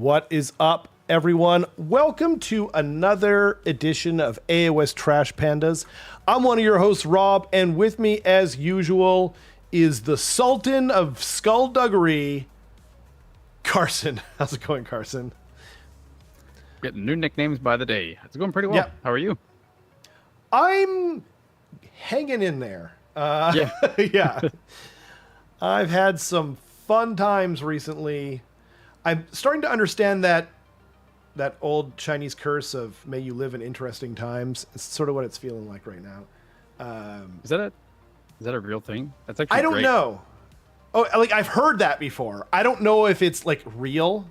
What is up, everyone? Welcome to another edition of AOS Trash Pandas. I'm one of your hosts, Rob, and with me, as usual, is the Sultan of Skullduggery, Carson. How's it going, Carson? Getting new nicknames by the day. It's going pretty well. Yeah. How are you? I'm hanging in there. Yeah. Yeah. I've had some fun times recently. I'm starting to understand that old Chinese curse of "May you live in interesting times." It's sort of what it's feeling like right now. Is that a real thing? That's actually I don't great. know. Oh, like I've heard that before. I don't know if it's like real.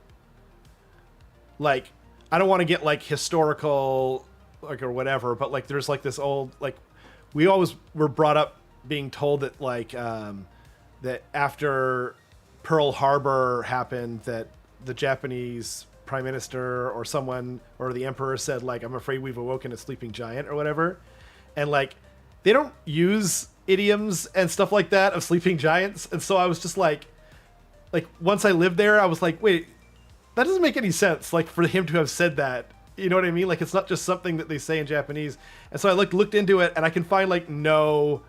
Like, I don't want to get like historical, like, or whatever, but like there's like this old, like, we always were brought up being told that like that after Pearl Harbor happened, that the Japanese prime minister or someone or the emperor said like, "I'm afraid we've awoken a sleeping giant," or whatever. And like they don't use idioms and stuff like that of sleeping giants. And so I was just like once I lived there, I was like, wait, that doesn't make any sense. Like for him to have said that, you know what I mean? Like it's not just something that they say in Japanese. And so I looked into it and I can find no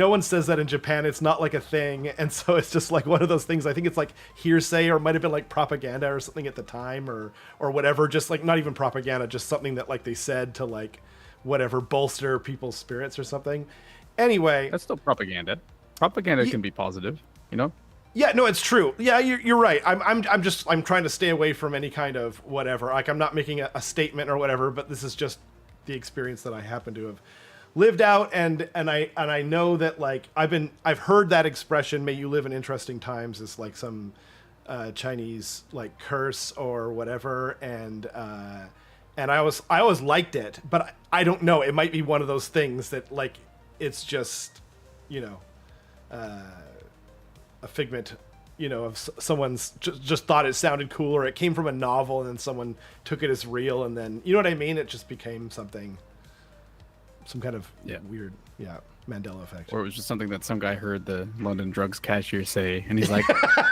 one says that in Japan. It's not like a thing. And so it's just like one of those things. I think it's like hearsay, or it might have been like propaganda or something at the time, or whatever. Just like not even propaganda, just something that like they said to like whatever, bolster people's spirits or something. Anyway, That's still propaganda. Propaganda can be positive, you know? yeah, no, it's true. Yeah, you're right. I'm trying to stay away from any kind of whatever. Like I'm not making a statement or whatever, but this is just the experience that I happen to have lived out, and I know that like I've heard that expression, "May you live in interesting times," is like some Chinese like curse or whatever, and I always liked it, but I don't know, it might be one of those things that like it's just, you know, a figment, you know, of someone's just thought it sounded cool, or it came from a novel and then someone took it as real, and then, you know what I mean, it just became some kind of weird, Mandela effect. Or it was just something that some guy heard the London drugs cashier say, and he's like,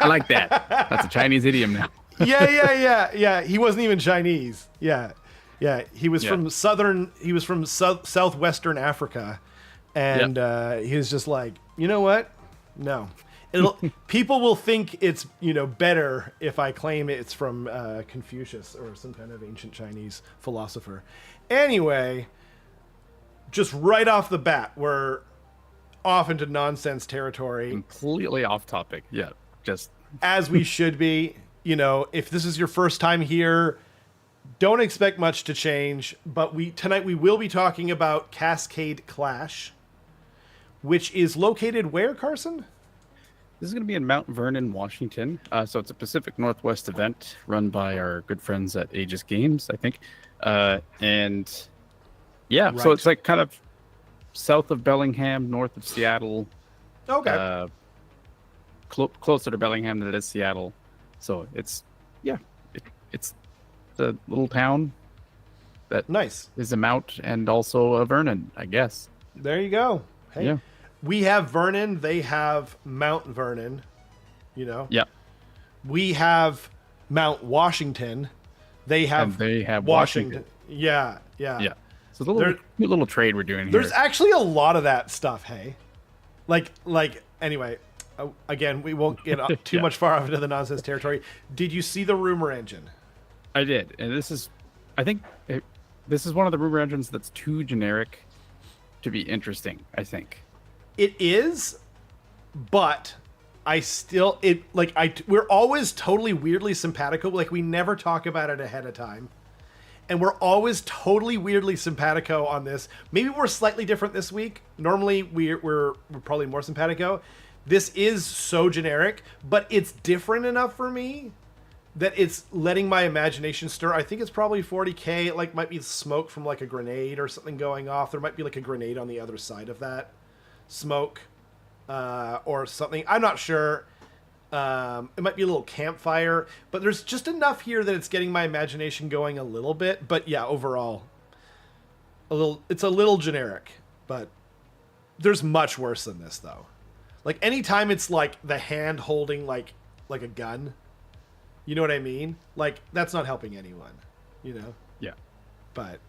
I like that. That's a Chinese idiom now. Yeah. He wasn't even Chinese. Yeah. He was from southwestern Africa, and he was just like, you know what? No. People will think it's, you know, better if I claim it's from Confucius or some kind of ancient Chinese philosopher. Anyway, just right off the bat, we're off into nonsense territory. Completely off topic. Yeah, just as we should be. You know, if this is your first time here, don't expect much to change. But tonight we will be talking about Cascade Clash, which is located where, Carson? This is going to be in Mount Vernon, Washington. So it's a Pacific Northwest event run by our good friends at Aegis Games, I think. And yeah, right. So it's like kind of south of Bellingham, north of Seattle. Okay. Closer to Bellingham than it is Seattle. So it's a little town that is a mount and also a Vernon, I guess. There you go. Hey. Yeah. We have Vernon. They have Mount Vernon, you know? Yeah. We have Mount Washington. They have Washington. Yeah. So it's a cute little trade we're doing here. There's actually a lot of that stuff, hey? Like anyway, again, we won't get too much far off into the nonsense territory. Did you see the rumor engine? I did. And this is one of the rumor engines that's too generic to be interesting, I think. It is, but we're always totally weirdly simpatico. Like we never talk about it ahead of time, and we're always totally weirdly simpatico on this. Maybe we're slightly different this week. Normally we're probably more simpatico. This is so generic, but it's different enough for me that it's letting my imagination stir. I think it's probably 40K. It like might be smoke from like a grenade or something going off. There might be like a grenade on the other side of that smoke or something. I'm not sure. It might be a little campfire, but there's just enough here that it's getting my imagination going a little bit. But yeah, overall, it's a little generic, but there's much worse than this though. Like anytime it's like the hand holding like a gun, You know what I mean? Like, that's not helping anyone, you know? Yeah. But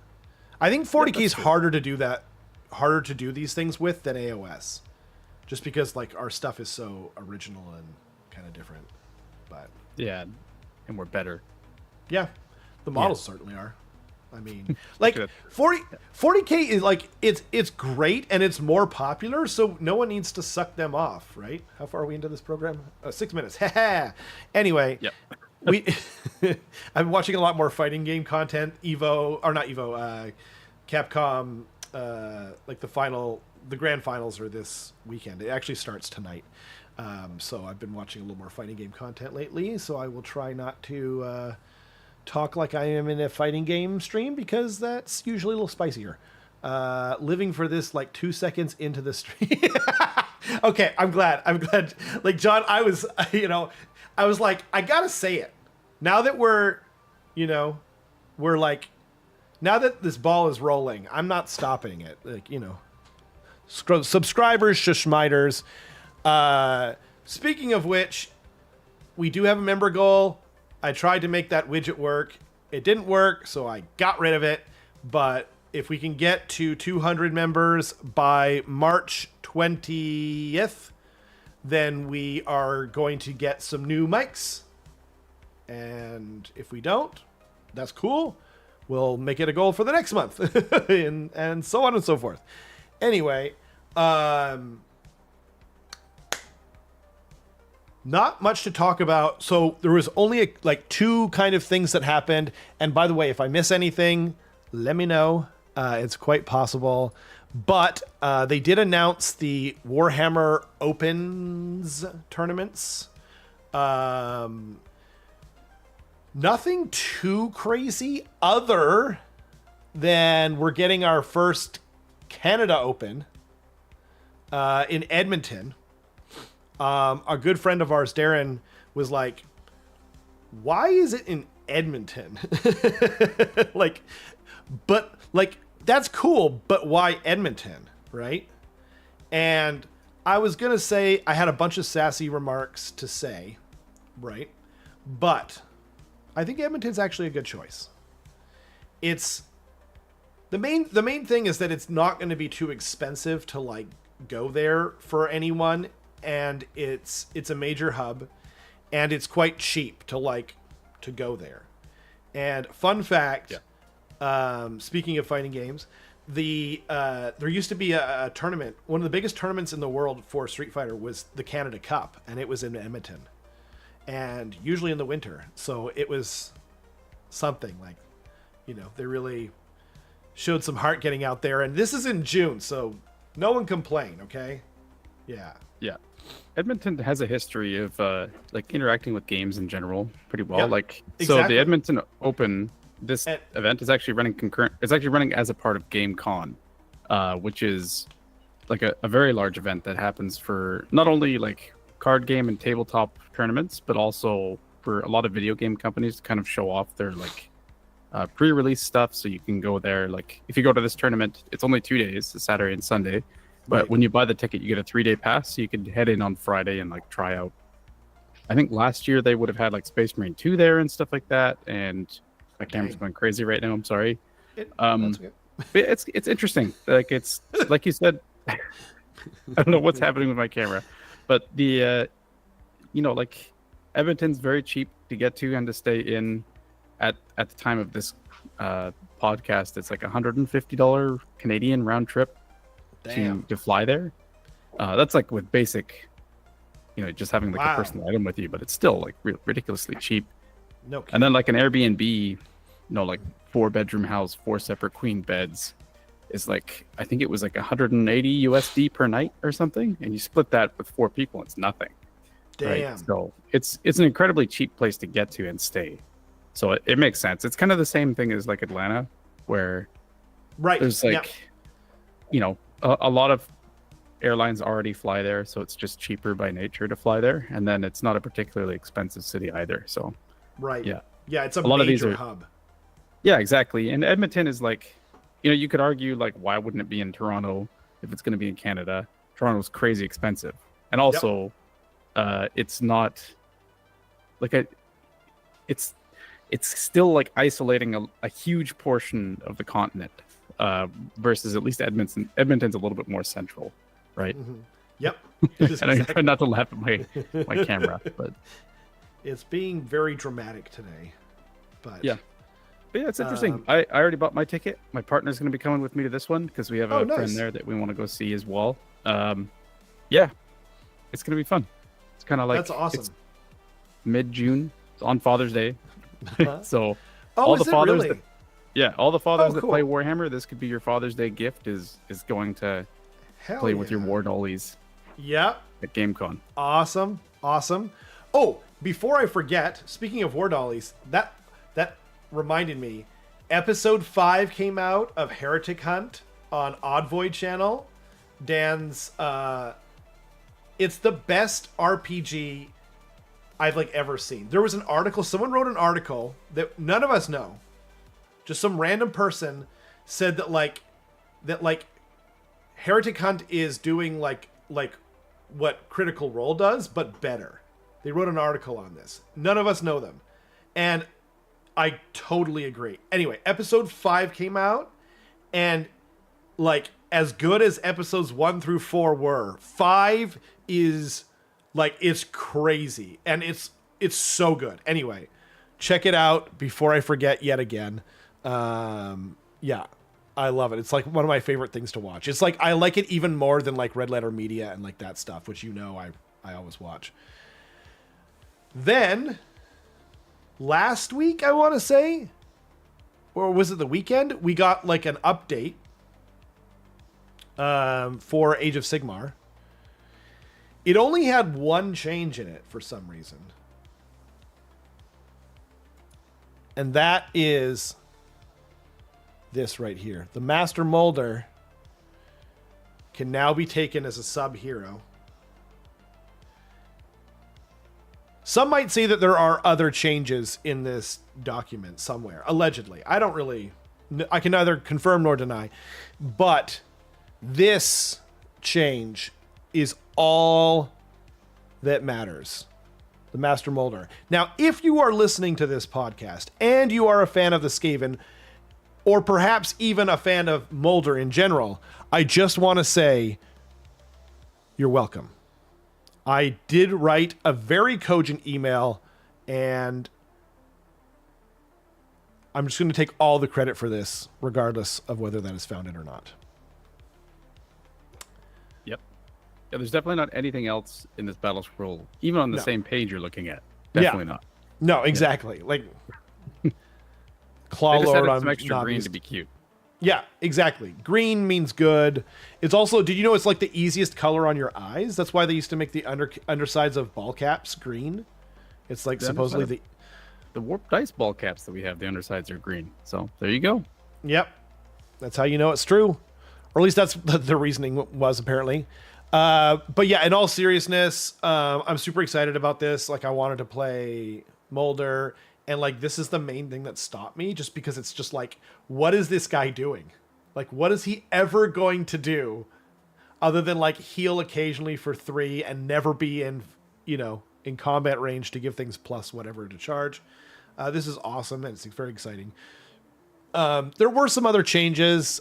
I think 40K is true. harder to do these things with than AOS. Just because, like, our stuff is so original and kind of different. But Yeah, and we're better. yeah, the models certainly are. I mean, like 40K is like it's great and it's more popular, so no one needs to suck them off, right? How far are we into this program? 6 minutes. Anyway, Yep. we I'm watching a lot more fighting game content. Capcom, like the grand finals are this weekend. It actually starts tonight. So I've been watching a little more fighting game content lately. So I will try not to talk like I am in a fighting game stream because that's usually a little spicier. Living for this like 2 seconds into the stream. Okay, I'm glad. Like John, I was like, I gotta say it. Now that now that this ball is rolling, I'm not stopping it. Like, subscribers, shishmiters. Speaking of which, we do have a member goal. I tried to make that widget work. It didn't work, so I got rid of it. But if we can get to 200 members by March 20th, then we are going to get some new mics. And if we don't, that's cool. We'll make it a goal for the next month. and so on and so forth. Anyway, not much to talk about. So there was only like two kind of things that happened. And by the way, if I miss anything, let me know. It's quite possible. But they did announce the Warhammer Opens tournaments. Nothing too crazy other than we're getting our first Canada Open in Edmonton. A good friend of ours, Darren, was like, why is it in Edmonton? But that's cool, but why Edmonton, right? And I was going to say, I had a bunch of sassy remarks to say, right? But I think Edmonton's actually a good choice. It's the main thing is that it's not going to be too expensive to like go there for anyone. And it's a major hub, and it's quite cheap to go there. And fun fact, speaking of fighting games, there used to be a tournament. One of the biggest tournaments in the world for Street Fighter was the Canada Cup, and it was in Edmonton, and usually in the winter. So it was something like, they really showed some heart getting out there. And this is in June, so no one complain, okay? Yeah. Yeah. Edmonton has a history of interacting with games in general pretty well. Exactly. So the Edmonton Open, this event is actually running concurrent. It's actually running as a part of GameCon, which is like a very large event that happens for not only like card game and tabletop tournaments, but also for a lot of video game companies to kind of show off their pre-release stuff. So you can go there. Like if you go to this tournament, it's only 2 days, it's Saturday and Sunday. But when you buy the ticket, you get a 3-day pass, so you can head in on Friday and try out. I think last year they would have had Space Marine 2 there and stuff like that. And my camera's going crazy right now. I'm sorry. That's good. But it's interesting. It's like you said. I don't know what's happening with my camera, but the Edmonton's very cheap to get to and to stay in. At the time of this podcast, it's like $150 Canadian round trip. To fly there. That's with basic, just having a personal item with you, but it's still ridiculously cheap. No kidding. And then an Airbnb, 4-bedroom house, 4 separate queen beds is I think it was $180 USD per night or something, and you split that with 4 people, it's nothing. Damn. Right? So it's an incredibly cheap place to get to and stay. So it makes sense. It's kind of the same thing as Atlanta, where there's a lot of airlines already fly there, so it's just cheaper by nature to fly there, and then it's not a particularly expensive city either. So it's a lot of these major are hub. Yeah, exactly. And Edmonton is you could argue why wouldn't it be in Toronto if it's going to be in Canada? Toronto's crazy expensive, and also it's not it's still like isolating a huge portion of the continent, versus at least Edmonton. Edmonton's a little bit more central, right? Mm-hmm. Yep. And I try not to laugh at my camera, but it's being very dramatic today. But yeah, it's interesting. I already bought my ticket. My partner's going to be coming with me to this one because we have a friend there that we want to go see as well. Yeah, it's going to be fun. It's kind of like, that's awesome. It's mid-June. It's on Father's Day. So all the fathers really? All the fathers that play Warhammer, this could be your Father's Day gift is going to play with your war dollies. Yep. At GameCon. Awesome. Oh, before I forget, speaking of war dollies, that reminded me, episode 5 came out of Heretic Hunt on Odd Void channel. Dan's it's the best RPG I've ever seen. There was an article, someone wrote an article that none of us know. Just some random person said that Heretic Hunt is doing like what Critical Role does, but better. They wrote an article on this. None of us know them. And I totally agree. Anyway, episode 5 came out, and as good as episodes 1 through 4 were, 5 is it's crazy, and it's so good. Anyway, check it out before I forget yet again. Yeah, I love it. It's one of my favorite things to watch. It's I like it even more than Red Letter Media and that stuff, which I always watch. Then last week, I want to say, or was it the weekend, we got an update for Age of Sigmar. It only had one change in it for some reason. And that is this right here. The Master Molder can now be taken as a sub-hero. Some might say that there are other changes in this document somewhere, allegedly. I can neither confirm nor deny. But this change is all that matters. The Master Molder. Now, if you are listening to this podcast and you are a fan of the Skaven, or perhaps even a fan of Molder in general, I just want to say you're welcome. I did write a very cogent email, and I'm just going to take all the credit for this, regardless of whether that is founded or not. Yep. Yeah, there's definitely not anything else in this battle scroll, even on the same page you're looking at. Definitely not. No, exactly. Claw they Lord on some extra Nobbies. green to be cute. Yeah, exactly. Green means good. It's also, did you know it's the easiest color on your eyes? That's why they used to make the undersides of ball caps green. It's supposedly the warp dice ball caps that we have, the undersides are green. So there you go. Yep. That's how you know it's true. Or at least that's the reasoning was, apparently. But yeah, in all seriousness, I'm super excited about this. I wanted to play Molder. And this is the main thing that stopped me, just because it's just what is this guy doing? What is he ever going to do other than heal occasionally for 3 and never be in combat range to give things plus whatever to charge? This is awesome, and it's very exciting. There were some other changes.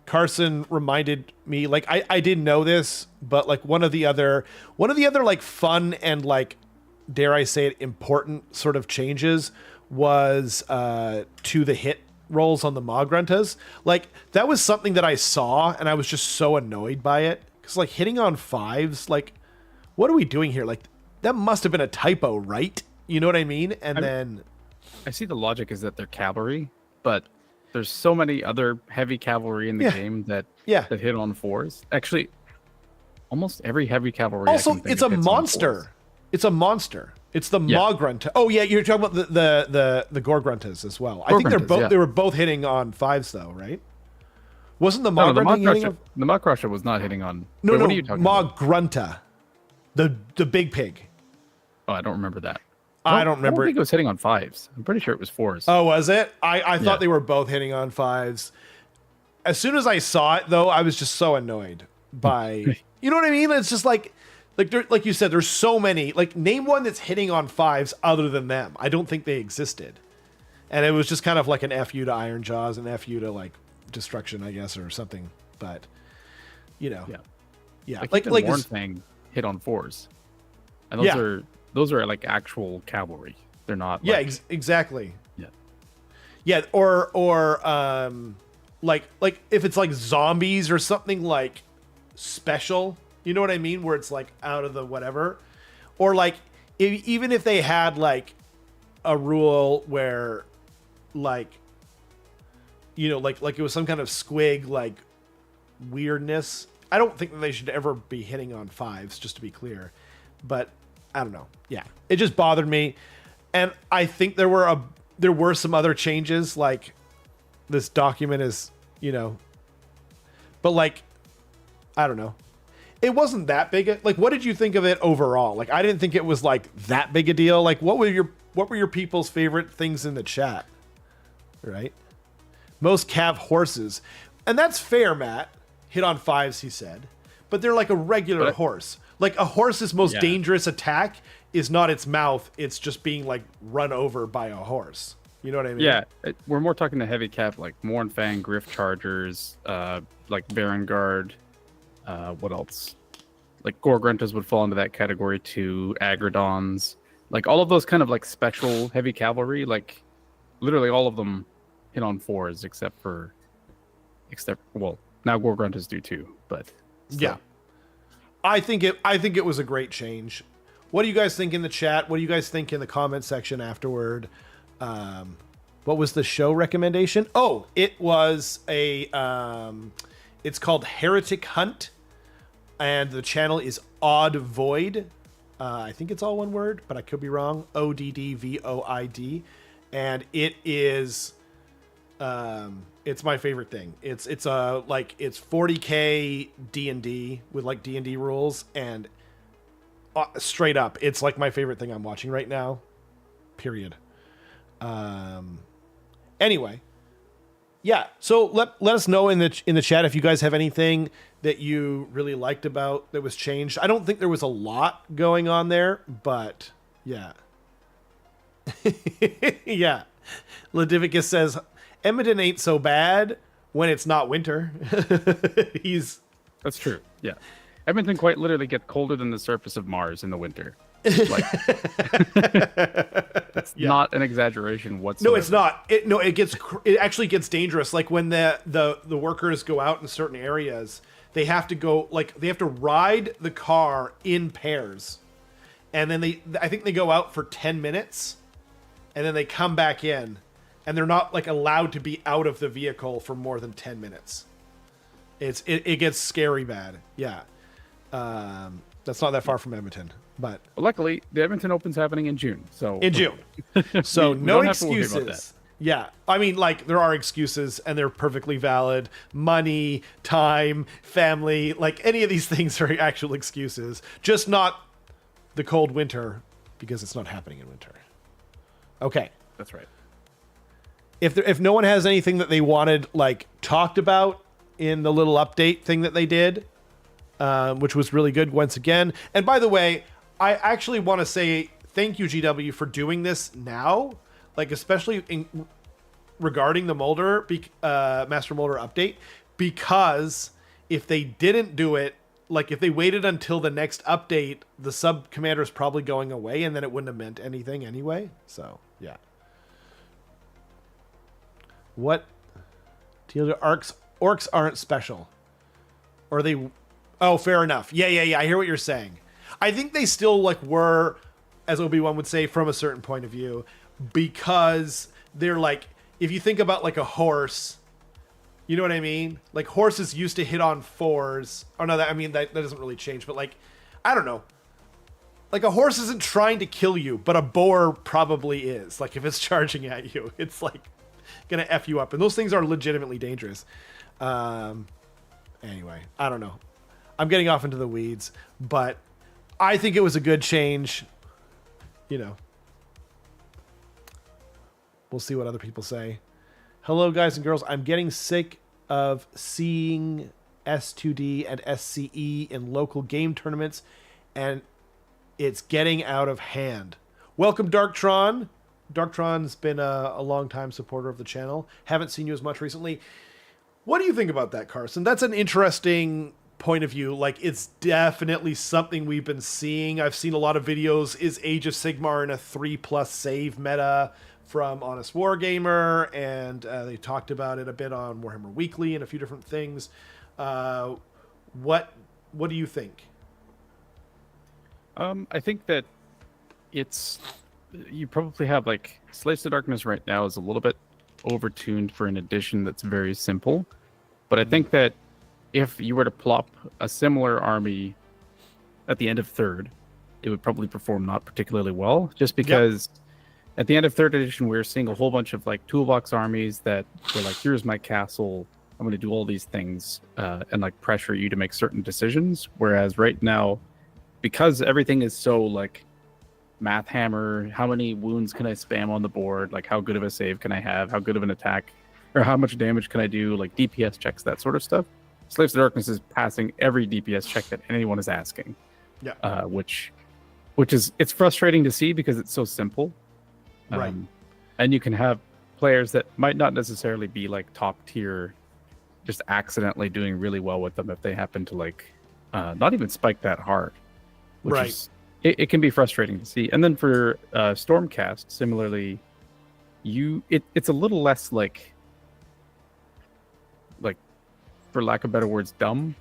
Carson reminded me, I didn't know this, but one of the other fun and dare I say it, important sort of changes was to the hit rolls on the Magruntas. That was something that I saw, and I was just so annoyed by it. Because, hitting on 5s, what are we doing here? That must have been a typo, right? You know what I mean? And then... I see the logic is that they're cavalry, but there's so many other heavy cavalry in the game that hit on 4s. Actually, almost every heavy cavalry... Also, it's a monster. It's a monster. It's the Magrunta. Oh yeah, you're talking about the Gorgruntas as well. I think they were both hitting on 5s though, right? Wasn't the Magrunta hitting? The Magrunta was not hitting on. No, what are you talking about? Magrunta, the big pig. Oh, I don't remember that. I don't remember. I don't think it was hitting on 5s. I'm pretty sure it was 4s. Oh, was it? I thought they were both hitting on 5s. As soon as I saw it though, I was just so annoyed by. You know what I mean? It's just like you said, there's so many. Like, name one that's hitting on fives other than them. I don't think they existed. And it was just kind of like an FU to Iron Jaws and FU to like Destruction, I guess, or something. But yeah. Like Warnfang hit on fours, and those are like actual cavalry. They're not. Exactly. Yeah. Or like if it's like zombies or something like special, you know what I mean, where it's like out of the whatever, or like even if they had like a rule where like like it was some kind of squig like weirdness. I don't think that they should ever be hitting on fives, just to be clear, but I don't know. Yeah, it just bothered me, and I think there were some other changes, like this document is, but like, I don't know. It wasn't that big. Like, what did you think of it overall? Like, I didn't think it was like that big a deal. Like, what were your people's favorite things in the chat? Right? Most cav horses. And that's fair, Matt. Hit on fives, he said. But they're like a regular horse. Like, a horse's most dangerous attack is not its mouth. It's just being like run over by a horse. You know what I mean? Yeah, we're more talking to heavy cav, like Mornfang, Griff Chargers, like Baron Guard. What else? Like Gore-Gruntas would fall into that category too. Agrodons, like all of those kind of like special heavy cavalry. Like literally all of them hit on fours, except well, now Gore-Gruntas do too. But still. Yeah, I think it was a great change. What do you guys think in the chat? What do you guys think in the comment section afterward? What was the show recommendation? Oh, it was a it's called Heretic Hunt, and the channel is Odd Void. I think it's all one word, but I could be wrong. ODDVOID, and it is it's my favorite thing. It's 40K D&D with like D&D rules, and straight up, it's like my favorite thing I'm watching right now. Period. Anyway, yeah. So let us know in the chat if you guys have anything that you really liked about that was changed. I don't think there was a lot going on there, but yeah. Yeah. Ladivicus says Edmonton ain't so bad when it's not winter. That's true. Yeah. Edmonton quite literally gets colder than the surface of Mars in the winter. Like, it's not an exaggeration whatsoever. No, it's not. It actually gets dangerous. Like when the workers go out in certain areas, they have to ride the car in pairs, and then I think they go out for 10 minutes, and then they come back in, and they're not like allowed to be out of the vehicle for more than 10 minutes. It gets scary bad. Yeah. That's not that far from Edmonton. But luckily, the Edmonton Open's happening in June. So so no excuses. Yeah, I mean, like there are excuses, and they're perfectly valid. Money, time, family, like any of these things are actual excuses. Just not the cold winter, because it's not happening in winter. Okay, that's right. If no one has anything that they wanted like talked about in the little update thing that they did, which was really good once again. And by the way, I actually want to say thank you, GW, for doing this now, like especially regarding the Master Molder update, because if they didn't do it, like if they waited until the next update, the sub commander is probably going away, and then it wouldn't have meant anything anyway. So yeah. What? Orcs aren't special, or they? Oh, fair enough. Yeah. I hear what you're saying. I think they still like were, as Obi-Wan would say, from a certain point of view, because they're like, if you think about like a horse, you know what I mean? Like horses used to hit on fours. Oh no, that doesn't really change, but like, I don't know. Like a horse isn't trying to kill you, but a boar probably is. Like if it's charging at you, it's like gonna F you up. And those things are legitimately dangerous. Anyway, I don't know. I'm getting off into the weeds, but I think it was a good change. We'll see what other people say. Hello, guys and girls. I'm getting sick of seeing S2D and SCE in local game tournaments and it's getting out of hand. Welcome, Darktron. Darktron's been a long-time supporter of the channel. Haven't seen you as much recently. What do you think about that, Carson? That's an interesting point of view. Like, it's definitely something we've been seeing. I've seen a lot of videos. Is Age of Sigmar in a 3+ save meta from Honest Wargamer? And they talked about it a bit on Warhammer Weekly and a few different things. What do you think? I think that you probably have like Slaves to Darkness right now is a little bit overtuned for an edition that's very simple. But I think that if you were to plop a similar army at the end of third, it would probably perform not particularly well, just because at the end of third edition, we're seeing a whole bunch of like toolbox armies that were like, here's my castle, I'm going to do all these things, and like pressure you to make certain decisions. Whereas right now, because everything is so like math hammer, how many wounds can I spam on the board, like how good of a save can I have, how good of an attack, or how much damage can I do, like DPS checks, that sort of stuff. Slaves to Darkness is passing every DPS check that anyone is asking. Which is, it's frustrating to see because it's so simple. Right. And you can have players that might not necessarily be like top tier, just accidentally doing really well with them if they happen to like not even spike that hard. Which is, it can be frustrating to see. And then for Stormcast, similarly, it's a little less like for lack of better words, dumb,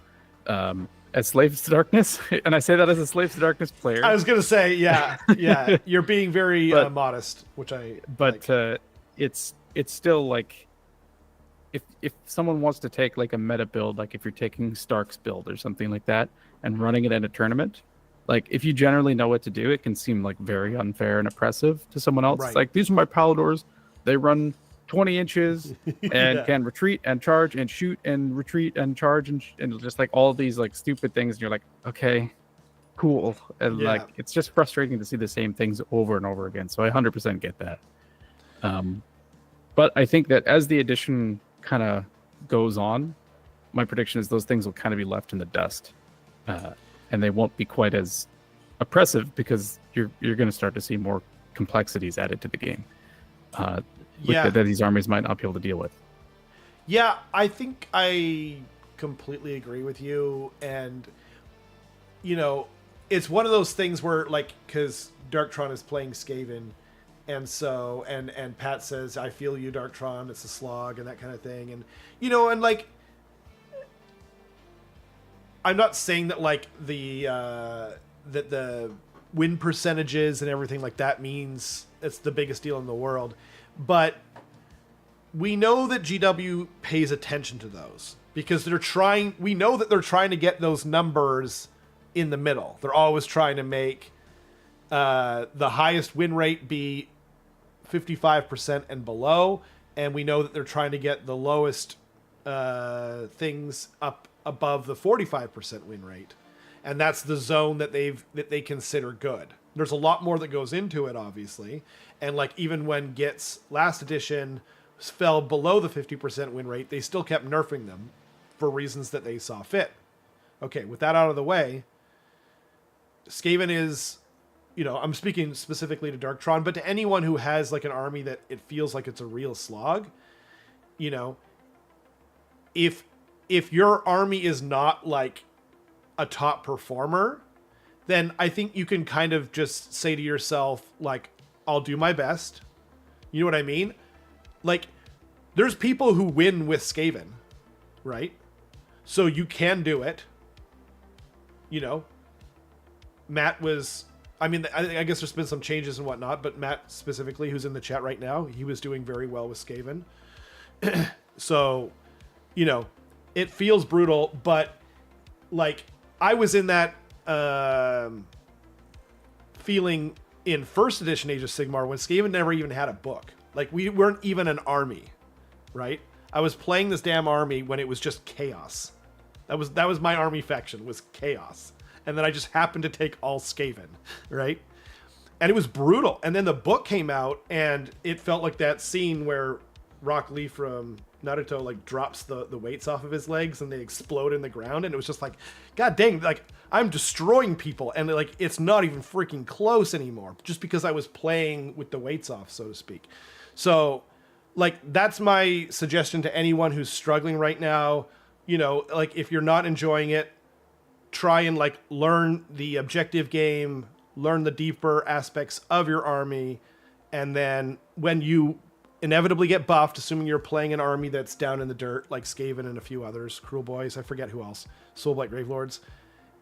as Slaves to Darkness. And I say that as a Slaves to Darkness player. I was going to say, yeah, you're being very modest, which I But like. It's still like, if someone wants to take like a meta build, like if you're taking Stark's build or something like that and running it in a tournament, like if you generally know what to do, it can seem like very unfair and oppressive to someone else. Like, these are my Paladors. They run 20 inches and can retreat and charge and shoot and retreat and charge and just like all these like stupid things. And you're like, okay, cool. And like, it's just frustrating to see the same things over and over again. So I 100% get that. But I think that as the edition kind of goes on, my prediction is those things will kind of be left in the dust. And they won't be quite as oppressive because you're going to start to see more complexities added to the game. That these armies might not be able to deal with. Yeah, I think I completely agree with you. And, you know, it's one of those things where, like, because Darktron is playing Skaven, and so, and Pat says, I feel you, Darktron, it's a slog, and that kind of thing. And, you know, and, like, I'm not saying that, like, that the win percentages and everything like that means it's the biggest deal in the world. But we know that GW pays attention to those because we know that they're trying to get those numbers in the middle. They're always trying to make the highest win rate be 55% and below. And we know that they're trying to get the lowest things up above the 45% win rate. And that's the zone that they consider good. There's a lot more that goes into it, obviously. And like, even when Git's last edition fell below the 50% win rate, they still kept nerfing them for reasons that they saw fit. Okay, with that out of the way, Skaven is, you know, I'm speaking specifically to Darktron, but to anyone who has like an army that it feels like it's a real slog, you know, if your army is not like a top performer, then I think you can kind of just say to yourself, like, I'll do my best. You know what I mean? Like, there's people who win with Skaven, right? So you can do it. You know, Matt was, I mean, I guess there's been some changes and whatnot, but Matt specifically, who's in the chat right now, he was doing very well with Skaven. So, you know, it feels brutal, but like, I was in that feeling in first edition Age of Sigmar when Skaven never even had a book. Like, we weren't even an army, right? I was playing this damn army when it was just chaos. That was my army faction, was chaos. And then I just happened to take all Skaven, right? And it was brutal. And then the book came out, and it felt like that scene where Rock Lee from Naruto like drops the weights off of his legs and they explode in the ground, and it was just like, god dang, like I'm destroying people, and like it's not even freaking close anymore, just because I was playing with the weights off, so to speak. So like that's my suggestion to anyone who's struggling right now. You know, like if you're not enjoying it, try and like learn the objective game, learn the deeper aspects of your army, and then when you inevitably get buffed, assuming you're playing an army that's down in the dirt, like Skaven and a few others, Cruel Boys, I forget who else, Soulblight Gravelords,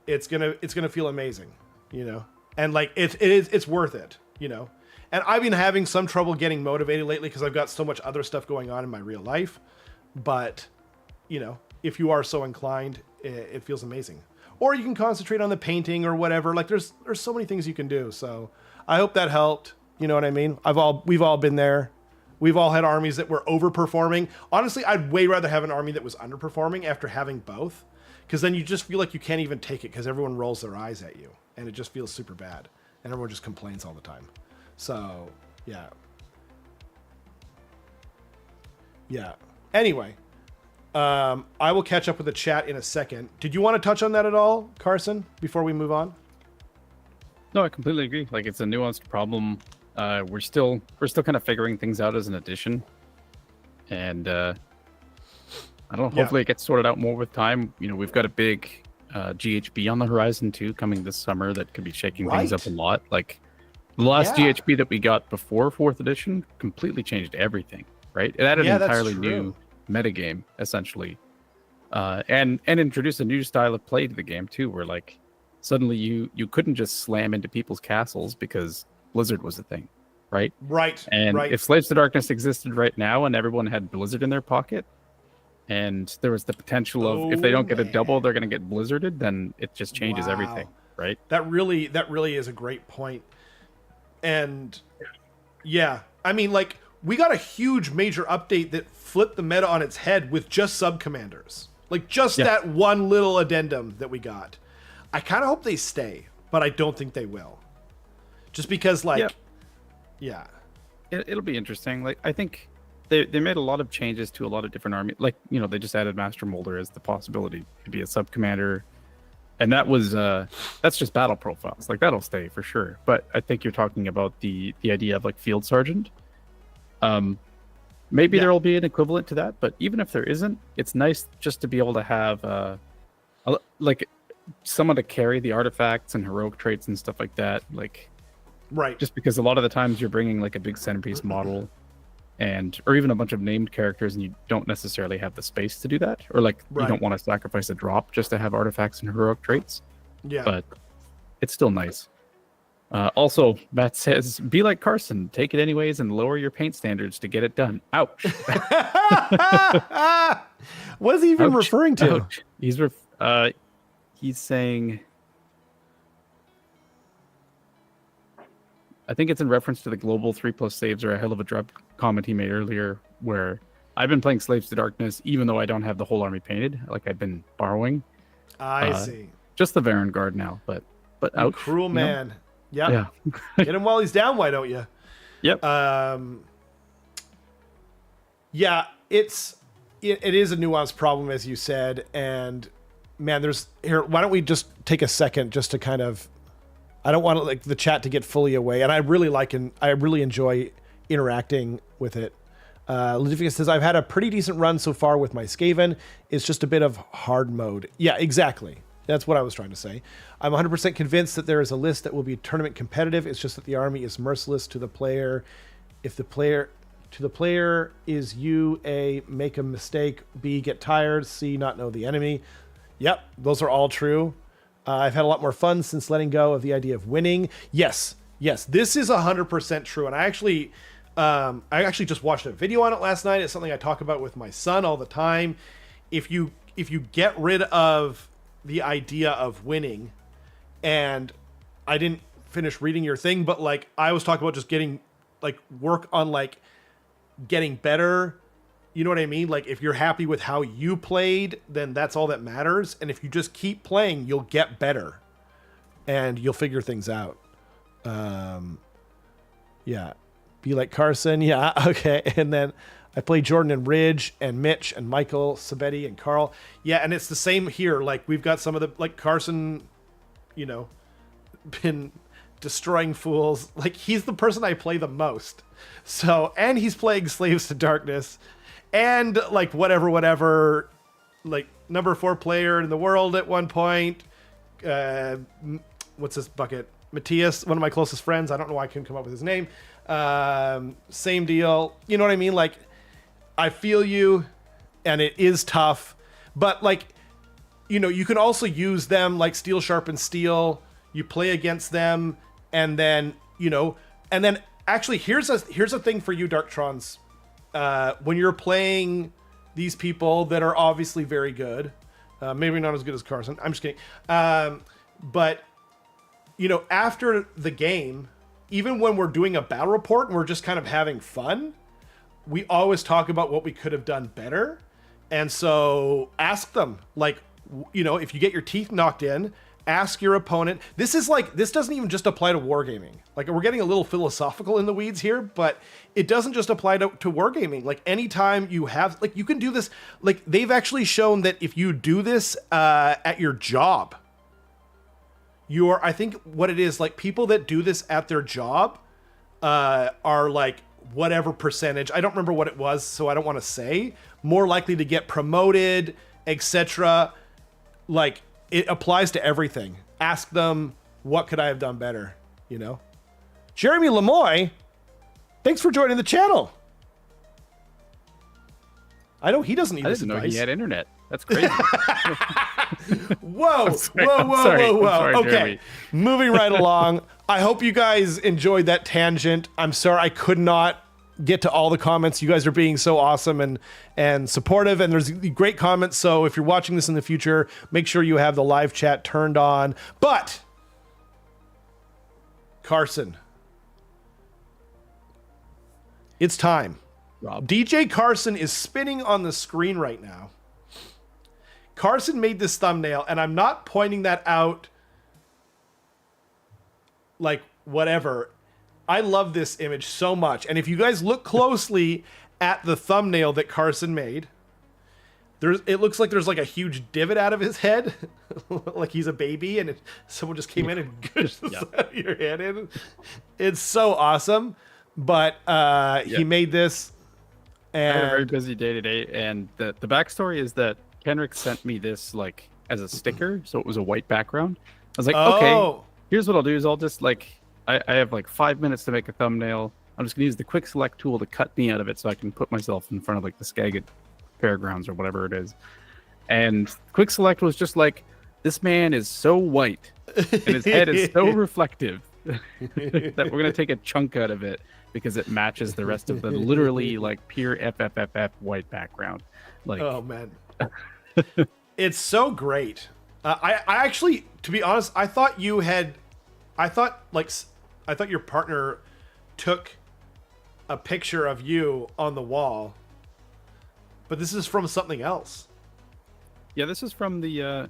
it's gonna feel amazing, you know, and like it's worth it, you know. And I've been having some trouble getting motivated lately because I've got so much other stuff going on in my real life, but you know, if you are so inclined, it feels amazing. Or you can concentrate on the painting or whatever. Like there's so many things you can do. So I hope that helped. You know what I mean? We've all been there. We've all had armies that were overperforming. Honestly, I'd way rather have an army that was underperforming after having both, because then you just feel like you can't even take it because everyone rolls their eyes at you and it just feels super bad and everyone just complains all the time. So yeah. Anyway, I will catch up with the chat in a second. Did you want to touch on that at all, Carson, before we move on? No, I completely agree. Like it's a nuanced problem. We're still kind of figuring things out as an addition, and I don't know. Hopefully, it gets sorted out more with time. You know, we've got a big GHB on the horizon too, coming this summer that could be shaking things up a lot. Like the last GHB that we got before 4th edition completely changed everything. Right? It added an entirely new metagame essentially, and introduced a new style of play to the game too, where like suddenly you couldn't just slam into people's castles because Blizzard was a thing, right? Right. And if Slaves to Darkness existed right now and everyone had Blizzard in their pocket, and there was the potential of if they don't get a double, they're going to get Blizzarded, then it just changes everything, right? That really is a great point. And yeah, I mean, like we got a huge major update that flipped the meta on its head with just sub commanders, like just that one little addendum that we got. I kind of hope they stay, but I don't think they will. Just because, like, it'll be interesting. Like, I think they made a lot of changes to a lot of different armies. Like, you know, they just added Master Molder as the possibility to be a sub commander, and that was that's just battle profiles. Like, that'll stay for sure. But I think you're talking about the idea of like Field Sergeant. Maybe there will be an equivalent to that, but even if there isn't, it's nice just to be able to have like someone to carry the artifacts and heroic traits and stuff like that. Like, right. Just because a lot of the times you're bringing like a big centerpiece model or even a bunch of named characters, and you don't necessarily have the space to do that, or like you don't want to sacrifice a drop just to have artifacts and heroic traits. Yeah. But it's still nice. Also, Matt says, be like Carson, take it anyways and lower your paint standards to get it done. Ouch. What is he even referring to? Ouch. He's saying, I think it's in reference to the global 3+ saves or a hell of a drop comment he made earlier, where I've been playing Slaves to Darkness even though I don't have the whole army painted. Like I've been borrowing. I see. Just the Varangard now, but ouch. Cruel man. Yep. Yeah. Get him while he's down, why don't you? Yep. Yeah, it is a nuanced problem, as you said, and man, why don't we just take a second just to kind of, I don't want like the chat to get fully away, and I really enjoy interacting with it. Ludwig says, I've had a pretty decent run so far with my Skaven. It's just a bit of hard mode. Yeah, exactly. That's what I was trying to say. I'm 100% convinced that there is a list that will be tournament competitive. It's just that the army is merciless to the player. If the player is you, A, make a mistake, B, get tired, C, not know the enemy. Yep, those are all true. I've had a lot more fun since letting go of the idea of winning. Yes, this is 100% true. And I actually just watched a video on it last night. It's something I talk about with my son all the time. If you get rid of the idea of winning, and I didn't finish reading your thing, but like I was talking about just getting like work on like getting better. You know what I mean? Like if you're happy with how you played, then that's all that matters. And if you just keep playing, you'll get better and you'll figure things out. Yeah. Be like Carson. Yeah. Okay. And then I play Jordan and Ridge and Mitch and Michael, Sabetti and Carl. Yeah, and it's the same here. Like we've got some of the like Carson, you know, been destroying fools. Like he's the person I play the most. So, and he's playing Slaves to Darkness and like whatever, like number 4 player in the world at one point. What's this bucket? Matthias, one of my closest friends. I don't know why I couldn't come up with his name. Same deal. You know what I mean? Like, I feel you, and it is tough, but like, you know, you can also use them like steel sharpens steel. You play against them, and then, you know, and then actually here's a thing for you, Darktrons. When you're playing these people that are obviously very good, maybe not as good as Carson. I'm just kidding. But you know, after the game, even when we're doing a battle report and we're just kind of having fun, we always talk about what we could have done better. And so ask them, like, you know, if you get your teeth knocked in, ask your opponent. This doesn't even just apply to wargaming. Like, we're getting a little philosophical in the weeds here, but it doesn't just apply to wargaming. Like, anytime you have, like, you can do this. Like, they've actually shown that if you do this at your job, I think what it is, like, people that do this at their job are like whatever percentage, I don't remember what it was, so I don't want to say, more likely to get promoted, etc. Like, it applies to everything. Ask them, what could I have done better? You know? Jeremy Lemoy, thanks for joining the channel. I know he doesn't need this advice. I didn't know he had internet. That's crazy. Whoa. Okay, Jeremy. Moving right along. I hope you guys enjoyed that tangent. I'm sorry I could not get to all the comments. You guys are being so awesome and supportive, and there's great comments. So if you're watching this in the future, make sure you have the live chat turned on. But Carson, it's time. Rob. DJ Carson is spinning on the screen right now. Carson made this thumbnail, and I'm not pointing that out like whatever. I love this image so much. And if you guys look closely at the thumbnail that Carson made, it looks like there's like a huge divot out of his head, like he's a baby, and someone just came in and gushed your head in. It's so awesome. But he made this. And I had a very busy day today, and the backstory is that Kenrick sent me this like as a sticker, so it was a white background. I was like, okay, here's what I'll do is I'll just like, I have like 5 minutes to make a thumbnail. I'm just gonna use the quick select tool to cut me out of it so I can put myself in front of like the Skagit Fairgrounds or whatever it is. And quick select was just like, this man is so white and his head is so reflective that we're gonna take a chunk out of it because it matches the rest of the literally like pure FFFF white background. Like, oh man. It's so great. I actually, to be honest, I thought your partner took a picture of you on the wall, but this is from something else. Yeah, this is from the,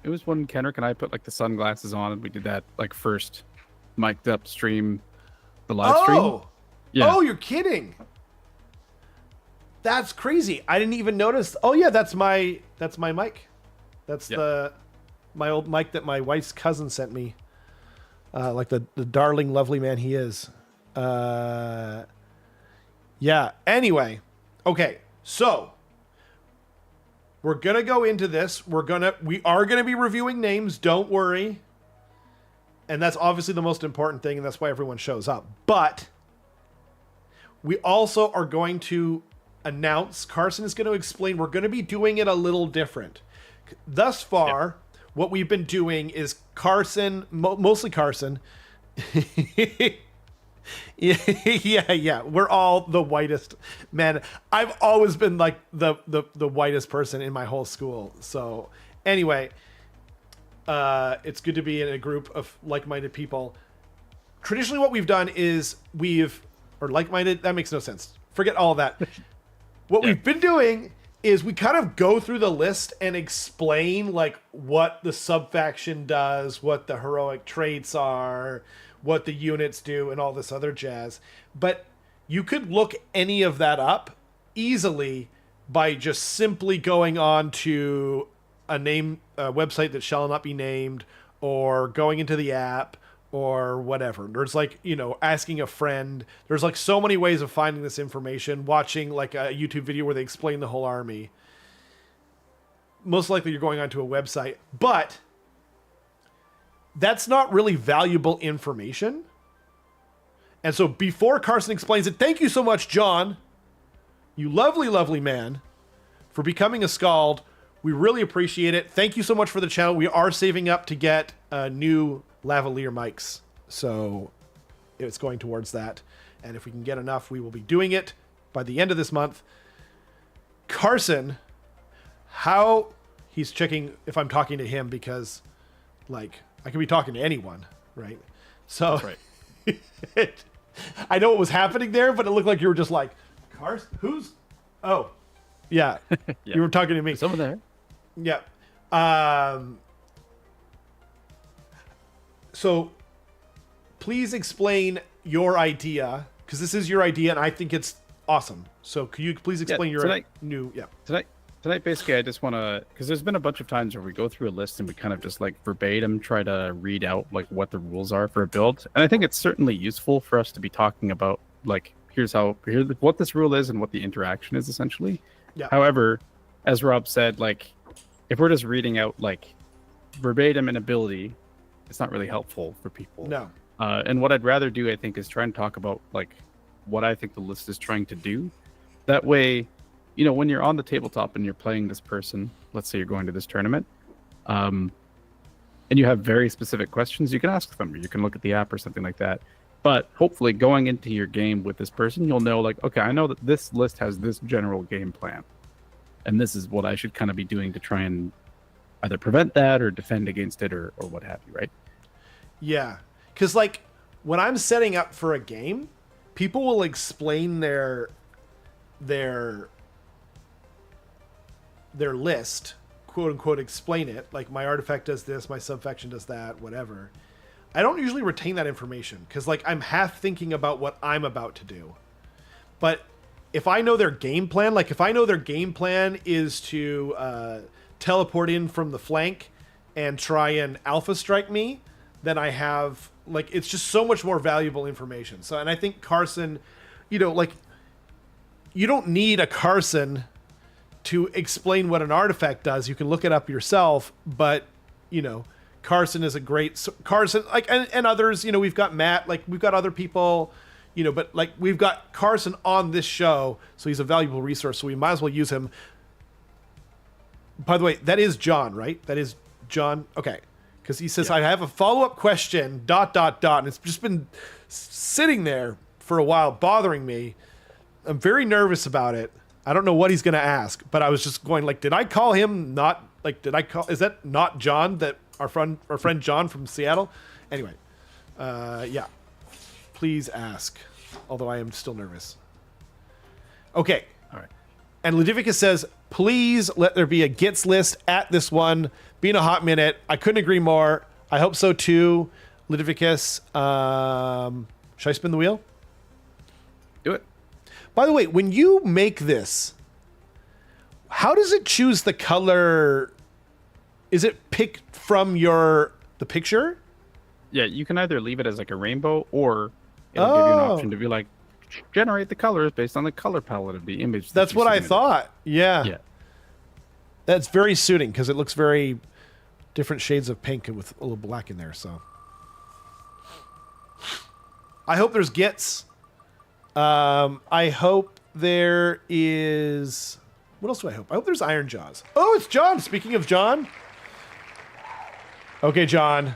it was when Kenrick and I put like the sunglasses on and we did that like first mic'd up stream, the live stream. Yeah. Oh, you're kidding. That's crazy. I didn't even notice. Oh yeah, that's my mic. That's my old mic that my wife's cousin sent me. Like the darling, lovely man he is. Yeah. Anyway. Okay. So we're gonna go into this. We are gonna be reviewing names. Don't worry. And that's obviously the most important thing, and that's why everyone shows up. But we also are going to announce, Carson is going to explain, we're going to be doing it a little different. Thus far, what we've been doing is Carson, mostly Carson. yeah, we're all the whitest men. I've always been like the whitest person in my whole school. So anyway, it's good to be in a group of like-minded people. Traditionally, what we've done is like-minded, that makes no sense. Forget all of that. What we've been doing is we kind of go through the list and explain like what the sub-faction does, what the heroic traits are, what the units do, and all this other jazz. But you could look any of that up easily by just simply going on to a website that shall not be named, or going into the app, or whatever. There's like, asking a friend. There's like so many ways of finding this information, watching like a YouTube video where they explain the whole army. Most likely you're going onto a website, but that's not really valuable information. And so before Carson explains it, thank you so much, John, you lovely, lovely man, for becoming a Scald. We really appreciate it. Thank you so much for the channel. We are saving up to get new lavalier mics, so it's going towards that. And if we can get enough, we will be doing it by the end of this month. Carson, he's checking if I'm talking to him, because like I could be talking to anyone, right? So That's right. I know what was happening there, but it looked like you were just like, Carson, who's? Oh, yeah. Yeah. You were talking to me. Someone there. Yeah. So please explain your idea, because this is your idea and I think it's awesome. So could you please explain Tonight, basically, I just want to, because there's been a bunch of times where we go through a list and we kind of just like verbatim try to read out like what the rules are for a build. And I think it's certainly useful for us to be talking about like, here's what this rule is and what the interaction is essentially. Yeah. However, as Rob said, like if we're just reading out like verbatim an ability, it's not really helpful for people. No. And what I'd rather do, I think, is try and talk about like what I think the list is trying to do. That way, when you're on the tabletop and you're playing this person, let's say you're going to this tournament, and you have very specific questions, you can ask them, or you can look at the app or something like that. But hopefully going into your game with this person, you'll know like, okay, I know that this list has this general game plan, and this is what I should kind of be doing to try and either prevent that or defend against it or what have you, right? Yeah. Because like when I'm setting up for a game, people will explain their list, quote unquote, explain it. Like my artifact does this, my subfaction does that, whatever. I don't usually retain that information because like I'm half thinking about what I'm about to do. But if I know their game plan, like if I know their game plan is to teleport in from the flank and try and alpha strike me, then I have like, it's just so much more valuable information. So, and I think Carson, like you don't need a Carson to explain what an artifact does. You can look it up yourself, but Carson is a great Carson, like, and others, we've got Matt, like we've got other people, but like we've got Carson on this show. So he's a valuable resource. So we might as well use him. By the way, that is John, right? That is John. Okay. Cause he says, yeah. I have a follow-up question, ... And it's just been sitting there for a while, bothering me. I'm very nervous about it. I don't know what he's going to ask, but I was just going like, did I call him not like, is that not John, that our friend John from Seattle? Anyway, yeah, please ask. Although I am still nervous. Okay. All right. And Ludivicus says, please let there be a gets list at this one. Been a hot minute. I couldn't agree more. I hope so too. Ludivicus, should I spin the wheel? Do it. By the way, when you make this, how does it choose the color? Is it picked from the picture? Yeah, you can either leave it as like a rainbow, or it'll give you an option to be like, generate the colors based on the color palette of the image. That's what I thought. Yeah. Yeah. That's very suiting because it looks very different shades of pink and with a little black in there. So I hope there's gets. I hope there is. What else do I hope? I hope there's Iron Jaws. Oh, it's John. Speaking of John. Okay, John.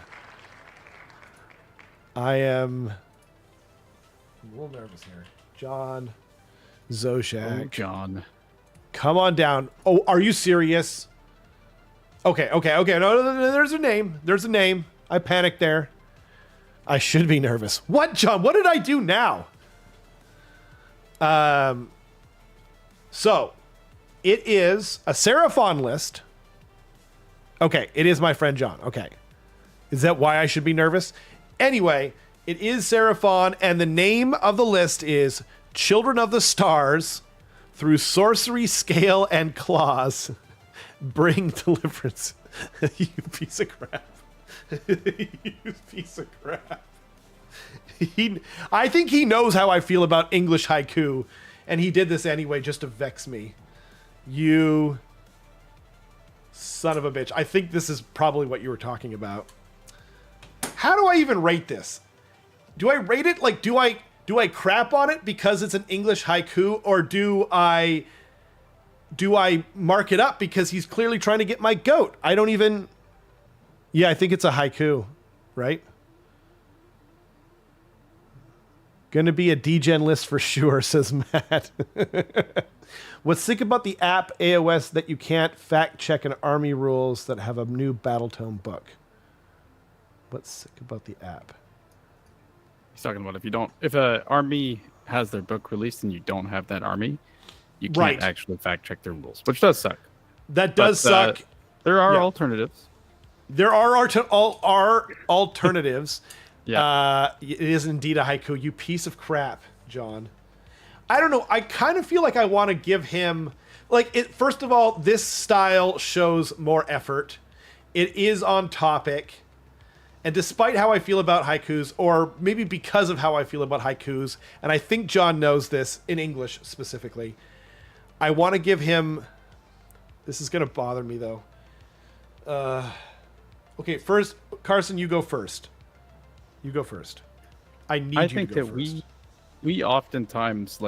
I am a little nervous here. John Zoshak. Oh, John. Come on down. Oh, are you serious? Okay. No, there's a name. There's a name. I panicked there. I should be nervous. What, John? What did I do now? So it is a Seraphon list. Okay, it is my friend John. Okay. Is that why I should be nervous? Anyway, it is Seraphon, and the name of the list is Children of the Stars, through sorcery, scale, and claws, bring deliverance. You piece of crap. You piece of crap. I think he knows how I feel about English haiku, and he did this anyway just to vex me. You son of a bitch. I think this is probably what you were talking about. How do I even rate this? Do I rate it like do I crap on it because it's an English haiku, or do I mark it up because he's clearly trying to get my goat? I don't even. Yeah, I think it's a haiku, right? Gonna be a degen list for sure, says Matt. What's sick about the app AOS that you can't fact check an army rules that have a new Battletome book? What's sick about the app? He's talking about if a army has their book released and you don't have that army, you can't actually fact check their rules, which does suck. That does suck. There are alternatives. There are alternatives. Yeah. It is indeed a haiku. You piece of crap, John. I don't know. I kind of feel like I want to give him first of all, this style shows more effort. It is on topic. And despite how I feel about haikus, or maybe because of how I feel about haikus, and I think John knows this in English specifically, I want to give him. This is going to bother me though. Okay, first, Carson, you go first. You go first. I think that we oftentimes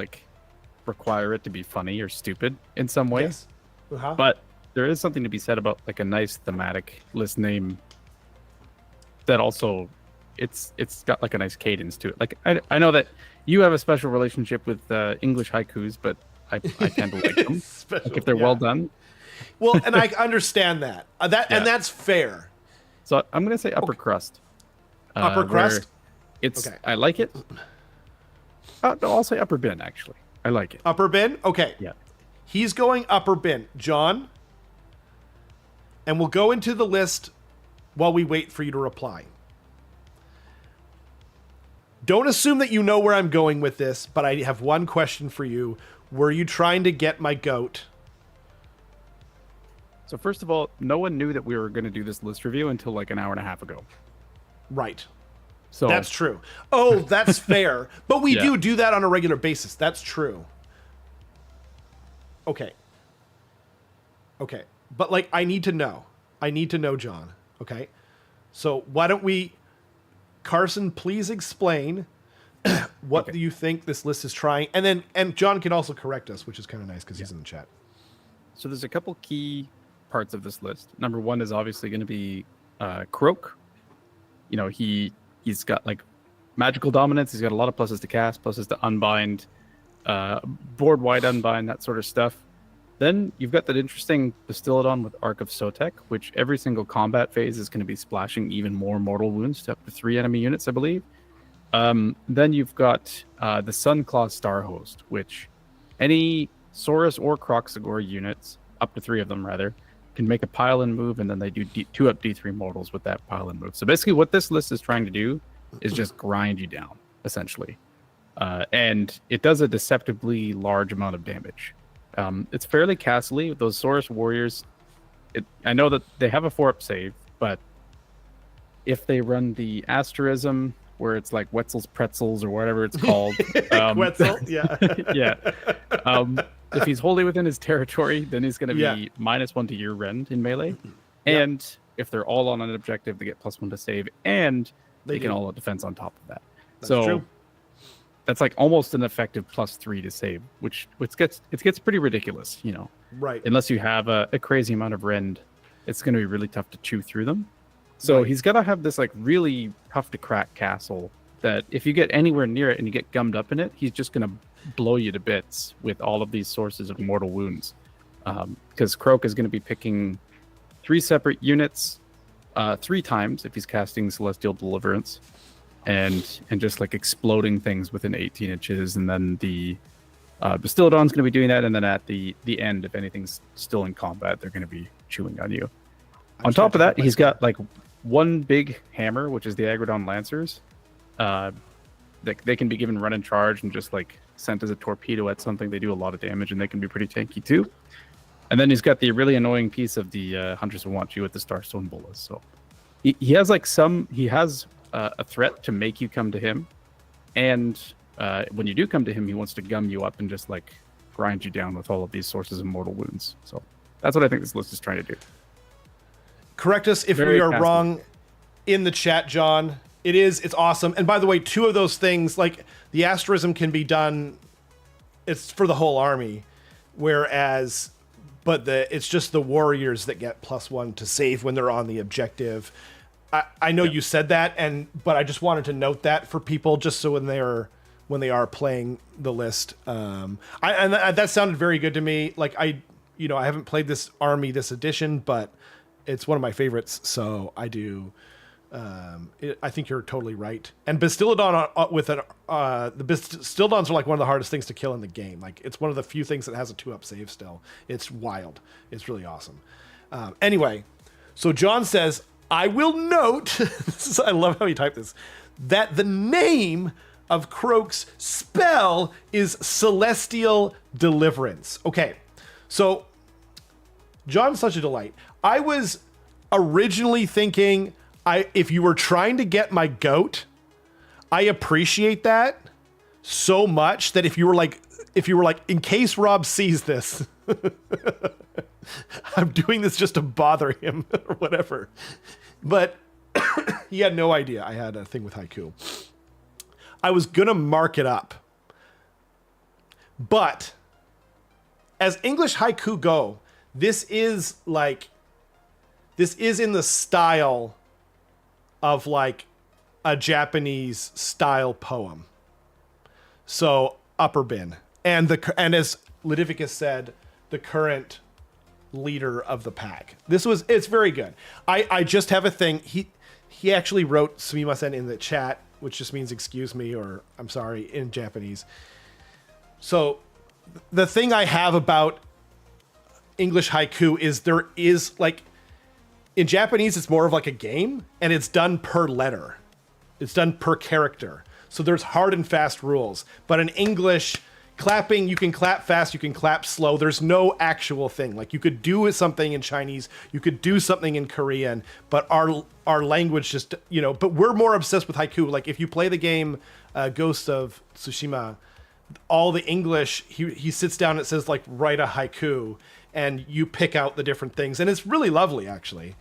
require it to be funny or stupid in some ways. Yes. Uh-huh. But there is something to be said about a nice thematic list name that also it's got a nice cadence to it. I know that you have a special relationship with English haikus, but I tend to like them if they're well done. Well, and I understand that. And that's fair. So I'm gonna say upper crust. Upper crust? It's okay. I like it. No, I'll say upper bin, actually. I like it. Upper bin? Okay. Yeah. He's going upper bin. John? And we'll go into the list while we wait for you to reply. Don't assume that you know where I'm going with this, but I have one question for you. Were you trying to get my goat? So first of all, no one knew that we were going to do this list review until an hour and a half ago. Right. So that's true. Oh, that's fair. But we do that on a regular basis. That's true. Okay. But I need to know. I need to know, John. Okay. So why don't we, Carson, please explain what do you think this list is trying? And John can also correct us, which is kind of nice because he's in the chat. So there's a couple key parts of this list. Number one is obviously going to be Croak. He's got magical dominance. He's got a lot of pluses to cast, pluses to unbind, board wide unbind, that sort of stuff. Then you've got that interesting Distillodon with Arc of Sotek, which every single combat phase is going to be splashing even more mortal wounds to up to 3 enemy units, I believe. Then you've got the Sunclaw Starhost, which any Saurus or Croxagore units, up to 3 of them rather, can make a pile-in move, and then they do 2-up D3 mortals with that pile-in move. So basically what this list is trying to do is just grind you down, essentially. And it does a deceptively large amount of damage. It's fairly castle-y with those Saurus warriors. I know that they have a 4-up save, but if they run the Asterism, where it's like Wetzel's Pretzels or whatever it's called. Wetzel, yeah. Yeah. If he's wholly within his territory, then he's going to be -1 to your rend in melee. And if they're all on an objective, they get +1 to save, and they can all out defense on top of that. That's true. That's almost an effective +3 to save, which gets pretty ridiculous, Right. Unless you have a crazy amount of rend, it's going to be really tough to chew through them. So he's got to have this really tough to crack castle that if you get anywhere near it and you get gummed up in it, he's just going to blow you to bits with all of these sources of mortal wounds. Because Croak is going to be picking 3 separate units 3 times if he's casting Celestial Deliverance, and just exploding things within 18 inches. And then the Bastillodon's going to be doing that, and then at the end, if anything's still in combat, they're going to be chewing on you. On top of that, he's got one big hammer, which is the Agrodon Lancers. They can be given run and charge and just sent as a torpedo at something, they do a lot of damage and they can be pretty tanky too. And then he's got the really annoying piece of the Hunters Who Want You with the Starstone Bolas. So he has like a threat to make you come to him, and when you do come to him, he wants to gum you up and just like grind you down with all of these sources of mortal wounds. So that's what I think this list is trying to do. Correct us if we are wrong in the chat, John. It's awesome. And by the way, 2 of those things, like the asterism can be done, it's for the whole army, whereas, but it's just the warriors that get +1 to save when they're on the objective. I know you said that, but I just wanted to note that for people, just so when they are playing the list. That sounded very good to me. Like I haven't played this army this edition, but it's one of my favorites, so I do. I think you're totally right. And Bastiladon the Bastildons are like one of the hardest things to kill in the game. Like it's one of the few things that has a 2-up save still. It's wild. It's really awesome. Anyway, so John says, I will note, I love how he typed this, that the name of Croak's spell is Celestial Deliverance. Okay, so John's such a delight. I was originally thinking, if you were trying to get my goat, I appreciate that so much that if you were like, in case Rob sees this, I'm doing this just to bother him or whatever. But he had no idea I had a thing with haiku. I was gonna mark it up. But as English haiku go, this is in the style of like a Japanese style poem. So upper bin. And as Ludivicus said, the current leader of the pack. It's very good. I just have a thing. He actually wrote sumimasen in the chat, which just means excuse me or I'm sorry in Japanese. So the thing I have about English haiku is there is like, in Japanese, it's more of like a game and it's done per letter. It's done per character. So there's hard and fast rules. But in English, clapping, you can clap fast, you can clap slow. There's no actual thing. Like you could do something in Chinese, you could do something in Korean, but our language just, but we're more obsessed with haiku. Like if you play the game Ghost of Tsushima, all the English, he sits down and it says like, write a haiku, and you pick out the different things. And it's really lovely, actually.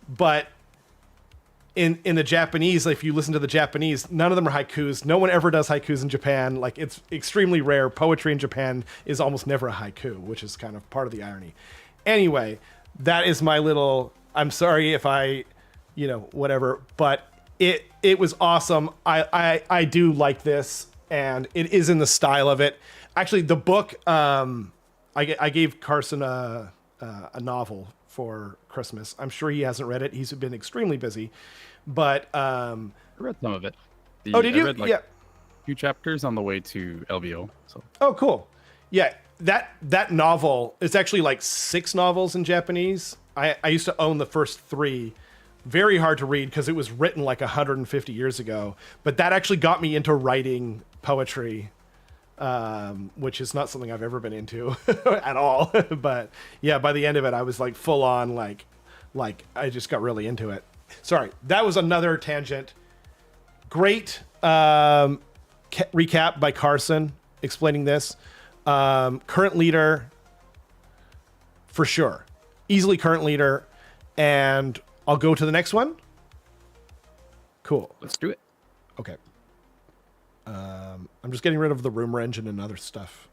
But in the Japanese, if you listen to the Japanese, none of them are haikus. No one ever does haikus in Japan. Like it's extremely rare. Poetry in Japan is almost never a haiku, which is kind of part of the irony. Anyway, that is my little, I'm sorry if I, whatever, but it was awesome. I do like this, and it is in the style of it. Actually, the book, I gave Carson a novel for Christmas. I'm sure he hasn't read it. He's been extremely busy, but I read some of it. Did you? I read yeah. A few chapters on the way to LVO. So. Oh, cool. Yeah, that novel. It's actually like 6 novels in Japanese. I used to own the first 3. Very hard to read because it was written like 150 years ago. But that actually got me into writing poetry. Which is not something I've ever been into at all. But yeah, by the end of it, I was like full on, like I just got really into it. Sorry, that was another tangent. Great recap by Carson explaining this. Current leader, for sure. Easily current leader. And I'll go to the next one. Cool. Let's do it. Okay. I'm just getting rid of the rumor engine and other stuff.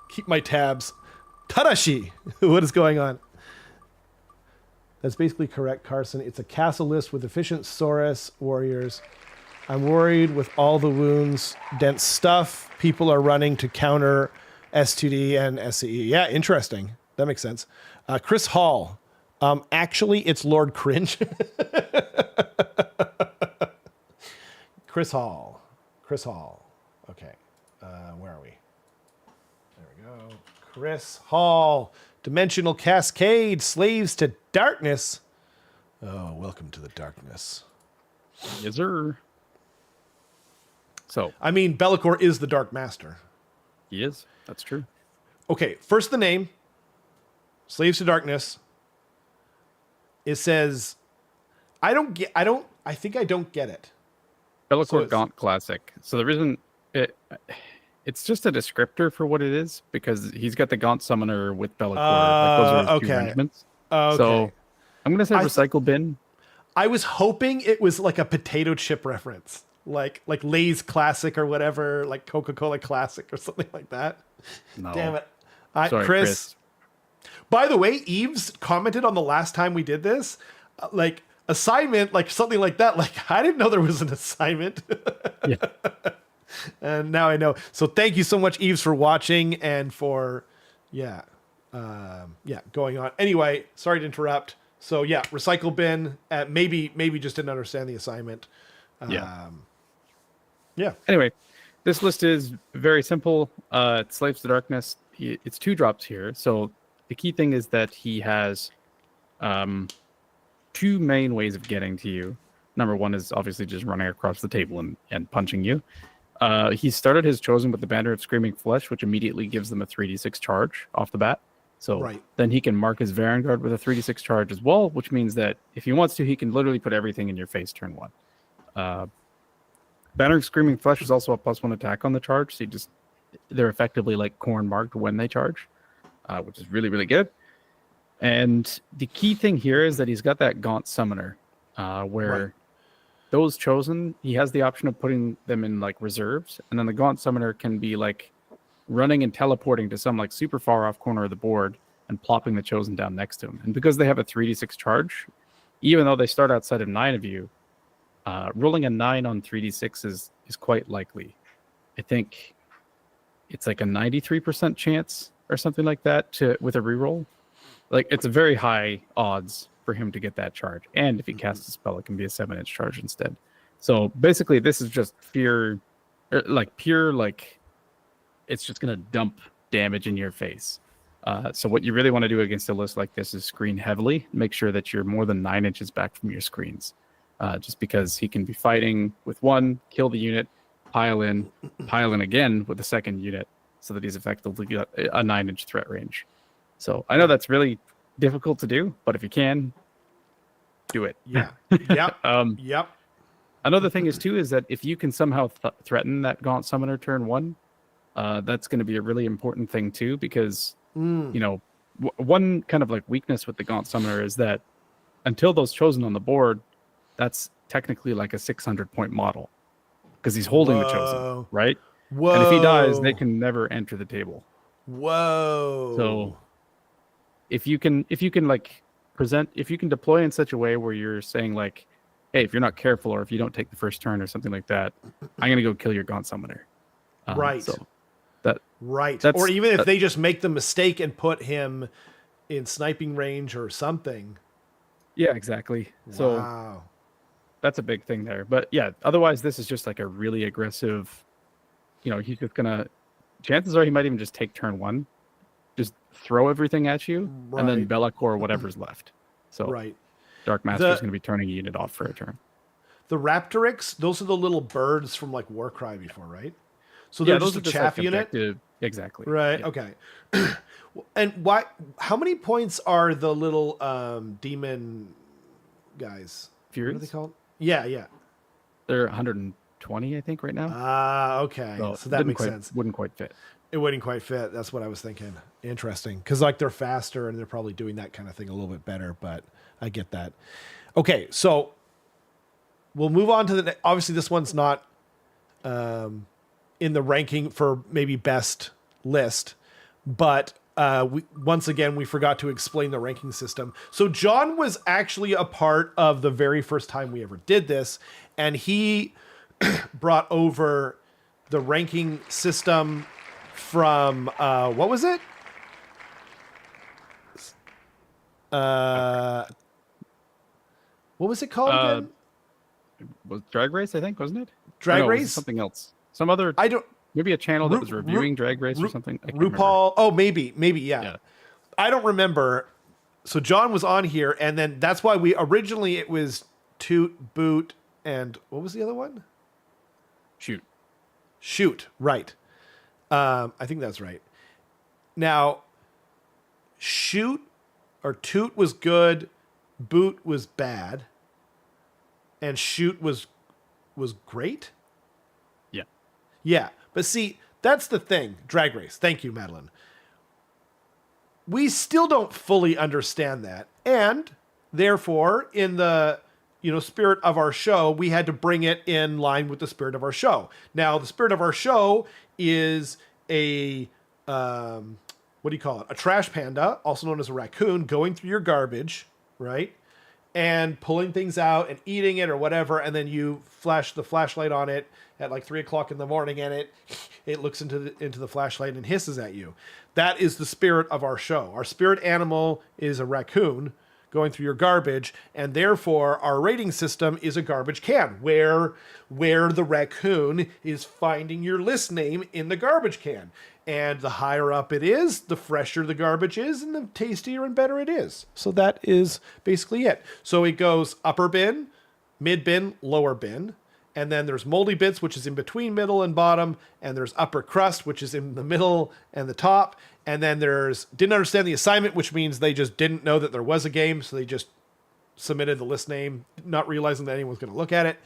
Keep my tabs. Tadashi! What is going on? That's basically correct, Carson. It's a castle list with efficient Saurus warriors. I'm worried with all the wounds, dense stuff people are running to counter S2D and SCE. Yeah, interesting. That makes sense. Chris Hall. Actually, it's Lord Cringe. Chris Hall. Okay. Where are we? There we go. Chris Hall. Dimensional Cascade. Slaves to Darkness. Oh, welcome to the darkness. Yes, sir. So I mean, Be'lakor is the Dark Master. he is. That's true. Okay, first the name, Slaves to Darkness. It says, I think I don't get it. Be'lakor Gaunt Classic. So the reason it's just a descriptor for what it is, because he's got the Gaunt Summoner with Be'lakor. Like those are his two arrangements. Okay. So I'm gonna say recycle bin. I was hoping it was like a potato chip reference, like Lay's Classic or whatever, like Coca-Cola Classic or something like that. No. Damn it. Sorry, Chris. By the way, Eves commented on the last time we did this, like assignment, like something like that. Like, I didn't know there was an assignment. Yeah. And now I know. So thank you so much, Eves, for watching and for, going on. Anyway, sorry to interrupt. So yeah, recycle bin. Maybe just didn't understand the assignment. Anyway, this list is very simple. It's Slaves to Darkness. It's 2 drops here. So the key thing is that he has 2 main ways of getting to you. Number 1 is obviously just running across the table and punching you. He started his chosen with the banter of Screaming Flesh, which immediately gives them a 3d6 charge off the bat. So then he can mark his Vanguard with a 3d6 charge as well, which means that if he wants to, he can literally put everything in your face turn 1. Banner of Screaming Flesh is also a +1 attack on the charge, so they're effectively like corn marked when they charge, which is really, really good. And the key thing here is that he's got that Gaunt Summoner, where those chosen, he has the option of putting them in like reserves, and then the Gaunt Summoner can be like running and teleporting to some like super far off corner of the board and plopping the chosen down next to him. And because they have a 3d6 charge, even though they start outside of 9 of you, rolling a 9 on 3d6 is quite likely. I think it's like a 93% chance or something like that with a reroll. Like, it's a very high odds for him to get that charge. And if he casts a spell, it can be a 7-inch charge instead. So basically, this is just pure, it's just going to dump damage in your face. So what you really want to do against a list like this is screen heavily. Make sure that you're more than 9 inches back from your screens. Just because he can be fighting with 1, kill the unit, pile in again with the second unit, so that he's effectively got a 9-inch threat range. So I know that's really difficult to do, but if you can, do it. Yeah. Yep. Yep. Another thing is that if you can somehow threaten that Gaunt Summoner turn 1, that's going to be a really important thing too, because one kind of like weakness with the Gaunt Summoner is that until those chosen on the board, that's technically like a 600-point model, because he's holding the chosen, right? Whoa. And if he dies, they can never enter the table. Whoa. So if you can like if you can deploy in such a way where you're saying like, hey, if you're not careful, or if you don't take the first turn or something like that, I'm going to go kill your Gaunt Summoner. Right. So or even if they just make the mistake and put him in sniping range or something. Yeah, exactly. So that's a big thing there. But yeah, otherwise this is just like a really aggressive, he's just gonna, chances are he might even just take turn 1, just throw everything at you, and then Be'lakor whatever's left. So Dark Master is going to be turning a unit off for a turn. The Raptorix, those are the little birds from like Warcry before, right? So they're just a chaff unit? Exactly. Right, yeah. Okay. And how many points are the little demon guys? Furies? What are they called? Yeah. They're 120, I think, right now. Okay. So that makes sense. Wouldn't quite fit. It wouldn't quite fit. That's what I was thinking. Interesting. Because like they're faster and they're probably doing that kind of thing a little bit better, but I get that. Okay, so we'll move on to obviously this one's not in the ranking for maybe best list, but once again, we forgot to explain the ranking system. So John was actually a part of the very first time we ever did this, and he brought over the ranking system from, what was it? What was it called again? Was Drag Race, I think, wasn't it? Drag Race? Was it something else. Some other... Maybe a channel that was reviewing Drag Race or something. RuPaul. Oh, maybe, yeah. I don't remember. So John was on here, and then that's why originally it was Toot, Boot, and what was the other one? Shoot. Shoot, right. I think that's right. Now, shoot or toot was good, boot was bad, and shoot was great. Yeah. Yeah, but see, that's the thing. Drag Race. Thank you, Madeline. We still don't fully understand that, and therefore, in the spirit of our show, we had to bring it in line with the spirit of our show. Now, the spirit of our show is a what do you call it? A trash panda, also known as a raccoon, going through your garbage, right? And pulling things out and eating it or whatever, and then you flash the flashlight on it at like 3:00 in the morning, and it looks into the flashlight and hisses at you. That is the spirit of our show. Our spirit animal is a raccoon going through your garbage, and therefore our rating system is a garbage can, where the raccoon is finding your list name in the garbage can. And the higher up it is, the fresher the garbage is, and the tastier and better it is. So that is basically it. So it goes upper bin, mid bin, lower bin. And then there's moldy bits, which is in between middle and bottom. And there's upper crust, which is in the middle and the top. And then there's didn't understand the assignment, which means they just didn't know that there was a game. So they just submitted the list name, not realizing that anyone's going to look at it.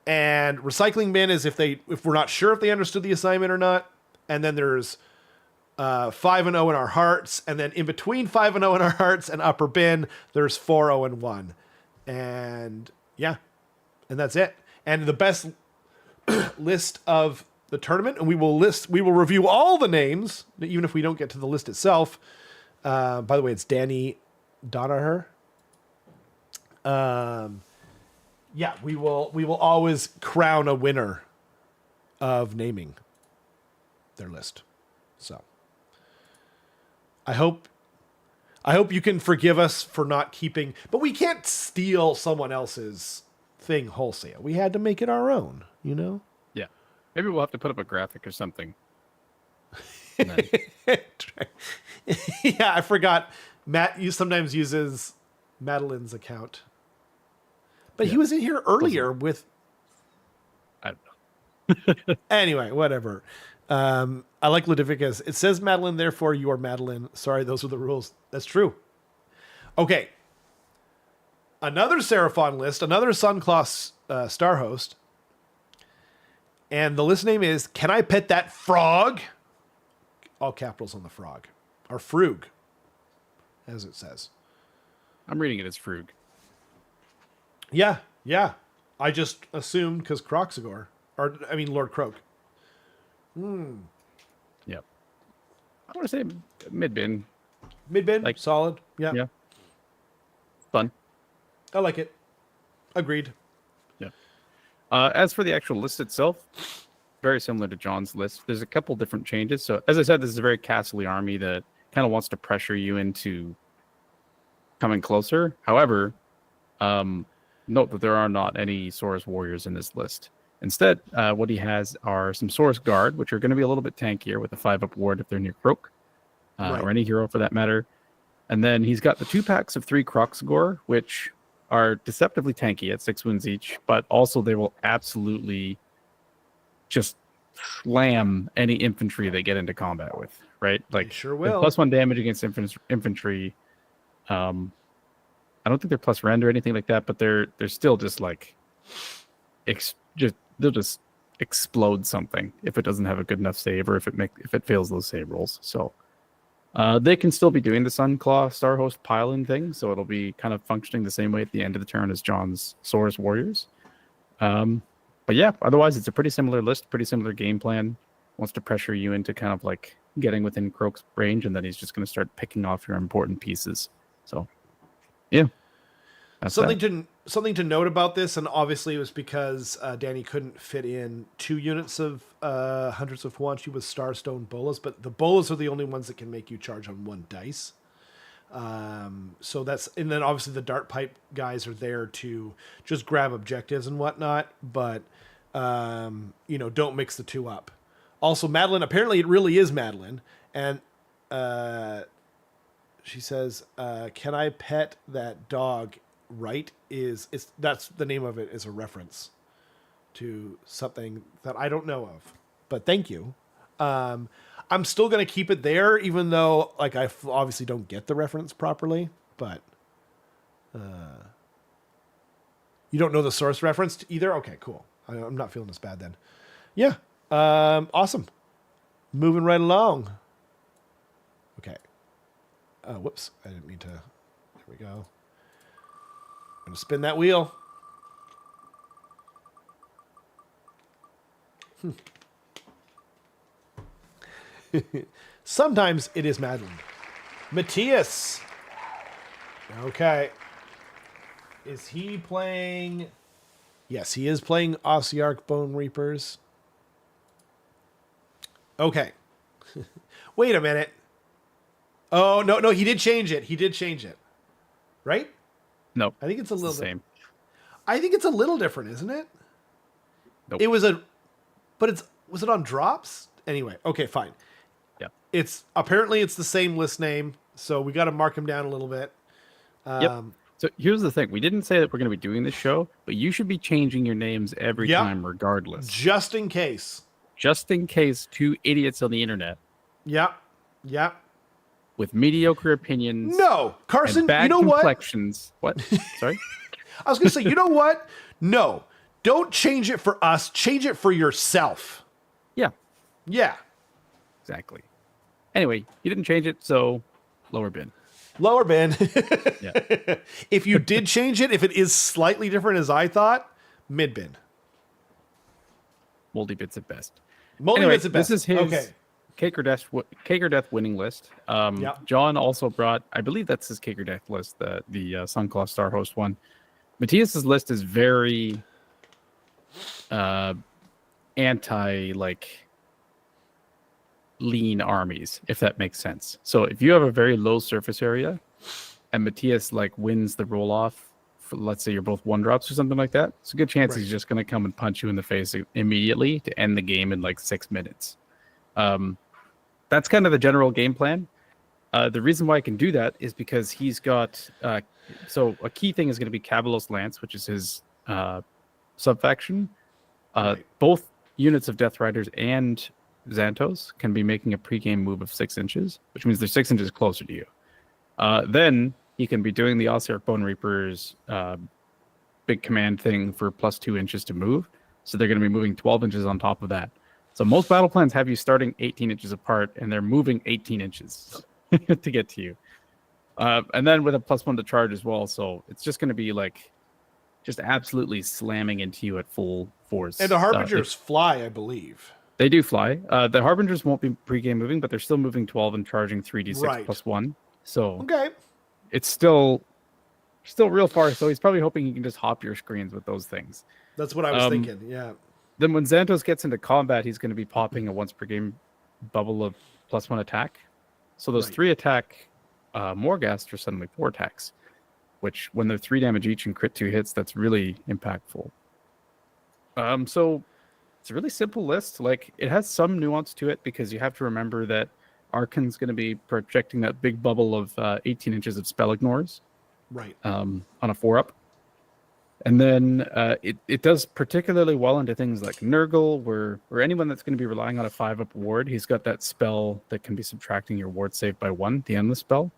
And recycling bin is if we're not sure if they understood the assignment or not. And then there's 5 and 0 in our hearts. And then in between 5 and 0 in our hearts and upper bin, there's 4, 0, and 1. And yeah, and that's it. And the best list of the tournament, and we will review all the names, even if we don't get to the list itself. By the way, it's Danny Donaher. Yeah, we will always crown a winner of naming their list. So I hope you can forgive us for not keeping, but we can't steal someone else's thing wholesale. We had to make it our own, Yeah. Maybe we'll have to put up a graphic or something. Then... Yeah, I forgot. Matt sometimes uses Madeline's account. But he was in here earlier with... I don't know. Anyway, whatever. I like Ludovicus. It says Madeline, therefore you are Madeline. Sorry, those are the rules. That's true. Okay. Another Seraphon list, another Sunclaw star host. And the list name is, Can I Pet That Frog? All capitals on the frog. Or Frug, as it says. I'm reading it as Frug. Yeah. I just assumed because Croxagore. Lord Croak. Yep. I want to say mid-bin. Mid-bin? Like, solid. Yeah. Yeah. Fun. I like it. Agreed. Yeah. As for the actual list itself, very similar to John's list. There's a couple different changes. So, as I said, this is a very Castle army that kind of wants to pressure you into coming closer. However, note that there are not any Saurus warriors in this list. Instead, what he has are some Saurus guard, which are going to be a little bit tankier with a 5-up ward if they're near Croak, or any hero for that matter. And then he's got the 2 packs of 3 Croxagore, which are deceptively tanky at 6 wounds each, but also they will absolutely just slam any infantry they get into combat with, right? Like, they sure will. +1 damage against infantry. I don't think they're plus rend or anything like that, but they're still just like they'll just explode something if it doesn't have a good enough save or if it fails those save rolls. So they can still be doing the Sunclaw Starhost pile-in thing, so it'll be kind of functioning the same way at the end of the turn as John's Saurus Warriors. But yeah, otherwise it's a pretty similar list, pretty similar game plan. Wants to pressure you into kind of like getting within Croak's range, and then he's just going to start picking off your important pieces. So yeah. Something to note about this, and obviously it was because Danny couldn't fit in 2 units of Hundreds of Huanchi with Starstone Bolas, but the Bolas are the only ones that can make you charge on 1 dice. So that's, and then obviously the Dart Pipe guys are there to just grab objectives and whatnot, but don't mix the 2 up. Also, Madeline, apparently it really is Madeline, and she says, "Can I pet that dog?" Right, that's the name of it, is a reference to something that I don't know of. but thank you. I'm still going to keep it there, even though like I obviously don't get the reference properly, but you don't know the source reference either? Okay, cool. I'm not feeling this bad then. Yeah. Awesome. Moving right along. Okay. Whoops. I didn't mean to. There we go. I'm going to spin that wheel. Sometimes it is Madeline. Matthias. Okay. Is he playing... Yes, he is playing Ossiarch Bone Reapers. Okay. Wait a minute. Oh, no, he did change it. He did change it. Right? No. I think it's a little... the same. I think it's a little different, isn't it? Nope. It was a... But it's... Was it on drops? Anyway, okay, fine. Yeah. It's... Apparently it's the same list name, so we got to mark him down a little bit. Yep. So here's the thing. We didn't say that we're going to be doing this show, but you should be changing your names every time regardless. Just in case. Just in case two idiots on the internet. Yep. With mediocre opinions. No, Carson, and bad you know complexions. What? Sorry? I was going to say, you know what? No, don't change it for us. Change it for yourself. Yeah. Yeah. Exactly. Anyway, you didn't change it, so lower bin. Lower bin. Yeah. If you did change it, if it is slightly different as I thought, mid bin. Moldy bits at best. Moldy bits at best. This is his Cake or Death winning list. John also brought, I believe that's his Cake or Death list, the Sunclaw Star Host one. Matthias's list is very anti lean armies, if that makes sense. So if you have a very low surface area and Matthias wins the roll off for, let's say you're both 1-drops or something like that, it's a good chance he's just going to come and punch you in the face immediately to end the game in 6 minutes. That's kind of the general game plan. The reason why I can do that is because he's got so a key thing is going to be Cabalos Lance, which is his sub-faction. Both units of Death Riders and Xantos can be making a pre-game move of 6 inches, which means they're 6 inches closer to you. Then he can be doing the Ossiarch Bone Reapers big command thing for plus 2 inches to move. So they're going to be moving 12 inches on top of that. So most battle plans have you starting 18 inches apart, and they're moving 18 inches to get to you. And then with a +1 to charge as well. So it's just going to be just absolutely slamming into you at full force. And the Harbingers fly, I believe. They do fly. The Harbingers won't be pre-game moving, but they're still moving 12 and charging 3d6 +1. So it's still real far. So he's probably hoping he can just hop your screens with those things. That's what I was thinking. Yeah. Then when Xantos gets into combat, he's going to be popping a once per game bubble of +1 attack. So those 3 attack Morghast are suddenly 4 attacks, which when they're 3 damage each and crit 2 hits, that's really impactful. So it's a really simple list. It has some nuance to it because you have to remember that Arkan's going to be projecting that big bubble of 18 inches of spell ignores. Right. On a 4-up. And then it does particularly well into things like Nurgle, where anyone that's going to be relying on a 5-up ward, he's got that spell that can be subtracting your ward save by 1, the Endless spell.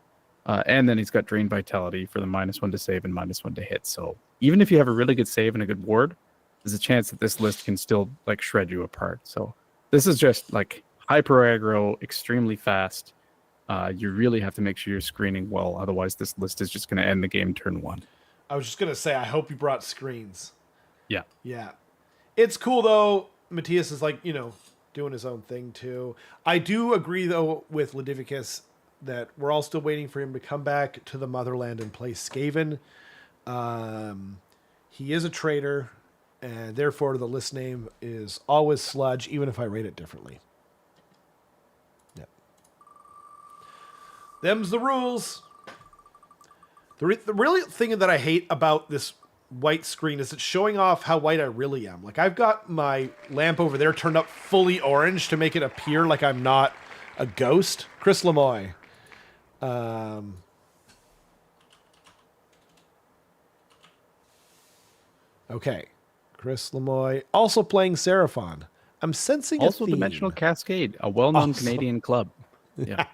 And then he's got Drain Vitality for the -1 to save and -1 to hit. So even if you have a really good save and a good ward, there's a chance that this list can still shred you apart. So this is just hyper aggro, extremely fast. You really have to make sure you're screening well. Otherwise, this list is just going to end the game turn 1. I was just going to say, I hope you brought screens. Yeah. Yeah. It's cool, though. Matthias is doing his own thing, too. I do agree, though, with Ledivicus that we're all still waiting for him to come back to the motherland and play Skaven. He is a traitor, and therefore the list name is always Sludge, even if I rate it differently. Yeah. Them's the rules. The really thing that I hate about this white screen is it's showing off how white I really am. I've got my lamp over there turned up fully orange to make it appear like I'm not a ghost. Chris Lemoy. Okay. Chris Lemoy. Also playing Seraphon. I'm sensing Also, a theme. Dimensional Cascade, a well-known Also- Canadian club. Yeah.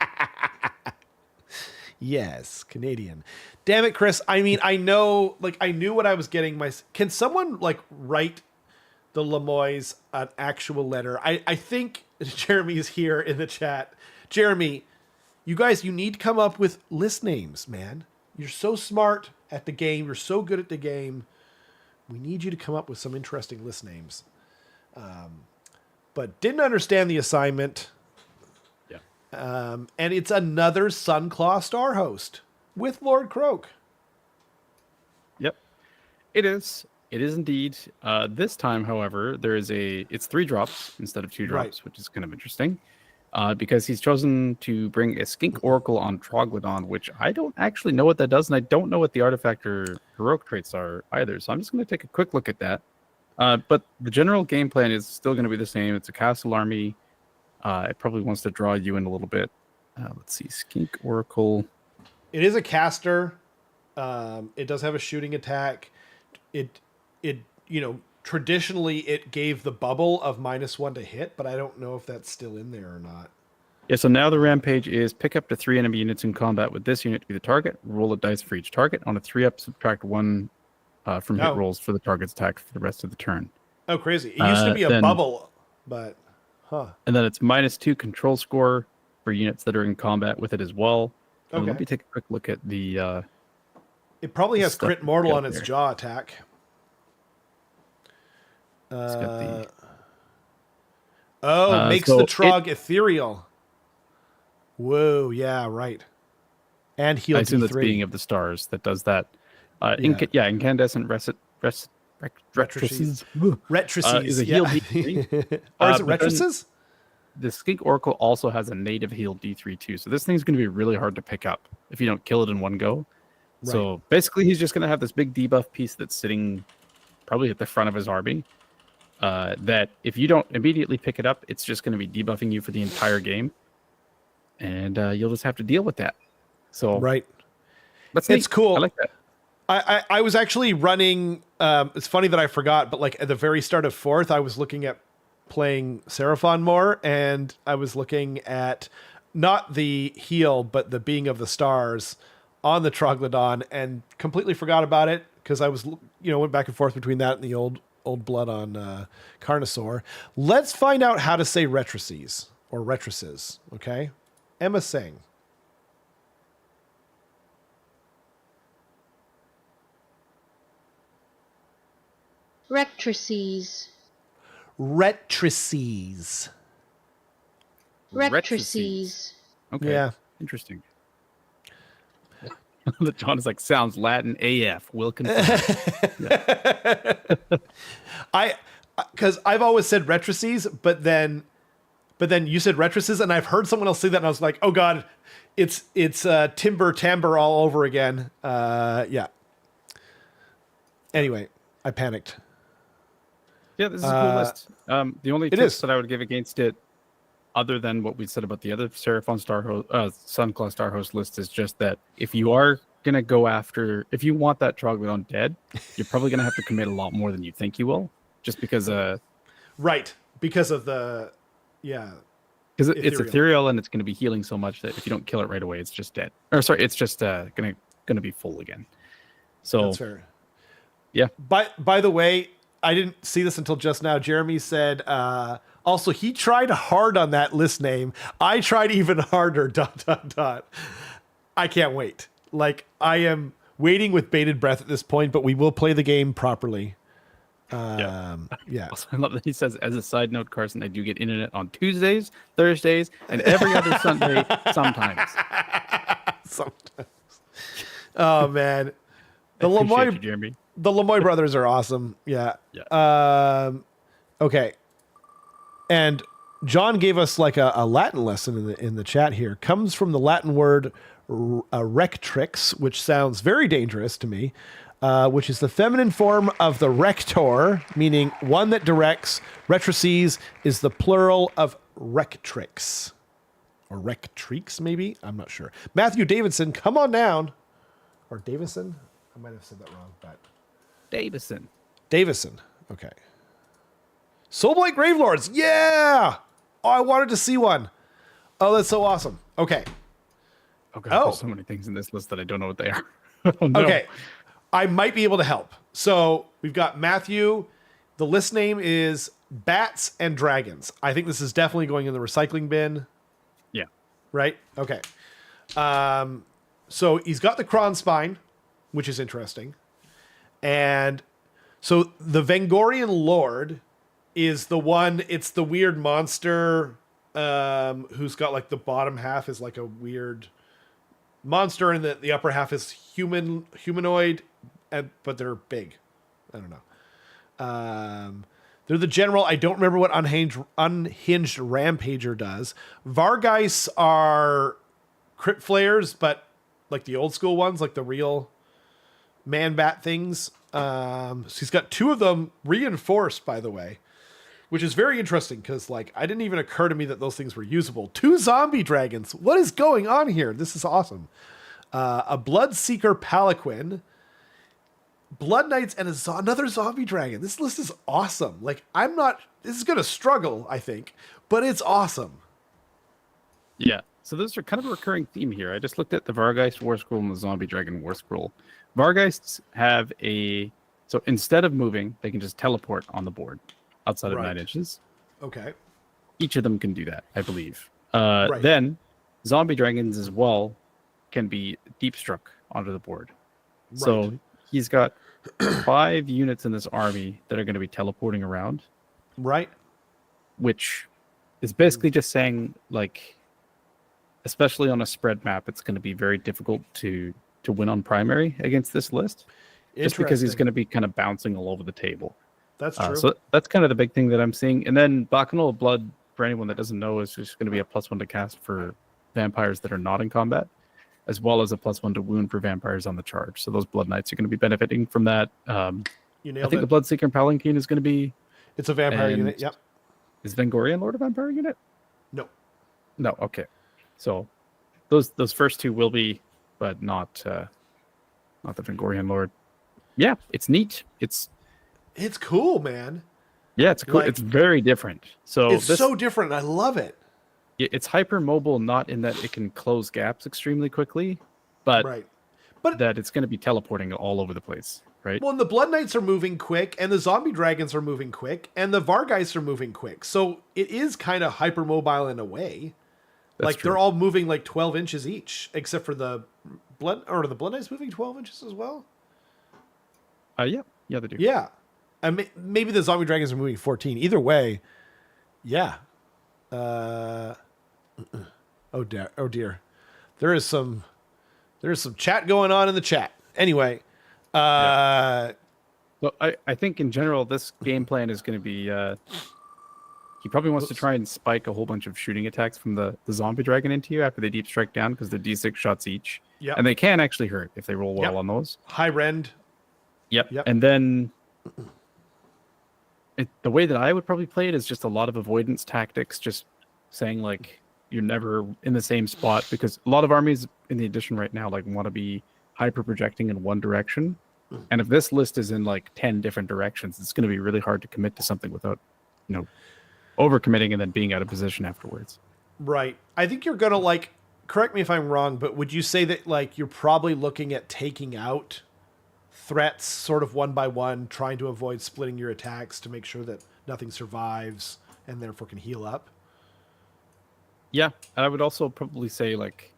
Yes, Canadian. Damn it, Chris. I mean, I know, like, I knew what I was getting. Can someone, like, write the Lemoy's an actual letter? I think Jeremy is here in the chat. Jeremy, you guys, you need to come up with list names, man. You're so smart at the game. You're so good at the game. We need you to come up with some interesting list names. But didn't understand the assignment. And it's another Sunclaw Star host with Lord Croak. Yep, it is. It is indeed. This time, however, it's 3 drops instead of 2 drops, which is kind of interesting. Because he's chosen to bring a Skink Oracle on Troglodon, which I don't actually know what that does, and I don't know what the artifact or heroic traits are either. So I'm just going to take a quick look at that. But the general game plan is still going to be the same. It's a castle army. It probably wants to draw you in a little bit. Let's see, Skink Oracle. It is a caster. It does have a shooting attack. It traditionally it gave the bubble of -1 to hit, but I don't know if that's still in there or not. Yeah, so now the rampage is pick up to 3 enemy units in combat with this unit to be the target. Roll a dice for each target. On a 3-up, subtract 1 from hit rolls for the target's attack for the rest of the turn. Oh, crazy. It used to be a bubble, but... And then it's -2 control score for units that are in combat with it as well. Okay. Let me take a quick look at the... it probably has crit mortal on its jaw attack. It's got the... makes the Trog ethereal. Whoa, yeah, right. And heal D3. I assume that's Being of the Stars that does that. Incandescent Retrices. Retrices is a heal D3. Or is it Retrices? The Skink Oracle also has a native heal D3 too. So this thing's going to be really hard to pick up if you don't kill it in one go. Right. So basically he's just going to have this big debuff piece that's sitting probably at the front of his army. That if you don't immediately pick it up, it's just going to be debuffing you for the entire game. And you'll just have to deal with that. So it's cool. I like that. I was actually running. It's funny that I forgot, but like at the very start of 4th, I was looking at playing Seraphon more, and I was looking at not the heal, but the Being of the Stars on the Troglodon, and completely forgot about it because I was, went back and forth between that and the old blood on Carnosaur. Let's find out how to say Retrices or Retrices. Okay, Emma Singh. Rectrices. Retrices. Rectrices. Okay. Yeah. Interesting. John is like, sounds Latin AF. Will confirm. Because I've always said Retrices, but then you said Retrices, and I've heard someone else say that, and I was like, oh god, it's timber all over again. Yeah. Anyway, I panicked. Yeah, this is a cool list. The only tips that I would give against it, other than what we said about the other Seraphon Sunclaw Star Host list, is just that if you are going to go after, if you want that Troglodon dead, you're probably going to have to commit a lot more than you think you will, just because... right, because of the... Yeah. Because it's ethereal, and it's going to be healing so much that if you don't kill it right away, it's just dead. Or sorry, it's just going to be full again. So that's fair. Yeah. By the way, I didn't see this until just now. Jeremy said, also, he tried hard on that list name. I tried even harder, ... I can't wait. Like, I am waiting with bated breath at this point, but we will play the game properly. Yeah. Also, I love that he says, as a side note, Carson, I do get internet on Tuesdays, Thursdays, and every other Sunday, sometimes. Sometimes. Oh, man. The Lemoy, Jeremy. The Lemoy brothers are awesome. Yeah. Okay. And John gave us like a Latin lesson in the chat here. Comes from the Latin word rectrix, which sounds very dangerous to me, which is the feminine form of the rector, meaning one that directs. Retrices is the plural of rectrix. Or rectrix, maybe? I'm not sure. Matthew Davidson, come on down. Or Davison? I might have said that wrong, but... Davison. Okay. Soulblight Gravelords. Yeah. Oh, I wanted to see one. Oh, that's so awesome. Okay. Oh god, there's so many things in this list that I don't know what they are. Oh, no. Okay. I might be able to help. So we've got Matthew. The list name is Bats and Dragons. I think this is definitely going in the recycling bin. Yeah. Right? Okay. So he's got the Kron Spine, which is interesting. And so the Vengorian Lord is the one, it's the weird monster who's got like the bottom half is like a weird monster and the upper half is humanoid, but they're big. I don't know. They're the general. I don't remember what Unhinged Rampager does. Vargeis are Crypt Flayers, but like the old school ones, like the real man-bat things. So he's got 2 of them reinforced, by the way, which is very interesting because like I didn't even occur to me that those things were usable. 2 zombie dragons. What is going on here? This is awesome. A Bloodseeker Palanquin, Blood Knights, and another zombie dragon. This list is awesome. Like this is going to struggle, I think, but it's awesome. Yeah. So those are kind of a recurring theme here. I just looked at the Vargeist War Scroll and the Zombie Dragon War Scroll. Vargeists have so instead of moving, they can just teleport on the board outside of 9 inches. Okay. Each of them can do that, I believe. Right. Then Zombie Dragons as well can be deep struck onto the board. Right. So he's got 5 units in this army that are going to be teleporting around. Right. Which is basically just saying, like, especially on a spread map, it's going to be very difficult to win on primary against this list. Just because he's going to be kind of bouncing all over the table. That's true. So that's kind of the big thing that I'm seeing. And then Bacchanal of Blood, for anyone that doesn't know, is just going to be a +1 to cast for vampires that are not in combat, as well as a +1 to wound for vampires on the charge. So those Blood Knights are going to be benefiting from that. I think the Bloodseeker and Palanquin is going to be... It's a vampire unit, yep. Is Vengorian Lord a vampire unit? No. No, okay. So those first 2 will be, but not the Vengorian Lord. Yeah, it's neat. It's cool, man. Yeah, it's cool. Like, it's very different. So it's so different. I love it. It's hyper mobile, not in that it can close gaps extremely quickly, but that it's going to be teleporting all over the place, right? Well, and the Blood Knights are moving quick, and the Zombie Dragons are moving quick, and the Vargeist are moving quick. So it is kind of hyper mobile in a way. That's true. They're all moving like 12 inches each, except for the Blood Knights moving 12 inches as well. Yeah, they do. Yeah, and maybe the Zombie Dragons are moving 14. Either way, yeah. Oh dear. There's some chat going on in the chat. Anyway, So I think in general this game plan is going to be he probably wants to try and spike a whole bunch of shooting attacks from the zombie dragon into you after they deep strike down, because they're D6 shots each. Yeah. And they can actually hurt if they roll well on those. High rend. Yep. And then the way that I would probably play it is just a lot of avoidance tactics, just saying like you're never in the same spot, because a lot of armies in the edition right now like want to be hyper projecting in one direction. And if this list is in like 10 different directions, it's going to be really hard to commit to something without, overcommitting and then being out of position afterwards. Right. I think you're going to like, correct me if I'm wrong, but would you say that like you're probably looking at taking out threats sort of one by one, trying to avoid splitting your attacks to make sure that nothing survives and therefore can heal up? Yeah. And I would also probably say like,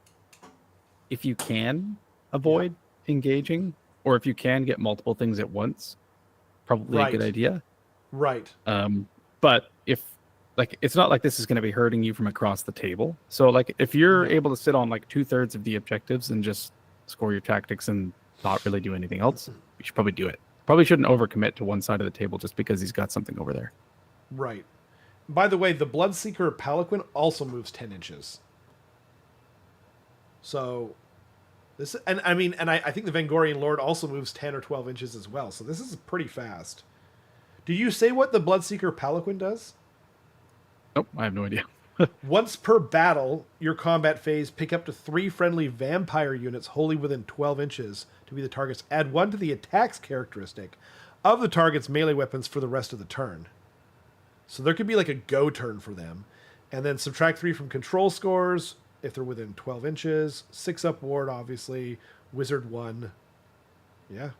if you can avoid engaging, or if you can get multiple things at once, probably a good idea. Right. But if like, it's not like this is going to be hurting you from across the table. So like, if you're able to sit on like 2/3 of the objectives and just score your tactics and not really do anything else, you should probably do it. Probably shouldn't overcommit to one side of the table just because he's got something over there. Right. By the way, the Bloodseeker Palanquin also moves 10 inches. So this, and I think the Vengorian Lord also moves 10 or 12 inches as well. So this is pretty fast. Did you say what the Bloodseeker Palanquin does? Nope, I have no idea. Once per battle, your combat phase, pick up to 3 friendly vampire units wholly within 12 inches to be the targets. Add 1 to the attacks characteristic of the target's melee weapons for the rest of the turn. So there could be like a go turn for them. And then subtract 3 from control scores if they're within 12 inches. 6 up ward, obviously. Wizard 1. Yeah.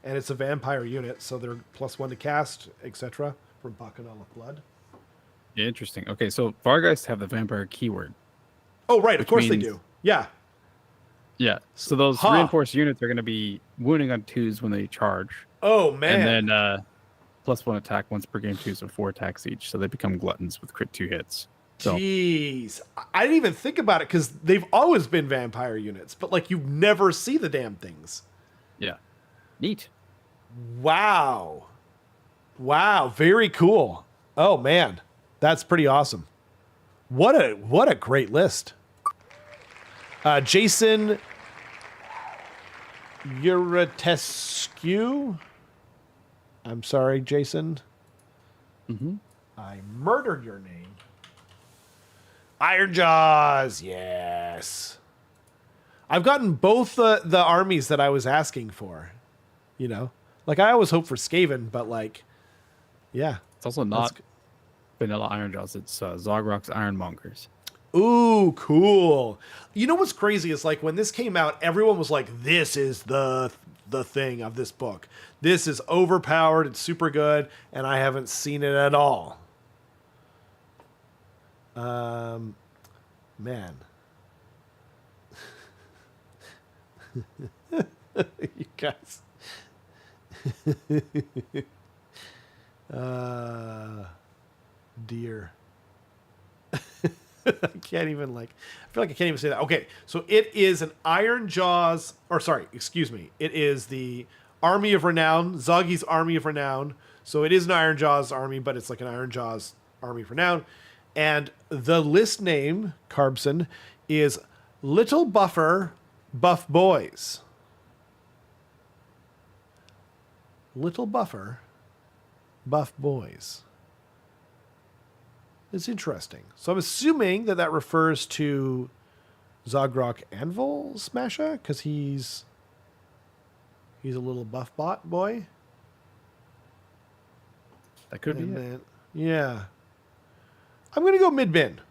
And it's a vampire unit, so they're +1 to cast, etc. from Bacchanal of Blood. Yeah, interesting. Okay, so Vargeist have the vampire keyword. Oh, right. Of course they do. Yeah. Yeah. So those reinforced units are going to be wounding on 2s when they charge. Oh, man. And then +1 attack once per game 2, so 4 attacks each. So they become gluttons with crit 2 hits. So, jeez. I didn't even think about it because they've always been vampire units, but like you never see the damn things. Yeah. Neat. Wow. Wow. Very cool. Oh, man. That's pretty awesome. What a great list. Jason Uratescu. I'm sorry, Jason. Mm-hmm. I murdered your name. Iron Jaws, yes. I've gotten both the armies that I was asking for. You know, like I always hope for Skaven, but like, yeah, it's also not vanilla Iron Jaws. It's Zogrok's Ironmongers. Ooh, cool. You know what's crazy is like when this came out, everyone was like, "This is the thing of this book. This is overpowered. It's super good," and I haven't seen it at all. Man. You guys. Dear. I can't even I feel like I can't even say that. Okay, so it is an Iron Jaws, or sorry, excuse me. It is the Army of Renown, Zoggy's Army of Renown. So it is an Iron Jaws army, but it's like an Iron Jaws Army of Renown. And the list name, Carbson, is Little Buffer Buff Boys. Little Buffer Buff Boys. It's interesting. So I'm assuming that refers to Zogrok Anvil Smasher, because he's a little buff bot boy. That could be it. Yeah. I'm going to go mid-bin.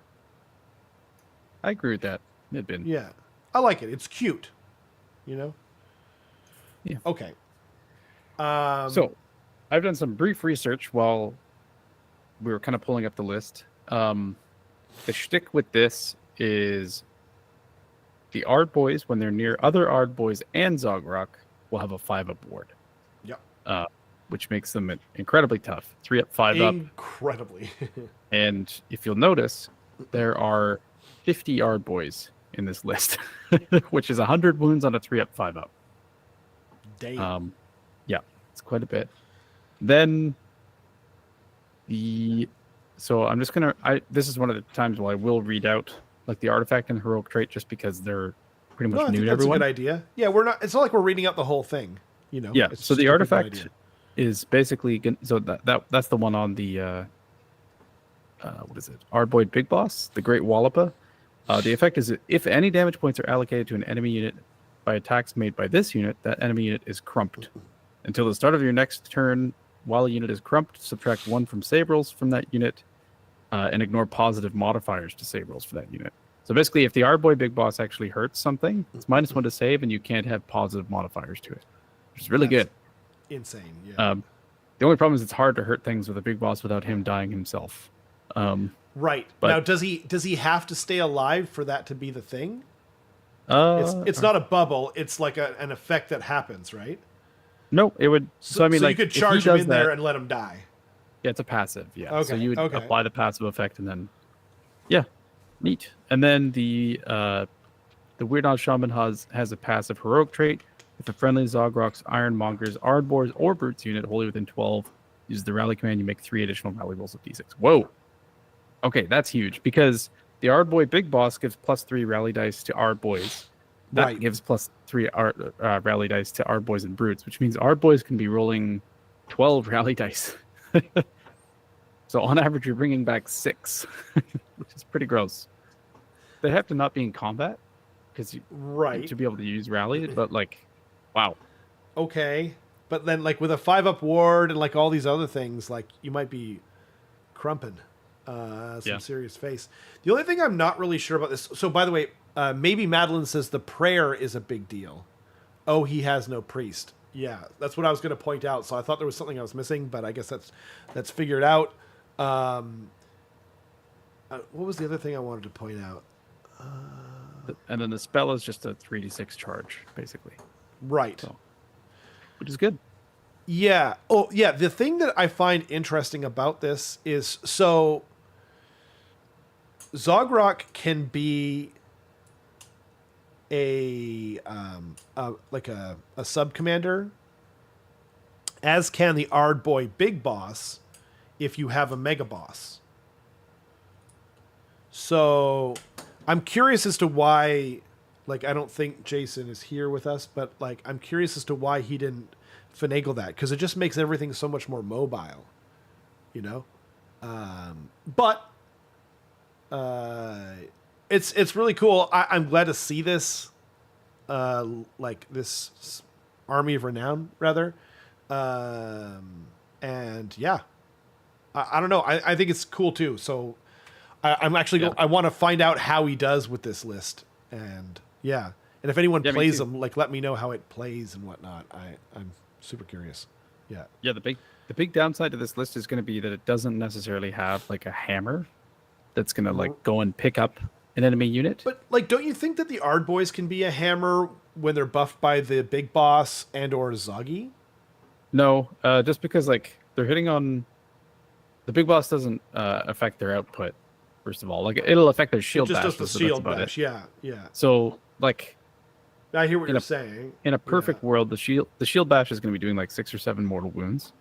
I agree with that. Mid-bin. Yeah. I like it. It's cute. You know? Yeah. Okay. So, I've done some brief research while we were kind of pulling up the list. The shtick with this is the Ard Boys, when they're near other Ard Boys and Zogrok, will have a 5-up ward. Yep. Which makes them incredibly tough. 3-up, 5-up. Incredibly. And if you'll notice, there are 50 Ard Boys in this list, which is 100 wounds on a 3-up, 5-up. Damn. Yeah, it's quite a bit. Then so I'm just gonna this is one of the times where I will read out like the artifact and the heroic trait just because they're pretty much new to everyone. That's a good idea. Yeah, it's not like we're reading out the whole thing, you know. Yeah. So the artifact is basically so that's the one on the what is it? Ardboyd Big Boss, the Great Wallapa. The effect is if any damage points are allocated to an enemy unit by attacks made by this unit, that enemy unit is crumped. Until the start of your next turn, while a unit is crumped, subtract 1 from save rolls from that unit, and ignore positive modifiers to save rolls for that unit. So basically, if the Ardboy Big Boss actually hurts something, it's -1 to save, and you can't have positive modifiers to it, which is really good. Insane, yeah. The only problem is it's hard to hurt things with a Big Boss without him dying himself. Right. But, now, does he have to stay alive for that to be the thing? It's not a bubble. It's like an effect that happens, right? No, it would. So I mean, so you could charge him in there and let him die. Yeah, it's a passive. Yeah. Okay, so you would apply the passive effect and then, yeah, neat. And then the Weird Odd Shaman has a passive heroic trait. If a friendly Zogrok's Ironmongers, Ardbors, or Brutes unit wholly within 12 uses the rally command, you make 3 additional rally rolls of d6. Whoa. Okay, that's huge because the Ardboy Big Boss gives +3 rally dice to Ardboys. That gives +3 rally dice to Ardboys and Brutes, which means Ardboys can be rolling 12 rally dice. So on average, you're bringing back 6, which is pretty gross. They have to not be in combat because to be able to use rally, but like, wow. Okay, but then like with a 5-up ward and like all these other things, like you might be crumping. Some serious face. The only thing I'm not really sure about this. So, by the way, maybe Madeline says the prayer is a big deal. Oh, he has no priest. Yeah, that's what I was going to point out. So I thought there was something I was missing, but I guess that's figured out. What was the other thing I wanted to point out? And then the spell is just a 3d6 charge, basically. Right. So, which is good. Yeah. Oh, yeah. The thing that I find interesting about this is so Zogrock can be a sub commander, as can the Ardboy Big Boss if you have a Mega Boss. So I'm curious as to why, like, I don't think Jason is here with us, but like I'm curious as to why he didn't finagle that, because it just makes everything so much more mobile, you know. But it's really cool. I'm glad to see this, like this Army of Renown, rather. And yeah, I don't know. I think it's cool too. So I'm actually I want to find out how he does with this list, and yeah. And if anyone plays them, like, let me know how it plays and whatnot. I'm super curious. Yeah. Yeah. The big downside to this list is going to be that it doesn't necessarily have like a hammer that's going to like go and pick up an enemy unit. But like, don't you think that the Ardboys can be a hammer when they're buffed by the Big Boss and or Zoggy? No, just because like they're hitting on the Big Boss doesn't affect their output. First of all, like it'll affect their shield bash. Just the shield bash. Yeah. So like, I hear what you're saying. In a perfect world, the shield bash is going to be doing like 6 or 7 mortal wounds,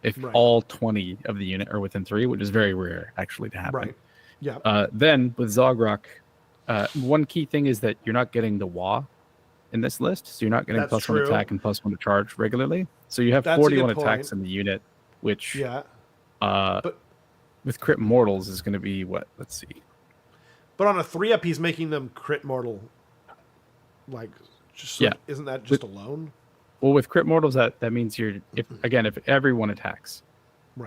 if all 20 of the unit are within 3, which is very rare actually to happen. Right. Yeah. Then with Zogrock, one key thing is that you're not getting the Wa in this list, so you're not getting +1 attack and +1 to charge regularly. So you have 41 attacks in the unit, which but with crit mortals is going to be what? Let's see. But on a 3-up, he's making them crit mortal. Like, just isn't that just alone? Well, with crit mortals, that means if everyone attacks,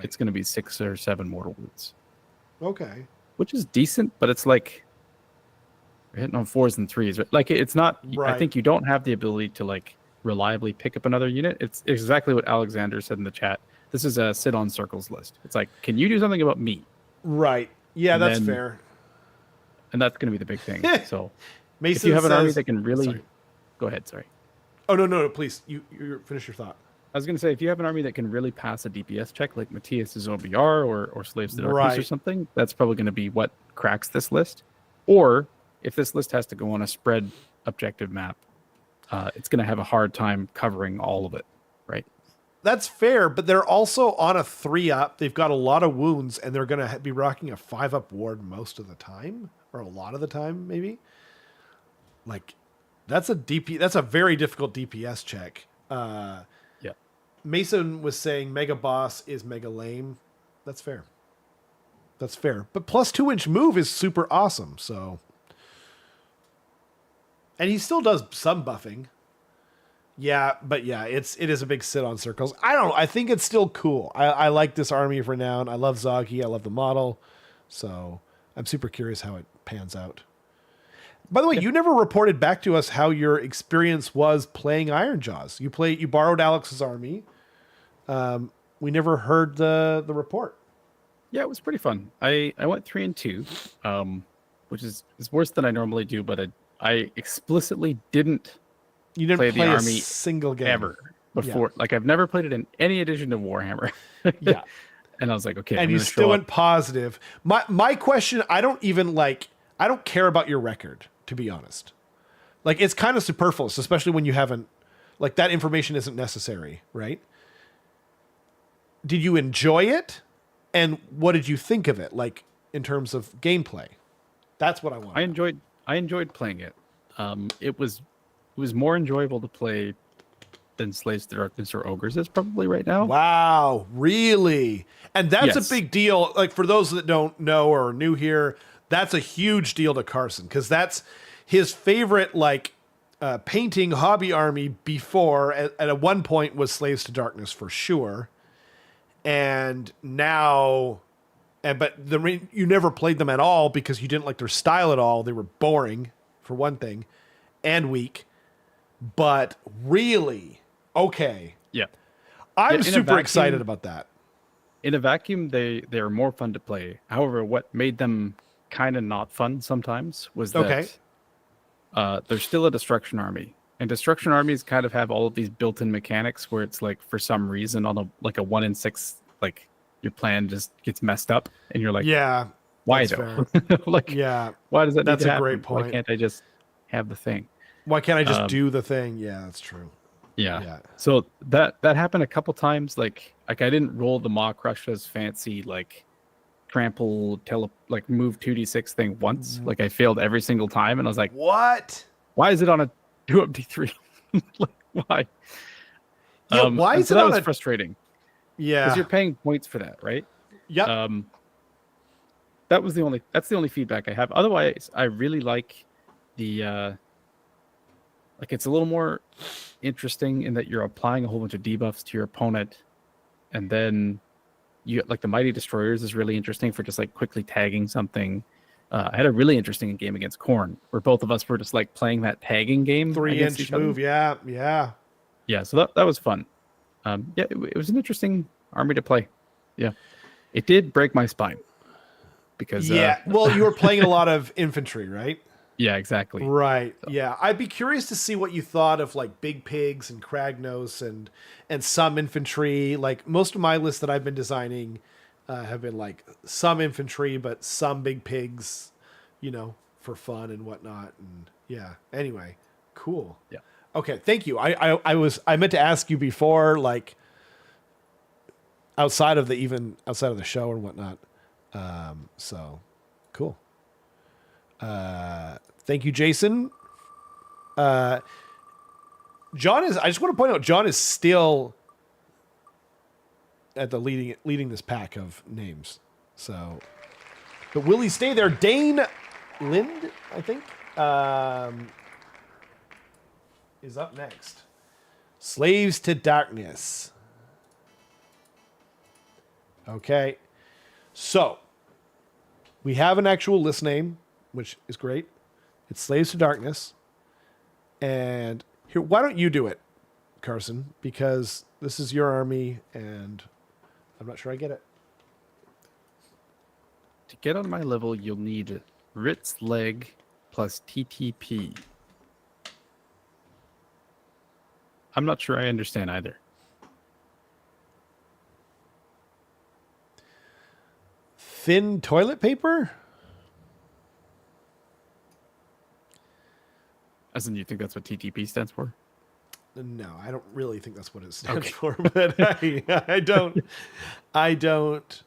it's going to be 6 or 7 mortal wounds. Okay. Which is decent, but it's like we're hitting on 4s and 3s. Like, it's not. I think you don't have the ability to like reliably pick up another unit. It's exactly what Alexander said in the chat. This is a sit on circles list. It's like, can you do something about me? Right. Yeah, that's fair. And that's going to be the big thing. So, Mason if you have an army that can really, go ahead. Sorry. Oh no, please. You finish your thought. I was going to say, if you have an army that can really pass a DPS check, like Matthias's OBR or Slaves to Darkness or something, that's probably going to be what cracks this list. Or if this list has to go on a spread objective map, it's going to have a hard time covering all of it, right? That's fair, but they're also on a 3-up. They've got a lot of wounds, and they're going to be rocking a 5-up ward most of the time, or a lot of the time, maybe. Like, that's a very difficult DPS check. Mason was saying Mega Boss is mega lame. That's fair. But +2-inch move is super awesome. So, and he still does some buffing. Yeah, but yeah, it is a big sit on circles. I don't know. I think it's still cool. I like this Army of Renown. I love Zoggy. I love the model. So I'm super curious how it pans out. By the way, you never reported back to us how your experience was playing Iron Jaws. You borrowed Alex's army. We never heard the report. Yeah, it was pretty fun. I went 3 and 2, which is worse than I normally do, but I explicitly didn't. You didn't play the army a single game ever before. Yeah. Like, I've never played it in any edition of Warhammer. Yeah. And I was like, okay. And you still went positive. My question, I don't care about your record, to be honest. Like, it's kind of superfluous, especially when you haven't, like, that information isn't necessary, right? Did you enjoy it? And what did you think of it, like, in terms of gameplay? That's what I want. I enjoyed playing it. It was more enjoyable to play than Slaves to Darkness or Ogres is probably right now. Wow, really? And that's a big deal. Like, for those that don't know or are new here, that's a huge deal to Carson, because that's his favorite, like, painting hobby army before. At one point was Slaves to Darkness for sure. And now you never played them at all because you didn't like their style at all. They were boring, for one thing, and weak. But really, okay. Yeah. I'm In a super vacuum- excited about that. In a vacuum, they are more fun to play. However, what made them kind of not fun sometimes was that there's still a destruction army, and destruction armies kind of have all of these built-in mechanics where it's like for some reason on a 1 in 6, like your plan just gets messed up, and you're like, Yeah. why that's though? fair. Like, Yeah. why does that? That's need to a great happen? point. Why can't I just have the thing? Why can't I just do the thing? Yeah, that's true. Yeah. So that happened a couple times. Like I didn't roll the Maw Crush's fancy like trample like move 2d6 thing once. Like I failed every single time, and I was like, What? why is it on a 2d3? Like why? Yeah, why is so it that on was a... frustrating Yeah. because you're paying points for that, right? Yep. That's the only feedback I have. Otherwise, I really like the like it's a little more interesting in that you're applying a whole bunch of debuffs to your opponent, and then you like the Mighty Destroyers is really interesting for just like quickly tagging something. I had a really interesting game against Korn where both of us were just like playing that tagging game. 3-inch move. Yeah. Yeah. So that was fun. Yeah, it was an interesting army to play. Yeah, it did break my spine because Well, you were playing a lot of infantry, right? Yeah, exactly. Right. So. Yeah. I'd be curious to see what you thought of like Big Pigs and Kragnos and some infantry. Like most of my lists that I've been designing have been like some infantry, but some Big Pigs, for fun and whatnot. And yeah. Anyway, cool. Yeah. Okay. Thank you. I meant to ask you before, like outside of the show and whatnot. So cool. Thank you, Jason. I just want to point out, John is still at the leading this pack of names. So, but will he stay there? Dane Lind, I think, is up next. Slaves to Darkness. Okay. So, we have an actual list name, which is great. It's Slaves to Darkness. And here, why don't you do it, Carson? Because this is your army, and I'm not sure I get it. To get on my level, you'll need Ritz Leg plus TTP. I'm not sure I understand either. Thin toilet paper? As in, you think that's what TTP stands for? No, I don't really think that's what it stands for, but I don't.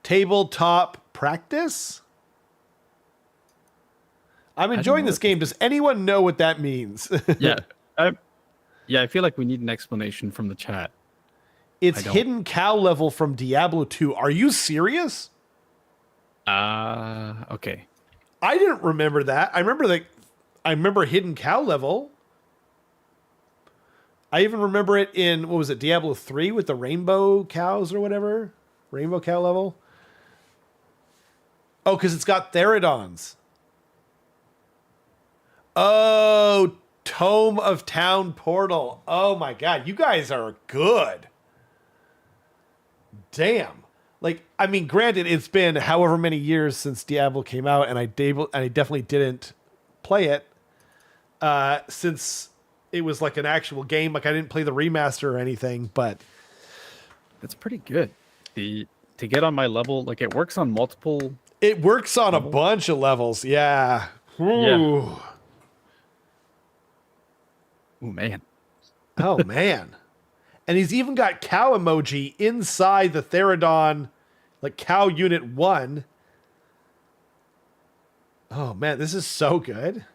Tabletop practice? I'm enjoying this game. Does anyone know what that means? Yeah. I feel like we need an explanation from the chat. It's hidden cow level from Diablo 2. Are you serious? Okay. I didn't remember that. I remember hidden cow level. I even remember it in, what was it, Diablo 3 with the rainbow cows or whatever? Rainbow cow level? Oh, because it's got Theridons. Oh, Tome of Town Portal. Oh my God, you guys are good. Damn. Like, I mean, granted, it's been however many years since Diablo came out, and I definitely didn't play it since it was like an actual game. Like, I didn't play the remaster or anything, but that's pretty good. To get on my level, like it works on multiple. It works on levels. A bunch of levels. Yeah. Ooh. Yeah. Oh man. Oh man. And he's even got cow emoji inside the Theridon, like cow unit 1. Oh man, this is so good.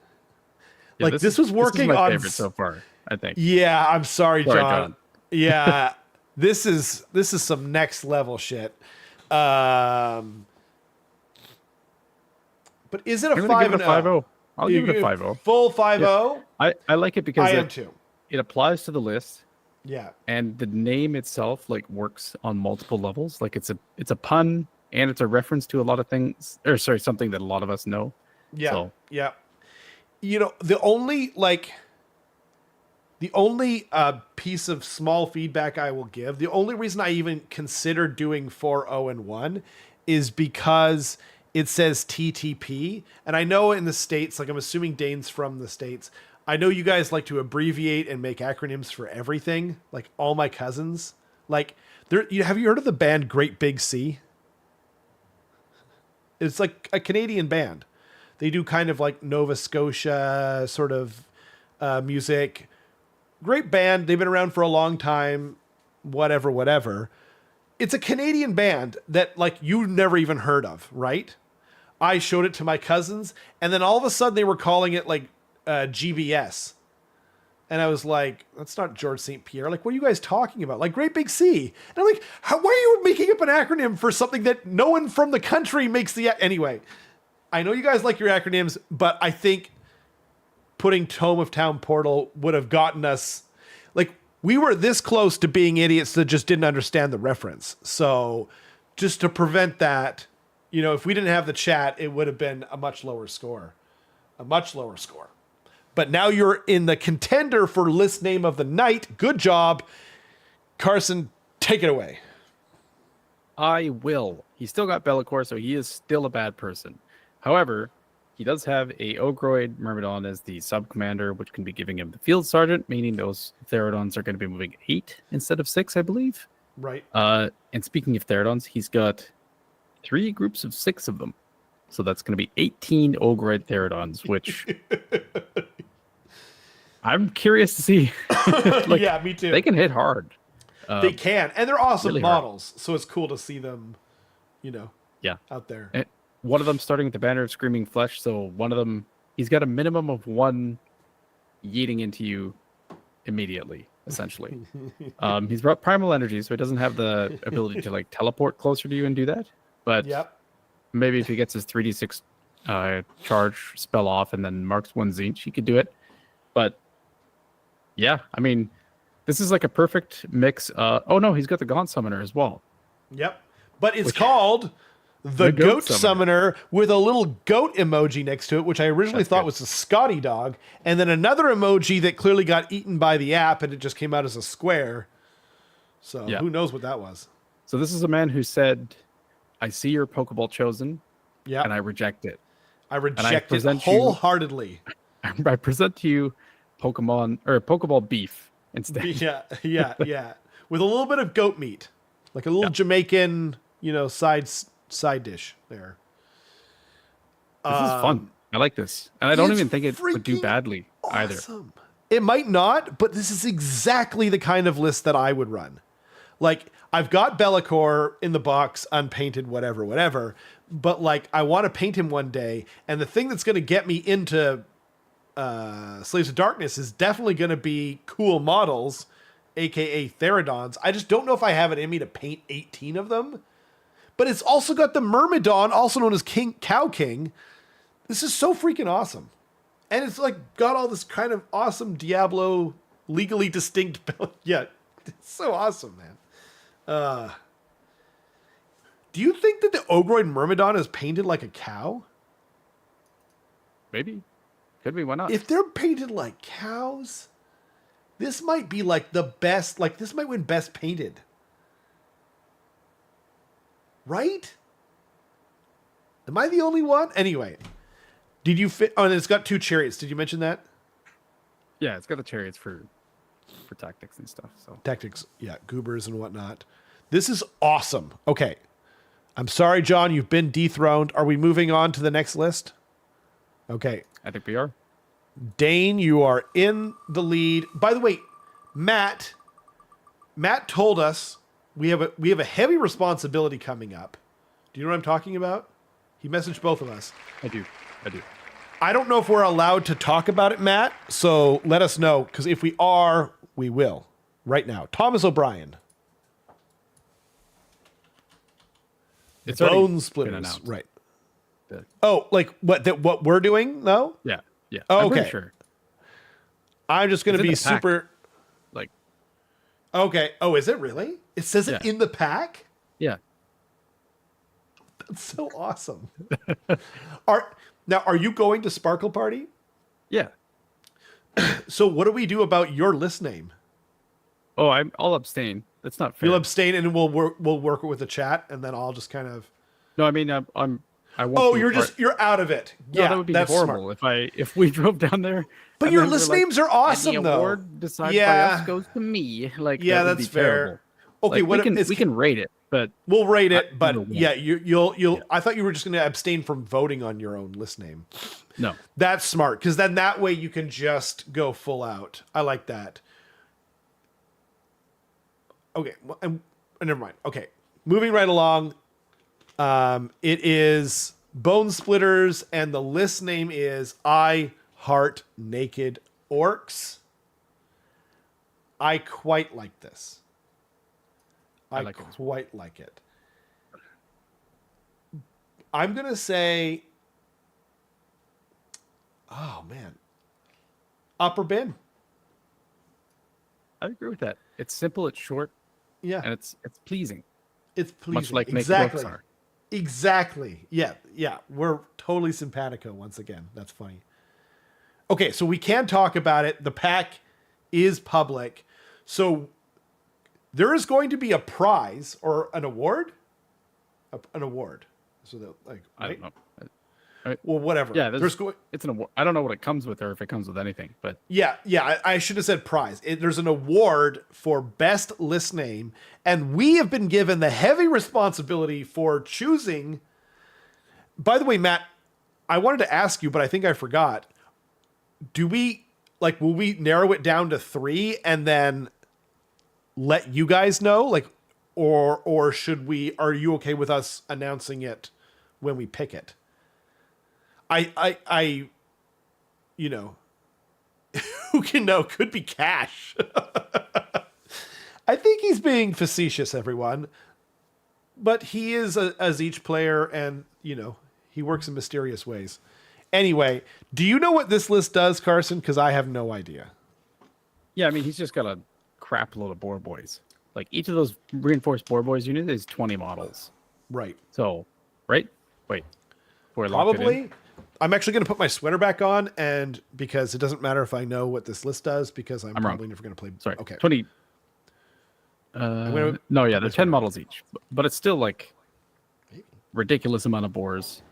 Yeah, like this was working this is my on favorite so far, I think. Yeah, I'm sorry, John. Yeah. This is some next level shit. But is it a 5-0? I'll give it a 5-0. Full 5-0? Yeah. I like it because I am too. It applies to the list. Yeah. And the name itself like works on multiple levels. Like it's a pun and it's a reference to a lot of things, or sorry, something that a lot of us know. Yeah. So, Yeah. You know, the only piece of small feedback I will give, the only reason I even consider doing 4.0 and 1 is because it says TTP. And I know in the States, like I'm assuming Dane's from the States, I know you guys like to abbreviate and make acronyms for everything. Like all my cousins. Like, have you heard of the band Great Big Sea? It's like a Canadian band. They do kind of like Nova Scotia sort of music. Great band. They've been around for a long time. Whatever, whatever. It's a Canadian band that like you've never even heard of, right? I showed it to my cousins, and then all of a sudden they were calling it like GBS. And I was like, that's not George St. Pierre. Like, what are you guys talking about? Like, Great Big Sea. And I'm like, why are you making up an acronym for something that no one from the country makes the... Anyway, I know you guys like your acronyms, but I think putting Tome of Town Portal would have gotten us... Like, we were this close to being idiots that just didn't understand the reference. So, just to prevent that, you know, if we didn't have the chat, it would have been a much lower score. A much lower score. But now you're in the contender for list name of the night. Good job. Carson, take it away. I will. He's still got Be'lakor, so he is still a bad person. However, he does have a Ogroid Myrmidon as the sub-commander, which can be giving him the Field Sergeant, meaning those Therodons are going to be moving 8 instead of 6, I believe. Right. And speaking of Therodons, he's got 3 groups of 6 of them. So that's going to be 18 Ogroid Therodons, which... I'm curious to see. Like, yeah, me too. They can hit hard. They can, and they're awesome really models. So it's cool to see them, you know, out there. And one of them starting with the banner of Screaming Flesh. So one of them, he's got a minimum of 1 yeeting into you immediately, essentially. He's brought Primal Energy, so he doesn't have the ability to like teleport closer to you and do that. But maybe if he gets his 3d6 charge spell off and then marks 1 Zinch, he could do it. But yeah, I mean, this is like a perfect mix. Oh no, he's got the Gaunt Summoner as well. Yep. But it's called the Goat Summoner with a little goat emoji next to it, which I originally thought was a Scotty dog. And then another emoji that clearly got eaten by the app and it just came out as a square. So who knows what that was. So this is a man who said, I see your Pokeball chosen, and I reject it. I reject it wholeheartedly. I present to you Pokemon or Pokeball beef instead. Yeah. With a little bit of goat meat, like a little Jamaican, you know, side dish there. This is fun. I like this, and I don't even think it would do badly either. It might not, but this is exactly the kind of list that I would run. Like, I've got Be'lakor in the box, unpainted, whatever. But like, I want to paint him one day, and the thing that's going to get me into Slaves of Darkness is definitely going to be cool models, aka Therodons. I just don't know if I have it in me to paint 18 of them. But it's also got the Myrmidon, also known as Cow King. This is so freaking awesome. And it's like got all this kind of awesome Diablo legally distinct. Yeah, it's so awesome, man. Do you think that the Ogroid Myrmidon is painted like a cow? Maybe. Could be, why not? If they're painted like cows, this might be like the best, like this might win best painted. Right? Am I the only one? Anyway, did you fit? Oh, and it's got 2 chariots. Did you mention that? Yeah, it's got the chariots for tactics and stuff. So tactics, yeah, goobers and whatnot. This is awesome. Okay. I'm sorry, John, you've been dethroned. Are we moving on to the next list? Okay. I think we are. Dane, you are in the lead. By the way, Matt told us we have a heavy responsibility coming up. Do you know what I'm talking about? He messaged both of us. I do. I don't know if we're allowed to talk about it, Matt, so let us know, because if we are, we will. Right now. Thomas O'Brien. It's Bone Splitters. Right. Oh, like what we're doing? No? Yeah. Oh, I'm okay. pretty sure. I'm just going to be super... Like... Okay. Oh, is it really? It says it in the pack? Yeah. That's so awesome. Are you going to Sparkle Party? Yeah. So what do we do about your list name? Oh, I'll abstain. That's not fair. You'll abstain, and we'll work it with the chat, and then I'll just kind of. No, I mean I won't. Oh, be you're out of it. No, Yeah, that would be that's horrible smart. if we drove down there. But and your then we're list like, names are awesome, and the though. award decided by Yeah. us goes to me. Like, Yeah, that would that's be fair. terrible. Okay, Like, we can rate it, but we'll rate it. either But way. yeah, you'll. Yeah. I thought you were just going to abstain from voting on your own list name. No. That's smart, because then that way you can just go full out. I like that. Okay, well, never mind. Okay, moving right along. It is Bone Splitters, and the list name is I Heart Naked Orcs. I quite like this. I like it as quite like it. I'm gonna say, oh man, upper bin. I agree with that. It's simple, it's short, Yeah, and it's pleasing. it's pleasing. Much like Naked exactly. Orcs are. Exactly. Yeah, yeah. We're totally simpatico once again. That's funny. Okay, so we can talk about it. The pack is public. So there is going to be a prize or an award. An award. So that, like, I right? don't know. Well, whatever. Yeah, it's an award. I don't know what it comes with or if it comes with anything, but yeah. I should have said prize. There's an award for best list name, and we have been given the heavy responsibility for choosing. By the way, Matt, I wanted to ask you, but I think I forgot. Will we narrow it down to 3 and then let you guys know, like, or should we? Are you okay with us announcing it when we pick it? I you know, who can know? Could be Cash. I think he's being facetious, everyone. But he is as each player, and, you know, he works in mysterious ways. Anyway, do you know what this list does, Carson? Because I have no idea. yeah, I mean, he's just got a crap load of boar boys. Like, each of those reinforced boar boys unit is 20 models. Right. So, right? Wait. Before I lock it in. Probably. I'm actually going to put my sweater back on, and because it doesn't matter if I know what this list does, because I'm probably wrong. never going to play. Sorry. Okay. 20. gonna No, yeah, they're 10 models each, but it's still like ridiculous amount of boars.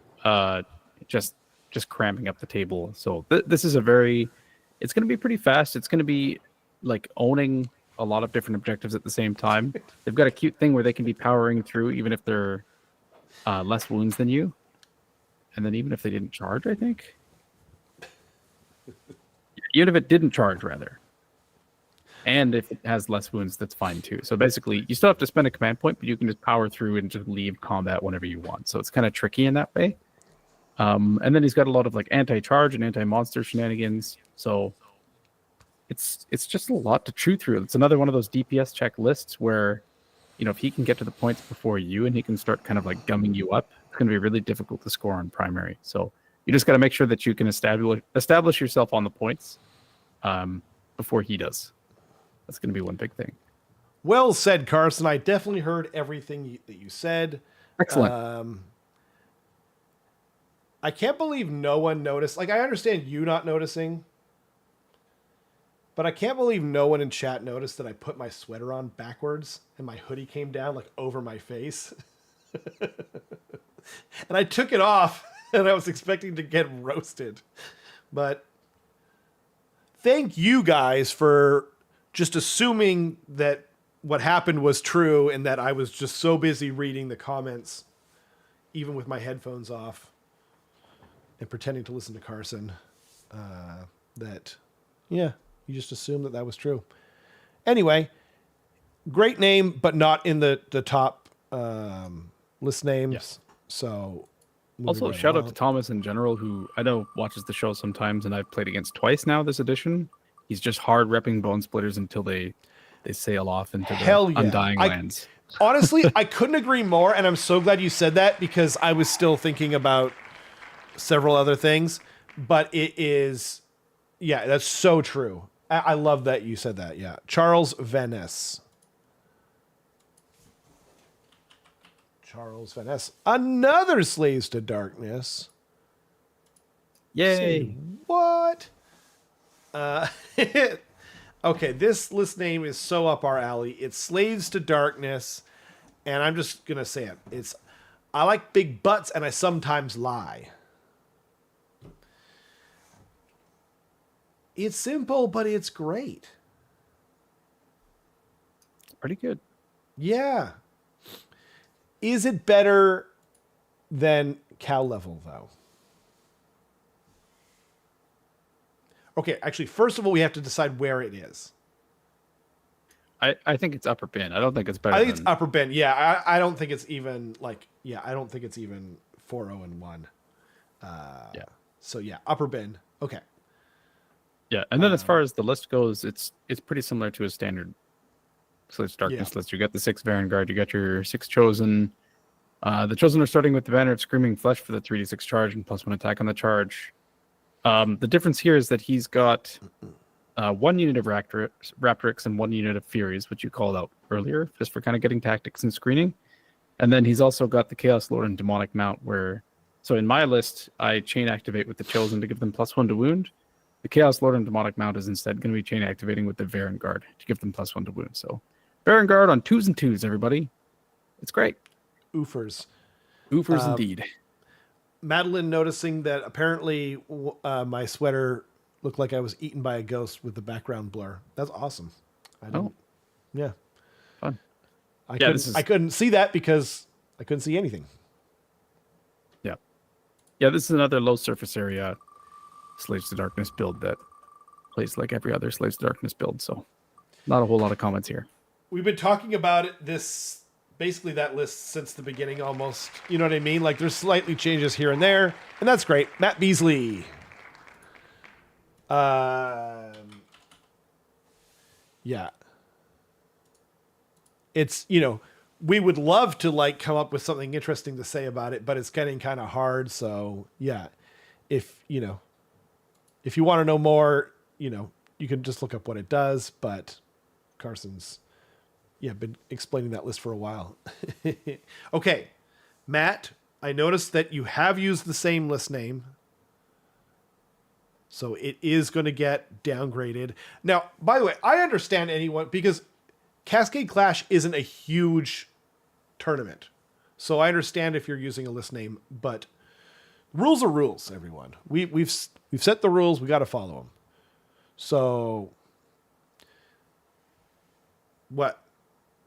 Just cramping up the table. So this is it's going to be pretty fast. It's going to be like owning a lot of different objectives at the same time. They've got a cute thing where they can be powering through even if they're less wounds than you. And then even if they didn't charge, I think. Even if it didn't charge, rather. And if it has less wounds, that's fine too. So basically, you still have to spend a command point, but you can just power through and just leave combat whenever you want. So it's kind of tricky in that way. And then he's got a lot of like anti-charge and anti-monster shenanigans. So it's just a lot to chew through. It's another one of those DPS check lists where, you know, if he can get to the points before you and he can start kind of like gumming you up, it's going to be really difficult to score on primary. So you just got to make sure that you can establish yourself on the points before he does. That's going to be one big thing. Well said, Carson. I definitely heard everything that you said. Excellent. I can't believe no one noticed. Like, I understand you not noticing, but I can't believe no one in chat noticed that I put my sweater on backwards and my hoodie came down like over my face. And I took it off and I was expecting to get roasted. But thank you guys for just assuming that what happened was true and that I was just so busy reading the comments, even with my headphones off and pretending to listen to Carson, that, yeah, you just assumed that was true. Anyway, great name, but not in the top list names. Yes. So Also, shout out to Thomas in general, who I know watches the show sometimes, and I've played against twice now this edition. He's just hard repping Bone Splitters until they sail off into the undying lands. Honestly, I couldn't agree more, and I'm so glad you said that because I was still thinking about several other things. But it is, yeah, that's so true. I love that you said that. Yeah, Charles Venice. Charles Van Ness. Another Slaves to Darkness. Yay! Say what? Okay, this list name is so up our alley. It's Slaves to Darkness, and I'm just gonna say it. I like big butts, and I sometimes lie. It's simple, but it's great. It's pretty good. Yeah. Is it better than cow level, though? Okay, actually, first of all, we have to decide where it is. I think it's upper bin. I don't think it's better. I think it's upper bin. Yeah, I don't think it's even like, yeah, I don't think it's even 4-0 and 1. Yeah. So yeah, upper bin. Okay. Yeah, and then as far as the list goes, it's pretty similar to a standard Slaves to Darkness list. You got the 6 Vanguard, you got your 6 Chosen. The Chosen are starting with the banner of Screaming Flesh for the 3d6 charge and +1 attack on the charge. The difference here is that he's got 1 unit of Raptorix and 1 unit of Furies, which you called out earlier, just for kind of getting tactics and screening. And then he's also got the Chaos Lord and Demonic Mount, so in my list, I chain activate with the Chosen to give them +1 to wound. The Chaos Lord and Demonic Mount is instead going to be chain activating with the Varangard to give them +1 to wound. So Varangard on 2s and 2s, everybody. It's great. Oofers. Oofers indeed. Madeline noticing that apparently my sweater looked like I was eaten by a ghost with the background blur. That's awesome. Yeah. Fun. I couldn't see that because I couldn't see anything. Yeah. Yeah, this is another low surface area Slaves to Darkness build that plays like every other Slaves to Darkness build, so not a whole lot of comments here. We've been talking about it, basically that list since the beginning almost. You know what I mean? Like there's slightly changes here and there, and that's great. Matt Beasley. Yeah. It's, we would love to like come up with something interesting to say about it, but it's getting kind of hard. So yeah, if you want to know more, you can just look up what it does, but Carson's, been explaining that list for a while. Okay. Matt, I noticed that you have used the same list name. So it is going to get downgraded. Now, by the way, I understand anyone because Cascade Clash isn't a huge tournament. So I understand if you're using a list name, but rules are rules, everyone. We've set the rules. We got to follow them. So what,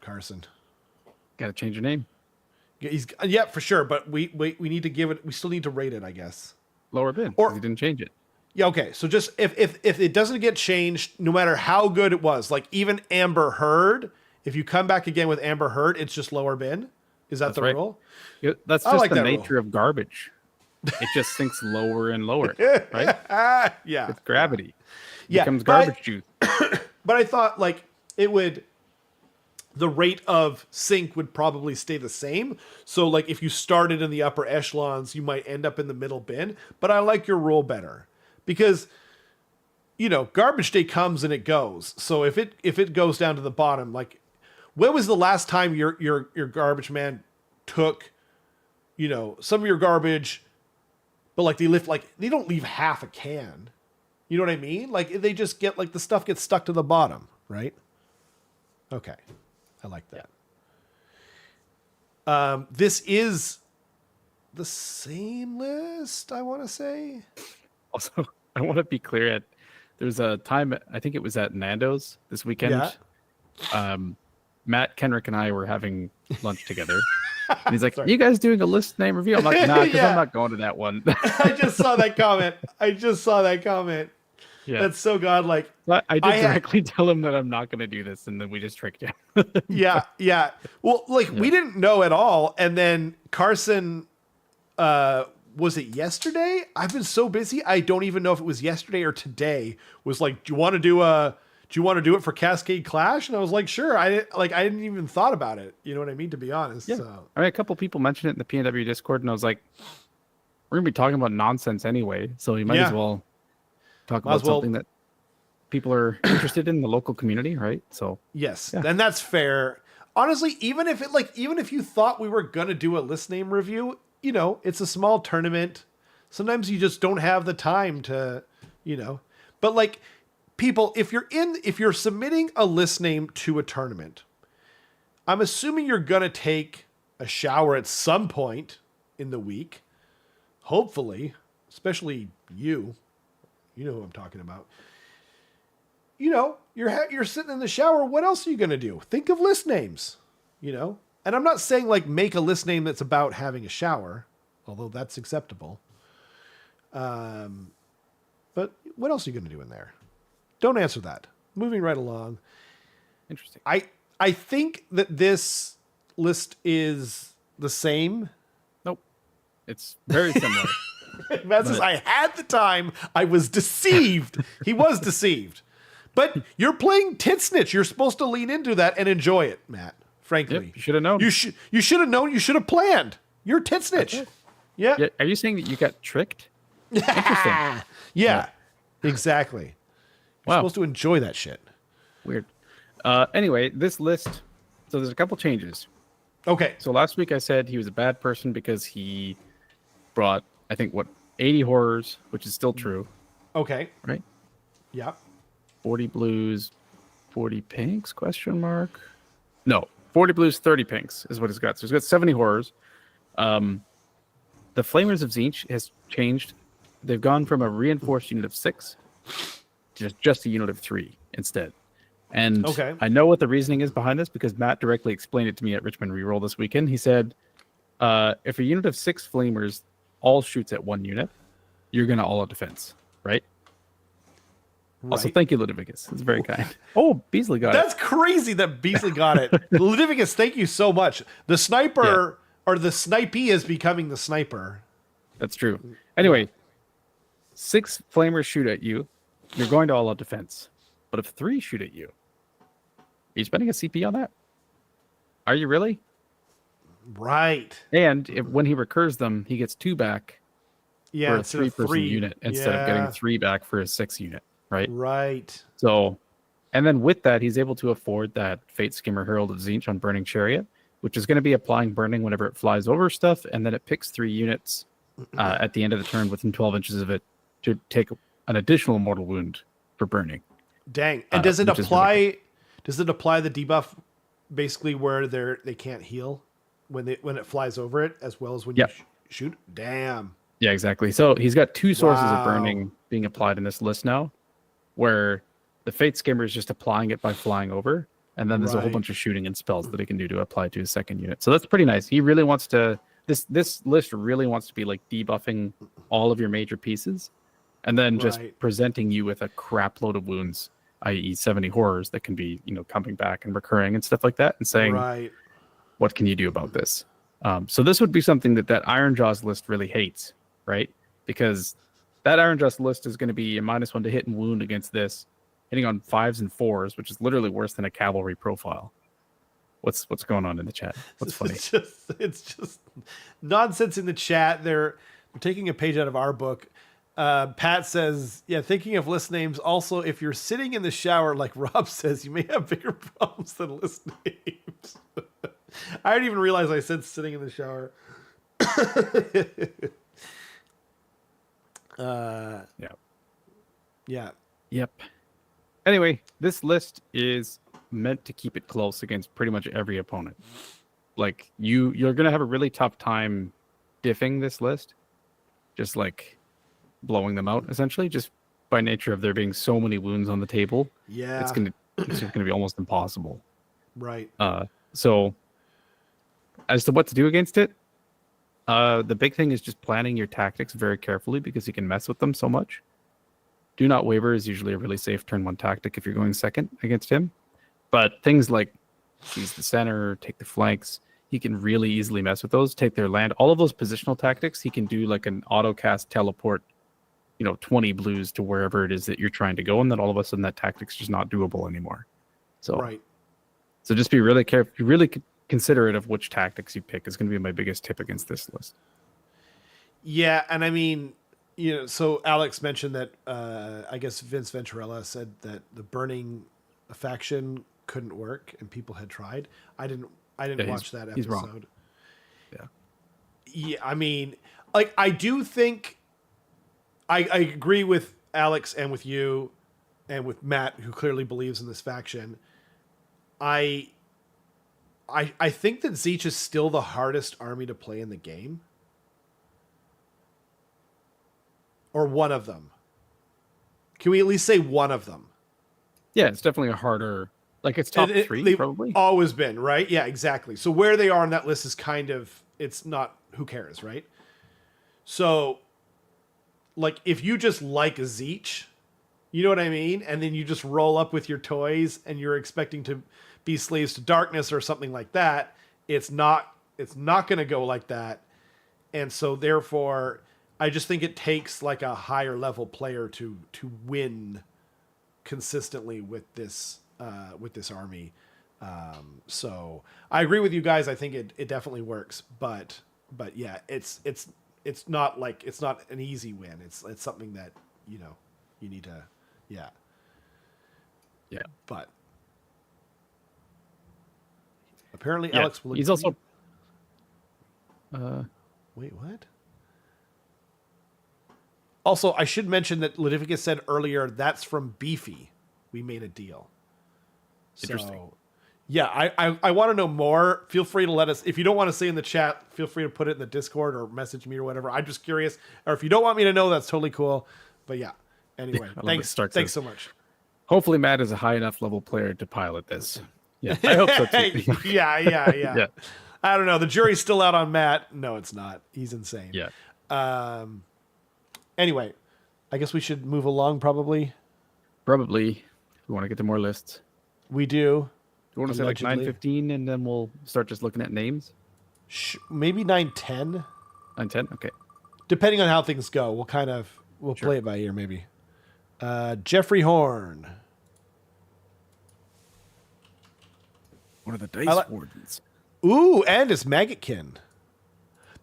Carson? Got to change your name. Yeah, for sure. But we need to give it. We still need to rate it, I guess. Lower bin. Or he didn't change it. Yeah. Okay. So just if it doesn't get changed, no matter how good it was, like even Amber Heard, if you come back again with Amber Heard, it's just lower bin. Is that the rule? Yeah, that's just the nature of garbage. It just sinks lower and lower, right? Yeah. It's gravity. It Yeah. becomes garbage juice. But I thought like the rate of sink would probably stay the same. So like if you started in the upper echelons, you might end up in the middle bin. But I like your rule better because, garbage day comes and it goes. So if it goes down to the bottom, like when was the last time your garbage man took, some of your garbage, but like they don't leave half a can. You know what I mean? Like they just get like the stuff gets stuck to the bottom, right? Okay. I like that. This is the same list, I want to say. Also, I want to be clear there's a time, I think it was at Nando's this weekend. Yeah. Matt, Kenrick, and I were having lunch together. And he's like, "Are you guys doing a list name review?" I'm like, "Nah, because I'm not going to that one." I just saw that comment. Yeah. That's so godlike. I did directly tell him that I'm not going to do this, and then we just tricked him. Yeah. Well, we didn't know at all, and then Carson, was it yesterday? I've been so busy, I don't even know if it was yesterday or today. Was like, "Do you want to do it for Cascade Clash?" And I was like, "Sure." I didn't even thought about it. You know what I mean? To be honest. Yeah. So. I mean, a couple people mentioned it in the PNW Discord, and I was like, "We're gonna be talking about nonsense anyway, so you might as well." Talk about something that people are interested in the local community, right? So yes, and that's fair. honestly, even if you thought we were gonna do a list name review, it's a small tournament. Sometimes you just don't have the time to, but like people, if you're submitting a list name to a tournament, I'm assuming you're gonna take a shower at some point in the week. Hopefully, especially you know who I'm talking about. You're sitting in the shower. What else are you going to do? Think of list names, and I'm not saying like make a list name that's about having a shower, although that's acceptable. But what else are you going to do in there? Don't answer that. Moving right along. Interesting. I think that this list is the same. Nope. It's very similar. Matt says, I had the time. I was deceived. He was deceived. But you're playing Titsnitch. You're supposed to lean into that and enjoy it, Matt. Frankly. Yep, you should have known. You should have known. You should have planned. You're Titsnitch. Yeah. Are you saying that you got tricked? Interesting. Yeah. Exactly. You're supposed to enjoy that shit. Weird. Anyway, this list. So there's a couple changes. Okay. So last week I said he was a bad person because he brought, I think, 80 horrors, which is still true. Okay. Right? Yeah. 40 blues, 40 pinks, question mark? No, 40 blues, 30 pinks is what he's got. So he's got 70 horrors. The Flamers of Tzeentch has changed. They've gone from a reinforced unit of 6 to just a unit of 3 instead. And I know what the reasoning is behind this because Matt directly explained it to me at Richmond Reroll this weekend. He said, if a unit of 6 Flamers all shoots at 1 unit, you're going to all out defense, right? Also, thank you, Ludovicus. It's very kind. Oh, Beasley got That's crazy that Beasley got it. Ludovicus, thank you so much. The sniper or the snipey is becoming the sniper. That's true. Anyway, 6 Flamers shoot at you. You're going to all out defense. But if 3 shoot at you, are you spending a CP on that? Are you really? Right. And when he recurs them, he gets 2 back for a 3-person unit instead of getting 3 back for a 6 unit. Right. So, and then with that, he's able to afford that Fate Skimmer Herald of Tzeentch on Burning Chariot, which is going to be applying burning whenever it flies over stuff, and then it picks 3 units at the end of the turn within 12 inches of it to take an additional mortal wound for burning. Dang. And does it apply? Really does it apply the debuff basically where they can't heal when it flies over it as well as when you shoot? Damn. Yeah, exactly. So he's got 2 sources of burning being applied in this list now, where the Fate Skimmer is just applying it by flying over, and then there's a whole bunch of shooting and spells that he can do to apply to his second unit. So that's pretty nice. He really wants to. This list really wants to be like debuffing all of your major pieces, and then just presenting you with a crap load of wounds, i.e., 70 horrors that can be coming back and recurring and stuff like that, and saying, what can you do about this? So this would be something that Iron Jaws list really hates, right? Because that Iron Jaws list is going to be a -1 to hit and wound against this, hitting on 5s and 4s, which is literally worse than a cavalry profile. What's going on in the chat? What's funny? It's just nonsense in the chat. They're taking a page out of our book. Pat says, thinking of list names. Also, if you're sitting in the shower, like Rob says, you may have bigger problems than list names. I didn't even realize I said sitting in the shower. Yep. Anyway, this list is meant to keep it close against pretty much every opponent. Like you're gonna have a really tough time diffing this list, just like blowing them out essentially, just by nature of there being so many wounds on the table. Yeah, it's gonna be almost impossible. Right. So as to what to do against it, the big thing is just planning your tactics very carefully because you can mess with them so much. Do not waver is usually a really safe turn 1 tactic if you're going second against him. But things like seize the center, take the flanks, he can really easily mess with those, take their land. All of those positional tactics, he can do like an auto cast teleport, 20 blues to wherever it is that you're trying to go, and then all of a sudden that tactic's just not doable anymore. So just be really careful, really considerate of which tactics you pick is going to be my biggest tip against this list. Yeah, and I mean, so Alex mentioned that I guess Vince Venturella said that the burning faction couldn't work and people had tried. I didn't watch that episode. He's wrong. Yeah. Yeah, I mean, like, I do think I agree with Alex and with you and with Matt, who clearly believes in this faction. I think that Tzeentch is still the hardest army to play in the game. Or one of them. Can we at least say one of them? Yeah, it's definitely a harder... Like, it's top three, they've probably. Always been, right? Yeah, exactly. So where they are on that list is kind of... It's not... Who cares, right? So, like, if you just like Tzeentch, you know what I mean? And then you just roll up with your toys and you're expecting to be slaves to darkness or something like that, it's not going to go like that. And so, therefore... I just think it takes like a higher level player to win consistently with this army. So I agree with you guys. I think it definitely works, but yeah, it's not like, it's not an easy win. It's something that, you need to, yeah. But apparently Alex will. He's also. Wait, what? Also, I should mention that Leviticus said earlier that's from Beefy. We made a deal. Interesting. So, yeah, I want to know more. Feel free to let us. If you don't want to say in the chat, feel free to put it in the Discord or message me or whatever. I'm just curious. Or if you don't want me to know, that's totally cool. But yeah, anyway, thanks so much. Hopefully, Matt is a high enough level player to pilot this. Yeah, I hope so too. Yeah. I don't know. The jury's still out on Matt. No, it's not. He's insane. Yeah. Anyway, I guess we should move along probably. Probably. We want to get to more lists. We do. You want to say like Allegedly. 9:15 and then we'll start just looking at names? Maybe 9:10. 9:10? Okay. Depending on how things go, we'll play it by ear maybe. Jeffrey Horn. What are the dice wardens? Ooh, and it's Maggotkin.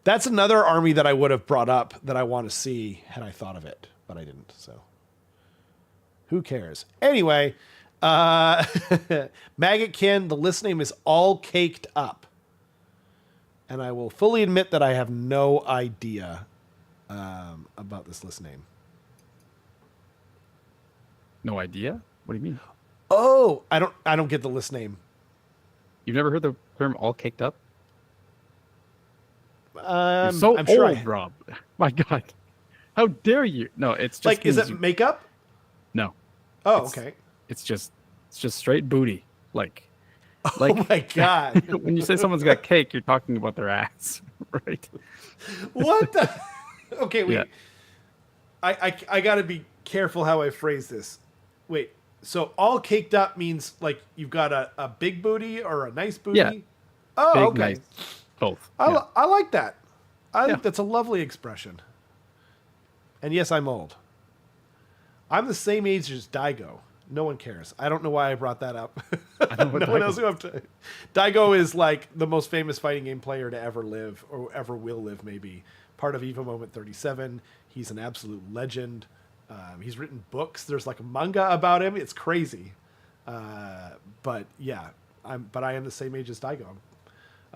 That's another army that I would have brought up that I want to see had I thought of it, but I didn't. So, who cares? Anyway, Maggotkin. The list name is All Caked Up, and I will fully admit that I have no idea about this list name. No idea? What do you mean? Oh, I don't get the list name. You've never heard the term "all caked up"? You're so I'm old, sure Rob. My God, how dare you? No, it's just like, is it makeup? No. Oh, okay. It's just straight booty. Like, oh my God. When you say someone's got cake, you're talking about their ass, right? What the? Okay, wait. Yeah. I got to be careful how I phrase this. Wait. So all caked up means like you've got a big booty or a nice booty? Yeah. Oh, Big, okay. nice. Both. I like that. I think that's a lovely expression. And yes, I'm old. I'm the same age as Daigo. No one cares. I don't know why I brought that up. No one knows who I'm talking. Daigo is like the most famous fighting game player to ever live, or ever will live, maybe. Part of Evo Moment 37. He's an absolute legend. He's written books. There's like a manga about him. It's crazy. But yeah, I am the same age as Daigo.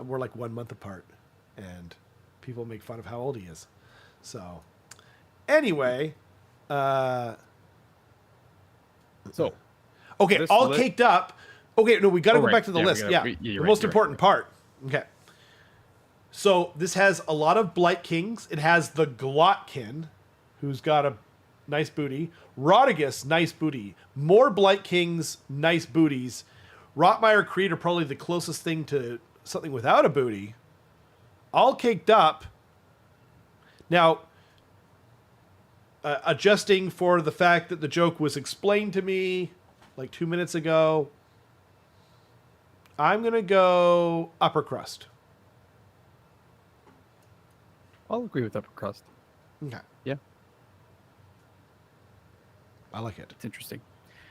We're like 1 month apart, and people make fun of how old he is. So, anyway, okay, all list... caked up. Okay, no, we got to go back to the list. The most important part. Okay. So this has a lot of Blight Kings. It has the Glotkin, who's got a nice booty. Rodigus, nice booty. More Blight Kings, nice booties. Rotmire Creed are probably the closest thing to something without a booty. All caked up. Now, adjusting for the fact that the joke was explained to me like 2 minutes ago, I'm going to go upper crust. I'll agree with upper crust. Okay. Yeah. I like it. It's interesting.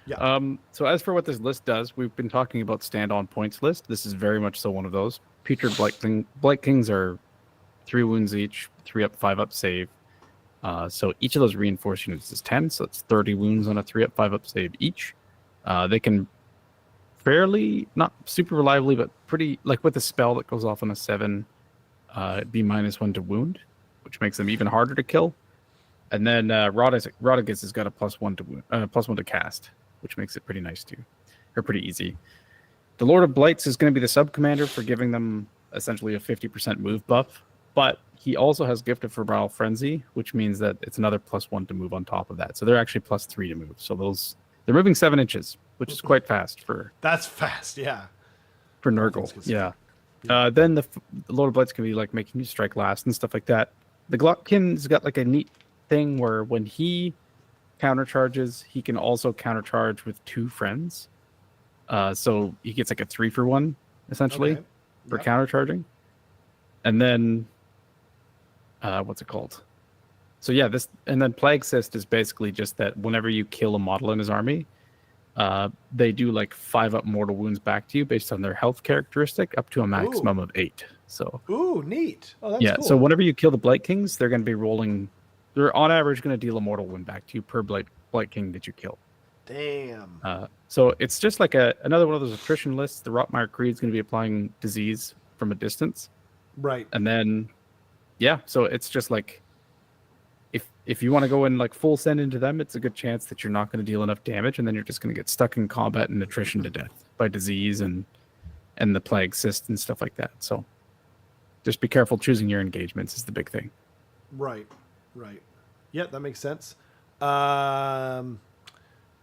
Yeah. So as for what this list does, we've been talking about stand-on points list. This is very much so one of those. Putrid Blight Kings are 3 wounds each, 3 up, 5 up save. So each of those reinforced units is 10, so it's 30 wounds on a 3 up, 5 up save each. They can fairly, not super reliably, but pretty, like with a spell that goes off on a 7, it'd be -1 to wound, which makes them even harder to kill. And then Rodriguez has got a +1 to wound, +1 to cast, which makes it pretty nice too, or pretty easy. The Lord of Blights is going to be the sub commander for giving them essentially a 50% move buff, but he also has Gift of Febrile Frenzy, which means that it's another +1 to move on top of that. So they're actually +3 to move. So they're moving 7 inches, which is quite fast for. That's fast, yeah. For Nurgle, yeah. Then the Lord of Blights can be like making you strike last and stuff like that. The Glotkin's got like a neat thing where when he countercharges, he can also countercharge with 2 friends. So he gets like a 3-for-1 essentially for countercharging. And then what's it called? So yeah, and then Plague Cyst is basically just that whenever you kill a model in his army, they do like 5 up mortal wounds back to you based on their health characteristic up to a maximum of 8. So neat. Oh, that's cool. So whenever you kill the Blight Kings, they're going to be rolling. They're on average going to deal a mortal wound back to you per Blight King that you kill. Damn. So it's just like another one of those attrition lists. The Rotmire Creed is going to be applying disease from a distance. Right. And then, yeah, so it's just like, if you want to go in like full send into them, it's a good chance that you're not going to deal enough damage, and then you're just going to get stuck in combat and attrition to death by disease and the Plague Cyst and stuff like that. So just be careful choosing your engagements is the big thing. Right. Yeah, that makes sense.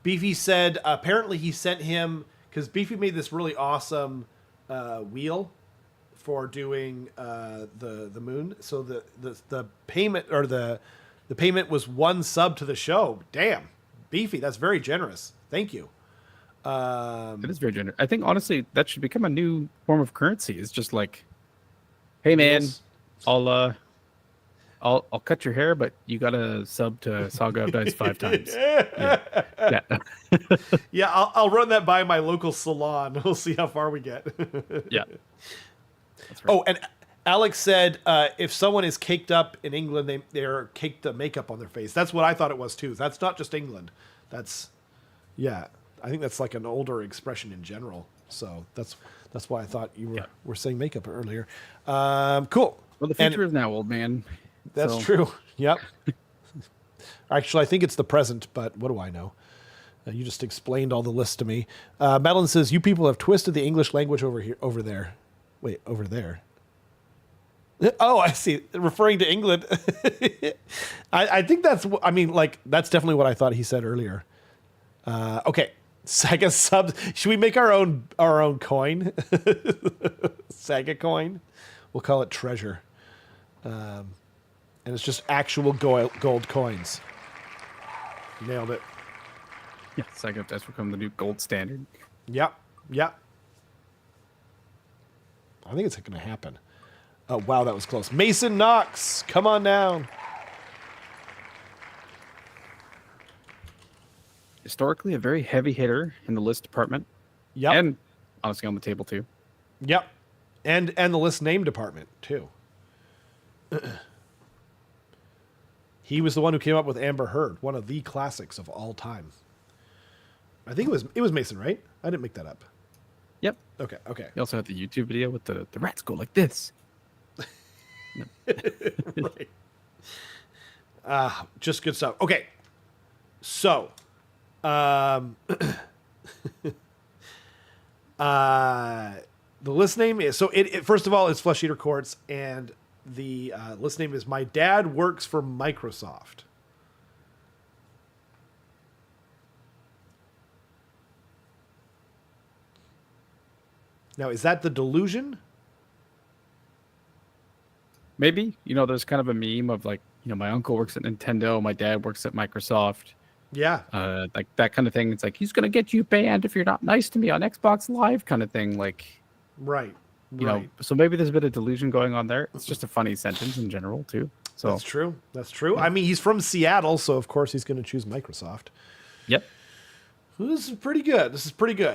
Beefy said apparently he sent him, because Beefy made this really awesome wheel for doing the moon. So the payment, or the payment was 1 sub to the show. Damn, Beefy, that's very generous. Thank you. It is very generous. I think honestly that should become a new form of currency. It's just like, hey man, I'll cut your hair, but you gotta sub to Saga of Dice 5 times. Yeah. Yeah, I'll run that by my local salon. We'll see how far we get. Yeah. That's right. Oh, and Alex said if someone is caked up in England, they're caked the makeup on their face. That's what I thought it was too. That's not just England. I think that's like an older expression in general. So that's why I thought you were saying makeup earlier. Cool. Well, the future is now, old man. That's true. Yep. Actually, I think it's the present, but what do I know? You just explained all the lists to me. Madeline says, you people have twisted the English language over there. Wait, over there. Oh, I see. Referring to England. I think that's definitely what I thought he said earlier. Okay. Saga subs. Should we make our own coin? Saga coin. We'll call it treasure. And it's just actual gold coins. Nailed it. Yeah, Saga of Dice will become the new gold standard. Yep. I think it's going to happen. Oh, wow, that was close. Mason Knox, come on down. Historically, a very heavy hitter in the list department. Yep. And honestly, on the table, too. Yep. And the list name department, too. He was the one who came up with Amber Heard, one of the classics of all time. I think it was Mason, right? I didn't make that up. Yep. Okay. You also had the YouTube video with the rats go like this. Right. Just good stuff. Okay. So, the list name is, so it first of all, it's Flesh Eater Courts, and the list name is My Dad Works for Microsoft. Now, is that the delusion? Maybe. There's kind of a meme of like, my uncle works at Nintendo, my dad works at Microsoft. Yeah. Like that kind of thing. It's like, he's going to get you banned if you're not nice to me on Xbox Live kind of thing. Like, right. You know, so maybe there's a bit of delusion going on there. It's just a funny sentence in general, too. So That's true. Yeah. I mean, he's from Seattle, so of course he's going to choose Microsoft. Yep. This is pretty good.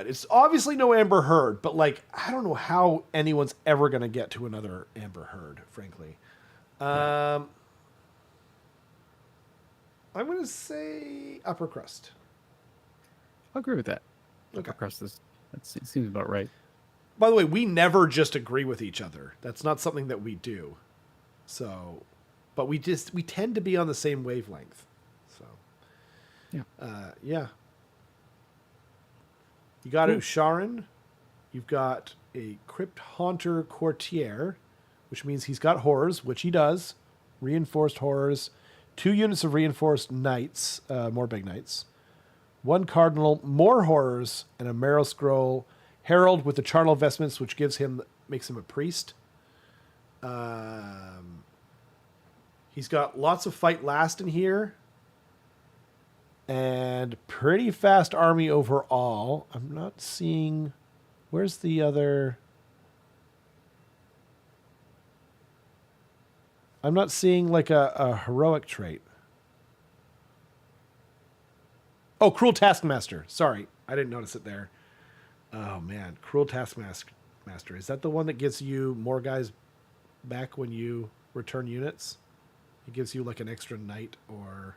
It's obviously no Amber Heard, but like, I don't know how anyone's ever going to get to another Amber Heard, frankly. I'm going to say upper crust. I'll agree with that. Okay. Upper crust is It seems about right. By the way, we never just agree with each other. That's not something that we do. So, but we tend to be on the same wavelength. So, yeah. You got Usharan. You've got a Crypt Haunter Courtier, which means he's got horrors, which he does. Reinforced horrors. 2 units of reinforced knights, more big knights. 1 cardinal, more horrors, and a marrow scroll. Herald with the charnel vestments, which makes him a priest. He's got lots of fight last in here. And pretty fast army overall. I'm not seeing... Where's the other... I'm not seeing like a heroic trait. Oh, Cruel Taskmaster. Sorry, I didn't notice it there. Oh, man. Cruel Taskmaster. Is that the one that gives you more guys back when you return units? It gives you like an extra knight or...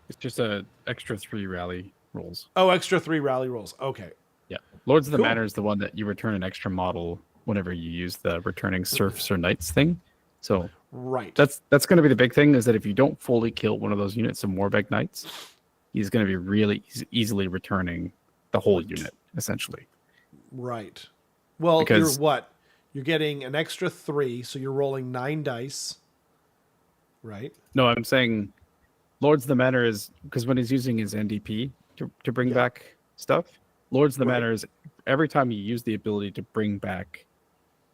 It's just a extra 3 rally rolls. Oh, extra 3 rally rolls. Okay. Yeah. Lords of the Manor is the one that you return an extra model whenever you use the returning serfs or knights thing. So right. That's going to be the big thing, is that if you don't fully kill one of those units of Morbeg Knights, he's going to be really easily returning the whole unit, essentially. Right. Well, you're what? You're getting an extra 3, so you're rolling 9 dice. Right? No, I'm saying Lords of the Manor is, because when he's using his NDP to bring back stuff, Lords of the Manor is every time you use the ability to bring back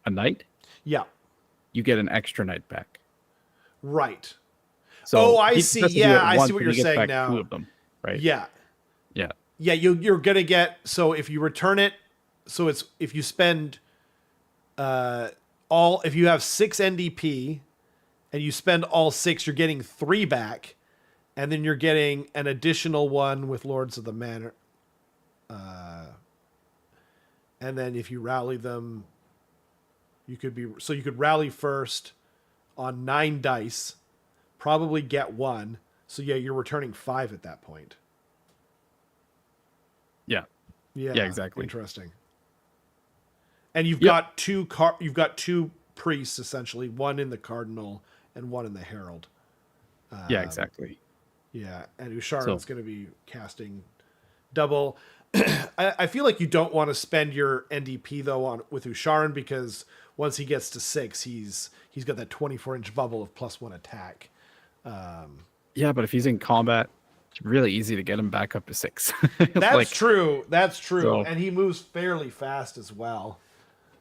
a knight, you get an extra knight back. Right. So I see. Yeah, I see what you're saying now. 2 of them, right? Yeah. Yeah. Yeah, you're gonna get, so if you return it, so it's if you spend if you have 6 NDP and you spend all 6, you're getting 3 back, and then you're getting an additional 1 with Lords of the Manor. And then if you rally them, you could rally first on 9 dice, probably get 1. So yeah, you're returning 5 at that point. Yeah, exactly. Interesting. And you've got 2 priests essentially, 1 in the cardinal and 1 in the herald. Yeah, exactly. Yeah, and Usharan's going to be casting double. I feel like you don't want to spend your NDP though with Usharan, because once he gets to 6, he's got that 24-inch bubble of +1 attack. Yeah, but if he's in combat, it's really easy to get him back up to 6. That's true. That's true. So, and he moves fairly fast as well.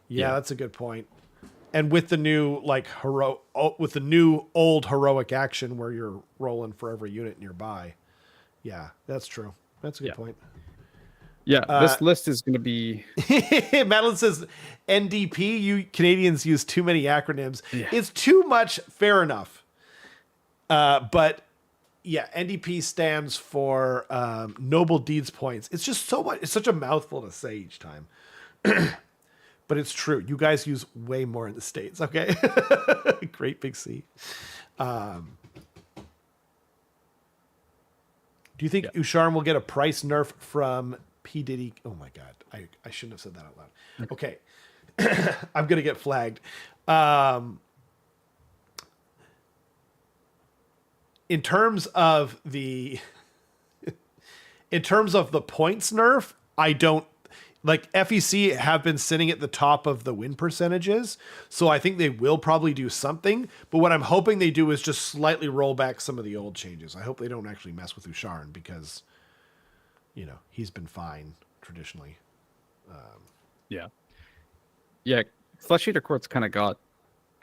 Yeah, that's a good point. And with the new with the new old heroic action where you're rolling for every unit nearby. Yeah, that's true. That's a good point. Yeah, this list is going to be... Madeline says, NDP, you Canadians use too many acronyms. Yeah. It's too much, fair enough. But yeah, NDP stands for Noble Deeds Points. It's just so much. It's such a mouthful to say each time. But it's true. You guys use way more in the States, okay? Great Big C. Do you think Usharan will get a price nerf from P. Diddy? Oh my God. I shouldn't have said that out loud. Okay. I'm going to get flagged. In terms of the points nerf, I don't like FEC have been sitting at the top of the win percentages. So I think they will probably do something, but what I'm hoping they do is just slightly roll back some of the old changes. I hope they don't actually mess with Usharan, because, you know, he's been fine traditionally. Yeah. Flesh Eater Court's kind of got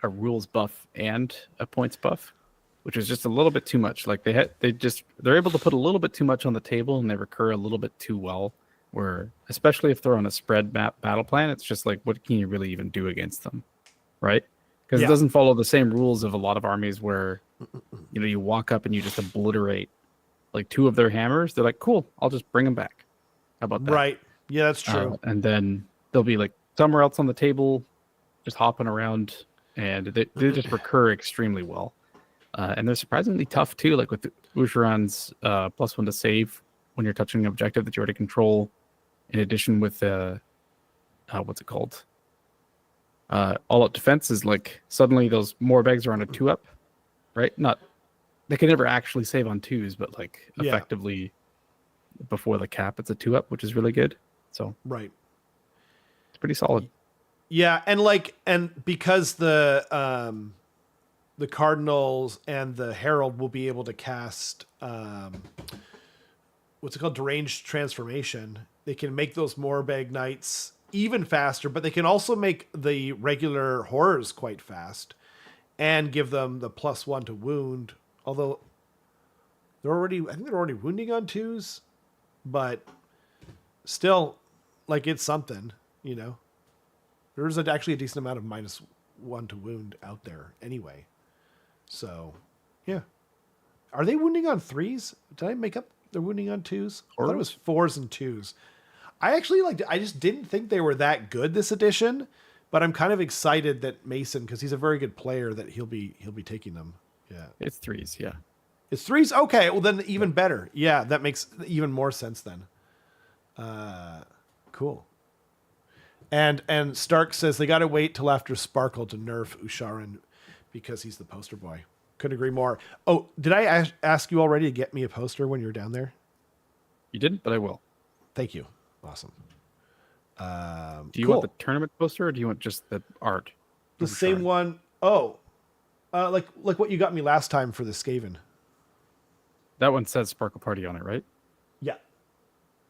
a rules buff and a points buff, which is just a little bit too much. Like they're able to put a little bit too much on the table, and they recur a little bit too well. Where, especially if they're on a spread map battle plan, it's just like, what can you really even do against them, right? Because it doesn't follow the same rules of a lot of armies where, you know, you walk up and you just obliterate like 2 of their hammers. They're like, cool, I'll just bring them back. How about that? Right. Yeah, that's true. And then they'll be like somewhere else on the table, just hopping around, and they just recur extremely well. And they're surprisingly tough too, like with Usharan's +1 to save when you're touching an objective that you already control, in addition with what's it called? All out defense is like suddenly those more bags are on a 2-up, right? Not they can never actually save on 2s, but like Yeah. effectively before the cap, it's a 2-up, which is really good. So Right. it's pretty solid. Yeah, and because the Cardinals and the Herald will be able to cast what's it called, deranged transformation. They can make those Morbeg Knights even faster, but they can also make the regular horrors quite fast and give them the +1 to wound. Although I think they're already wounding on 2s, but still, like, it's something, you know. There's actually a decent amount of -1 to wound out there anyway. So, yeah. Are they wounding on 3s? Did I make up they're wounding on 2s? I thought it was 4s and 2s. I actually I just didn't think they were that good this edition, but I'm kind of excited that Mason, because he's a very good player, that he'll be taking them. Yeah. It's 3s, yeah. It's 3s? Okay, well then even better. Yeah, that makes even more sense then. Cool. And Stark says they got to wait till after Sparkle to nerf Usharan because he's the poster boy. Couldn't agree more. Oh, did I ask you already to get me a poster when you're down there? You didn't, but I will. Thank you. Awesome. Do you want the tournament poster or do you want just the art? The same one. Oh, like what you got me last time for the Skaven. That one says Sparkle Party on it, right? Yeah.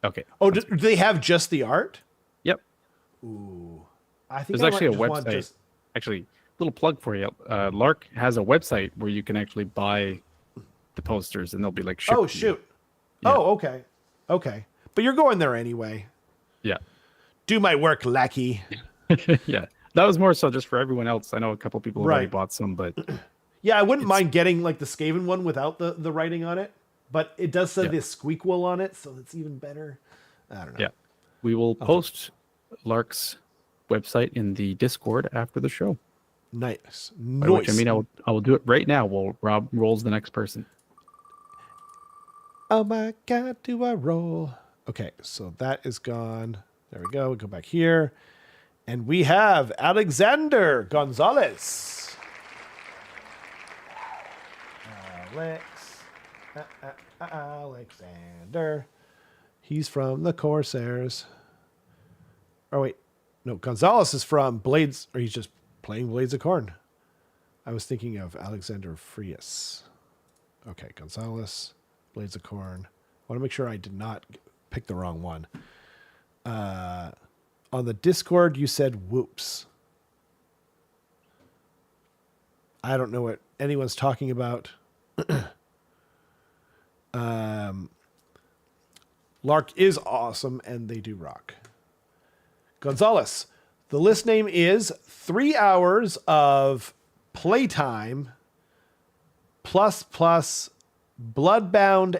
Okay. Oh, do they have just the art? Yep. Ooh. I think there's actually a website. Actually, little plug for you. Lark has a website where you can actually buy the posters and they'll be like shipped. Oh, shoot. Yeah. Oh, okay. Okay. But you're going there anyway. Yeah. Do my work, lackey. Yeah. That was more so just for everyone else. I know a couple people have already bought some, but yeah, I wouldn't mind getting like the Skaven one without the writing on it, but it does say this Squeakquel on it, so it's even better. I don't know. Yeah. We will post Lark's website in the Discord after the show. Nice. By which I mean I will do it right now while Rob rolls the next person. Oh my God, do I roll? Okay, so that is gone. There we go. We go back here. And we have Alexander Gonzalez. Alexander. He's from the Corsairs. Oh, wait. No, Gonzalez is from Blades, or he's just playing Blades of Corn. I was thinking of Alexander Frias. Okay, Gonzalez, Blades of Corn. I want to make sure I did not pick the wrong one. On the Discord, you said whoops. I don't know what anyone's talking about. Lark is awesome, and they do rock. Gonzalez, the list name is 3 hours of playtime plus Bloodbound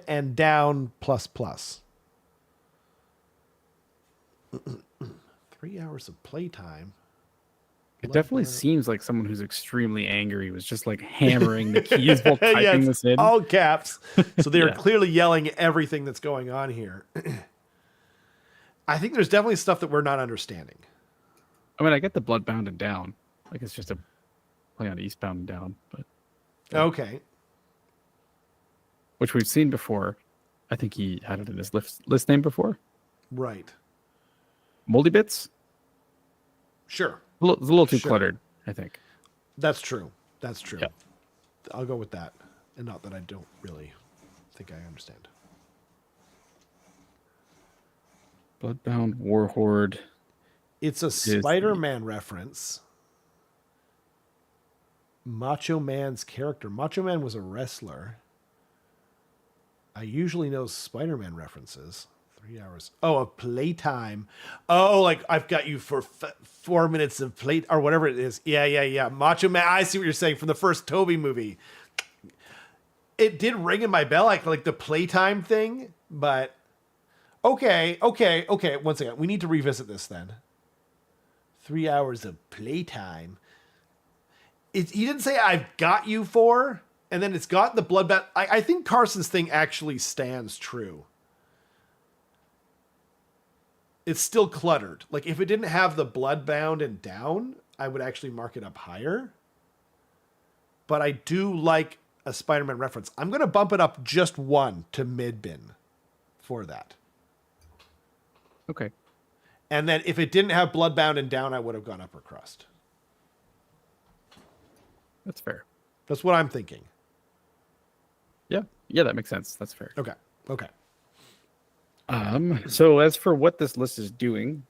and down plus. 3 hours of playtime. It definitely seems like someone who's extremely angry was just like hammering the keys while typing this in. All caps. So they are clearly yelling everything that's going on here. I think there's definitely stuff that we're not understanding. I mean, I get the Bloodbound and down. Like it's just a play on Eastbound and down. But okay. Which we've seen before. I think he had it in his list name before. Right. Moldy Bits? Sure. It's a little too cluttered, I think. That's true. That's true. Yeah. I'll go with that. And not that I don't really think I understand. Bloodbound Warhorde. It's a Spider-Man reference. Macho Man's character. Macho Man was a wrestler. I usually know Spider-Man references. 3 hours. Oh, a playtime. Oh, like I've got you for 4 minutes of play or whatever it is. Yeah. Macho Man. I see what you're saying from the first Toby movie. It did ring in my bell, like the playtime thing, but okay. 1 second. We need to revisit this then. 3 hours of playtime. He didn't say I've got you for, and then it's got the bloodbath. I think Carson's thing actually stands true. it's still cluttered. Like if it didn't have the bloodbound and down, I would actually mark it up higher. But I do like a Spider-Man reference. I'm going to bump it up just one to mid-bin for that. Okay. And then if it didn't have bloodbound and down, I would have gone upper crust. That's fair. That's what I'm thinking. Yeah. Yeah, that makes sense. That's fair. Okay. Okay. So as for what this list is doing,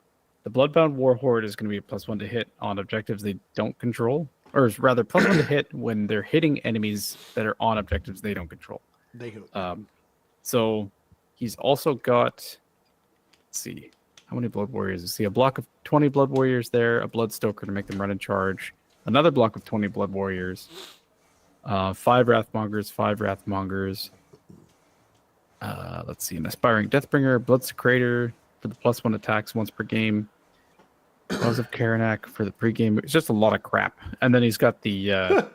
the Bloodbound War Horde is going to be a +1 to hit on objectives they don't control, or rather +1 to hit when they're hitting enemies that are on objectives they don't control. They can. So he's also got, let's see, how many Blood Warriors? You see a block of 20 Blood Warriors there, a Blood Stoker to make them run in charge, another block of 20 Blood Warriors, 5 Wrathmongers, 5 Wrathmongers. Let's see, an Aspiring Deathbringer, Blood Secretor for the +1 attacks once per game, Claws of Karanak for the pregame. It's just a lot of crap. And then he's got the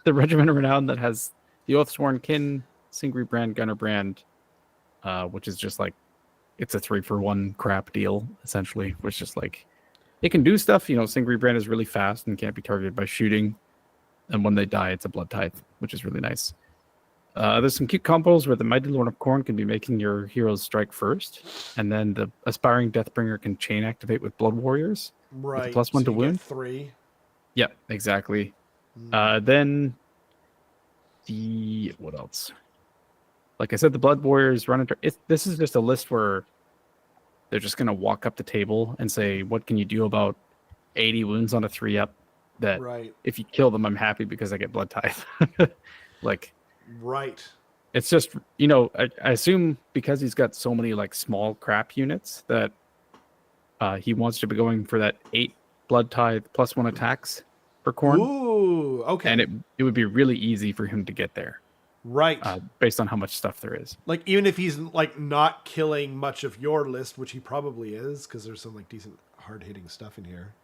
the Regiment of Renown that has the Oathsworn Kin, Singri Brand, Gunner Brand, which is just like, it's a 3-for-1 crap deal, essentially, which is just like, it can do stuff. You know, Singri Brand is really fast and can't be targeted by shooting. And when they die, it's a Blood Tithe, which is really nice. There's some cute combos where the Mighty Lord of Khorne can be making your heroes strike first, and then the Aspiring Deathbringer can chain activate with Blood Warriors. Right. +1 so to wound. 3. Yeah, exactly. Then what else? Like I said, the Blood Warriors run into. This is just a list where they're just gonna walk up the table and say, "What can you do about 80 wounds on a 3-up?" That Right. if you kill them, I'm happy because I get Blood Tithe. Like. Right. It's just, you know, I assume because he's got so many like small crap units that he wants to be going for that 8 Blood Tithe +1 attacks for Khorne. Ooh, okay. And it would be really easy for him to get there. Right. Based on how much stuff there is. Like even if he's like not killing much of your list, which he probably is, because there's some like decent hard-hitting stuff in here.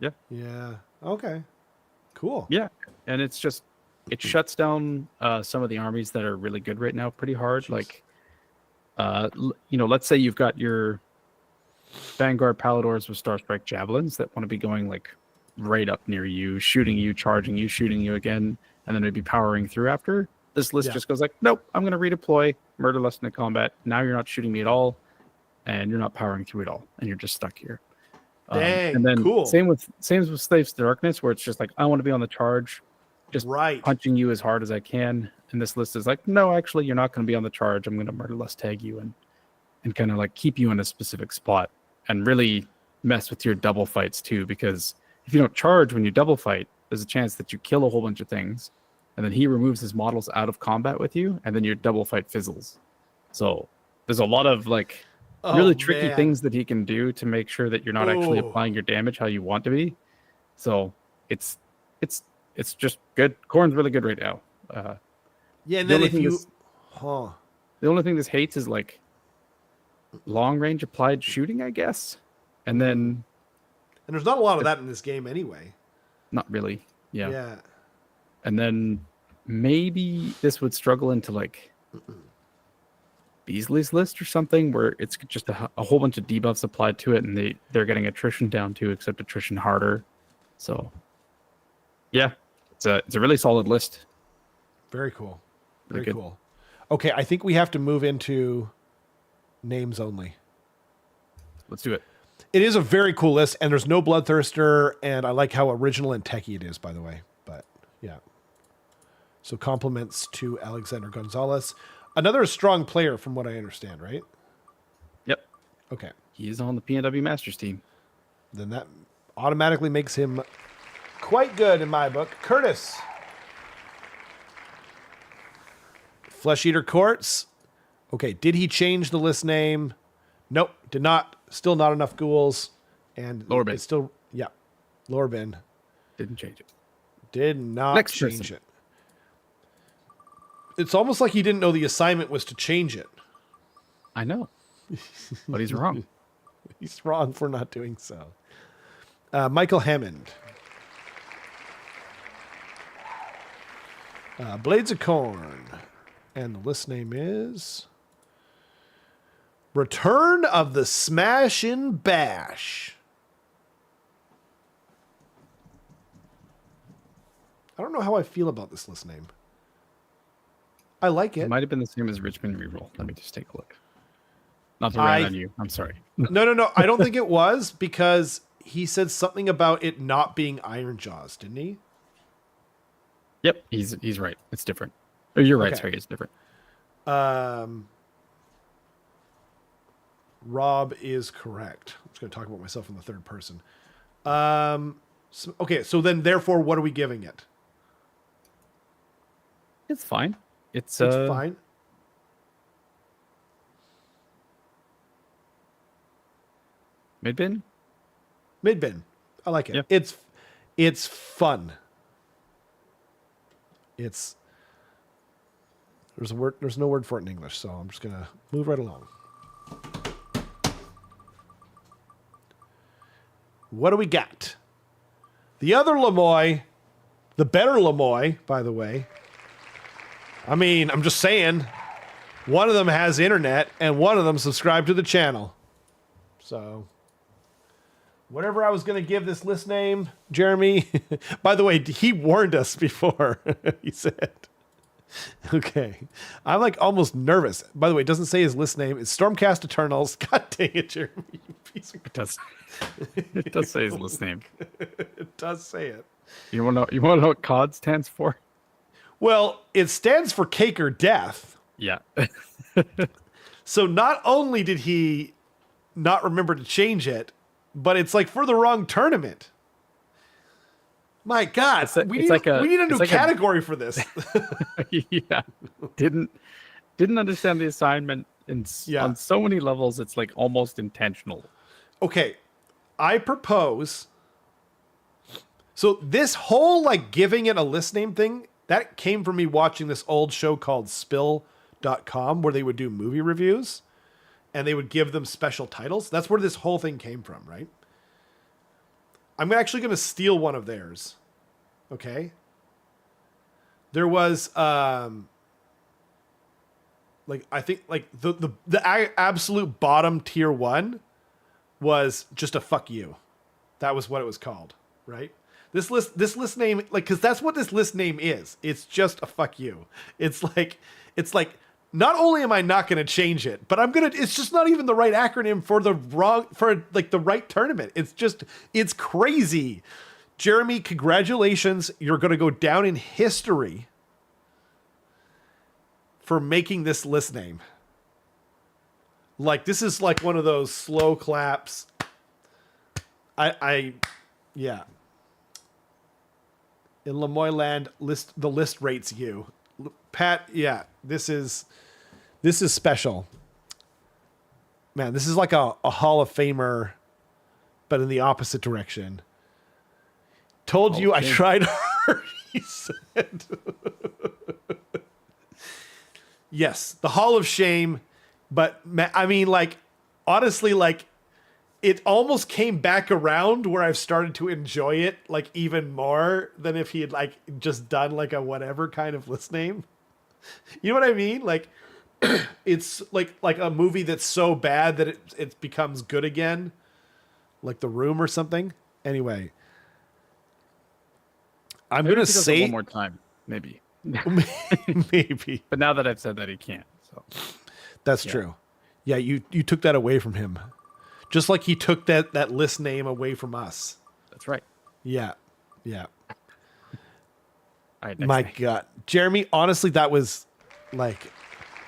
Yeah. Yeah. Okay. Cool. Yeah. And it's just, it shuts down some of the armies that are really good right now pretty hard. Jeez. Like, you know, let's say you've got your Vanguard Paladors with Starstrike Javelins that want to be going like right up near you, shooting you, charging you, shooting you again, and then maybe powering through after. This list just goes like, nope, I'm going to redeploy, murder less into combat. Now you're not shooting me at all, and you're not powering through at all, and you're just stuck here. Dang, and then cool. Same with Slaves to Darkness, where it's just like, I want to be on the charge, just punching you as hard as I can. And this list is like, no, actually, you're not going to be on the charge. I'm going to murderlust tag you and kind of like keep you in a specific spot and really mess with your double fights too. Because if you don't charge when you double fight, there's a chance that you kill a whole bunch of things, and then he removes his models out of combat with you, and then your double fight fizzles. So there's a lot of like really tricky things that he can do to make sure that you're not actually applying your damage how you want to be. So it's just good. Khorne's really good right now. Yeah, and then if you... The only thing this hates is like long range applied shooting, I guess. And then... And there's not a lot of that in this game anyway. Not really. Yeah. Yeah. And then maybe this would struggle into like Beasley's list or something, where it's just a whole bunch of debuffs applied to it, and they're getting attrition down too, except attrition harder. So yeah, it's a really solid list. Very cool. Very Very cool. Okay, I think we have to move into names only. Let's do it. It is a very cool list, and there's no Bloodthirster, and I like how original and techie it is, by the way. But yeah. So compliments to Alexander Gonzalez. Another strong player from what I understand, right? Yep. Okay. He is on the PNW Masters team. Then that automatically makes him quite good in my book. Curtis. Flesh Eater Courts. Okay, did he change the list name? Nope, did not. Still not enough ghouls. And Lower bin. it's still, yeah, lower bin. Didn't change it. Did not change it. It's almost like he didn't know the assignment was to change it. I know. But he's wrong. He's wrong for not doing so. Michael Hammond. Blades of Corn. And the list name is Return of the Smash and Bash. I don't know how I feel about this list name. I like it. It might have been the same as Richmond Reroll. Let me just take a look. Not to rat on you. I'm sorry. No. I don't think it was, because he said something about it not being Iron Jaws, didn't he? Yep, he's right. It's different. Oh, you're right. Okay. Sorry, it's different. Rob is correct. I'm just going to talk about myself in the third person. So then, therefore, what are we giving it? It's fine. It's fine. Mid-bin? Mid-bin. I like it. Yeah. It's fun. There's no word for it in English, so I'm just going to move right along. What do we got? The other Lemoy, the better Lemoy, by the way. I mean, I'm just saying, one of them has internet and one of them subscribed to the channel. So, whatever I was going to give this list name, Jeremy, by the way, he warned us before, he said. Okay. I'm like almost nervous. By the way, it doesn't say his list name. It's Stormcast Eternals. God dang it, Jeremy. You piece of... It does say his list name. It does say it. You want to know what COD stands for? Well, it stands for Cake or Death. Yeah. So not only did he not remember to change it, but it's like for the wrong tournament. My God, we need a new category for this. Yeah. Didn't understand the assignment on so many levels. It's like almost intentional. Okay, I propose. So this whole like giving it a list name thing, that came from me watching this old show called Spill.com, where they would do movie reviews and they would give them special titles. That's where this whole thing came from, right? I'm actually going to steal one of theirs. Okay. There was, I think like the absolute bottom tier one was just a fuck you. That was what it was called, right? This list name, like, cause that's what this list name is. It's just a fuck you. It's like, not only am I not going to change it, but it's just not even the right acronym for the right tournament. It's crazy. Jeremy, congratulations. You're going to go down in history for making this list name. Like, this is like one of those slow claps. Yeah. In Lemoy Land, the list rates you. Pat, yeah, this is special. Man, this is like a Hall of Famer, but in the opposite direction. Told you I tried hard, he said. Yes, the Hall of Shame, but I mean, like, honestly, like, it almost came back around where I've started to enjoy it, like, even more than if he had, like, just done, like, a whatever kind of list name. You know what I mean? Like, it's like a movie that's so bad that it becomes good again, like The Room or something. Anyway, I'm going to say one more time, maybe. Maybe. But now that I've said that, he can't. So that's true. Yeah, you took that away from him. Just like he took that list name away from us. That's right. Yeah. Yeah. All right, my God. Jeremy, honestly, that was like,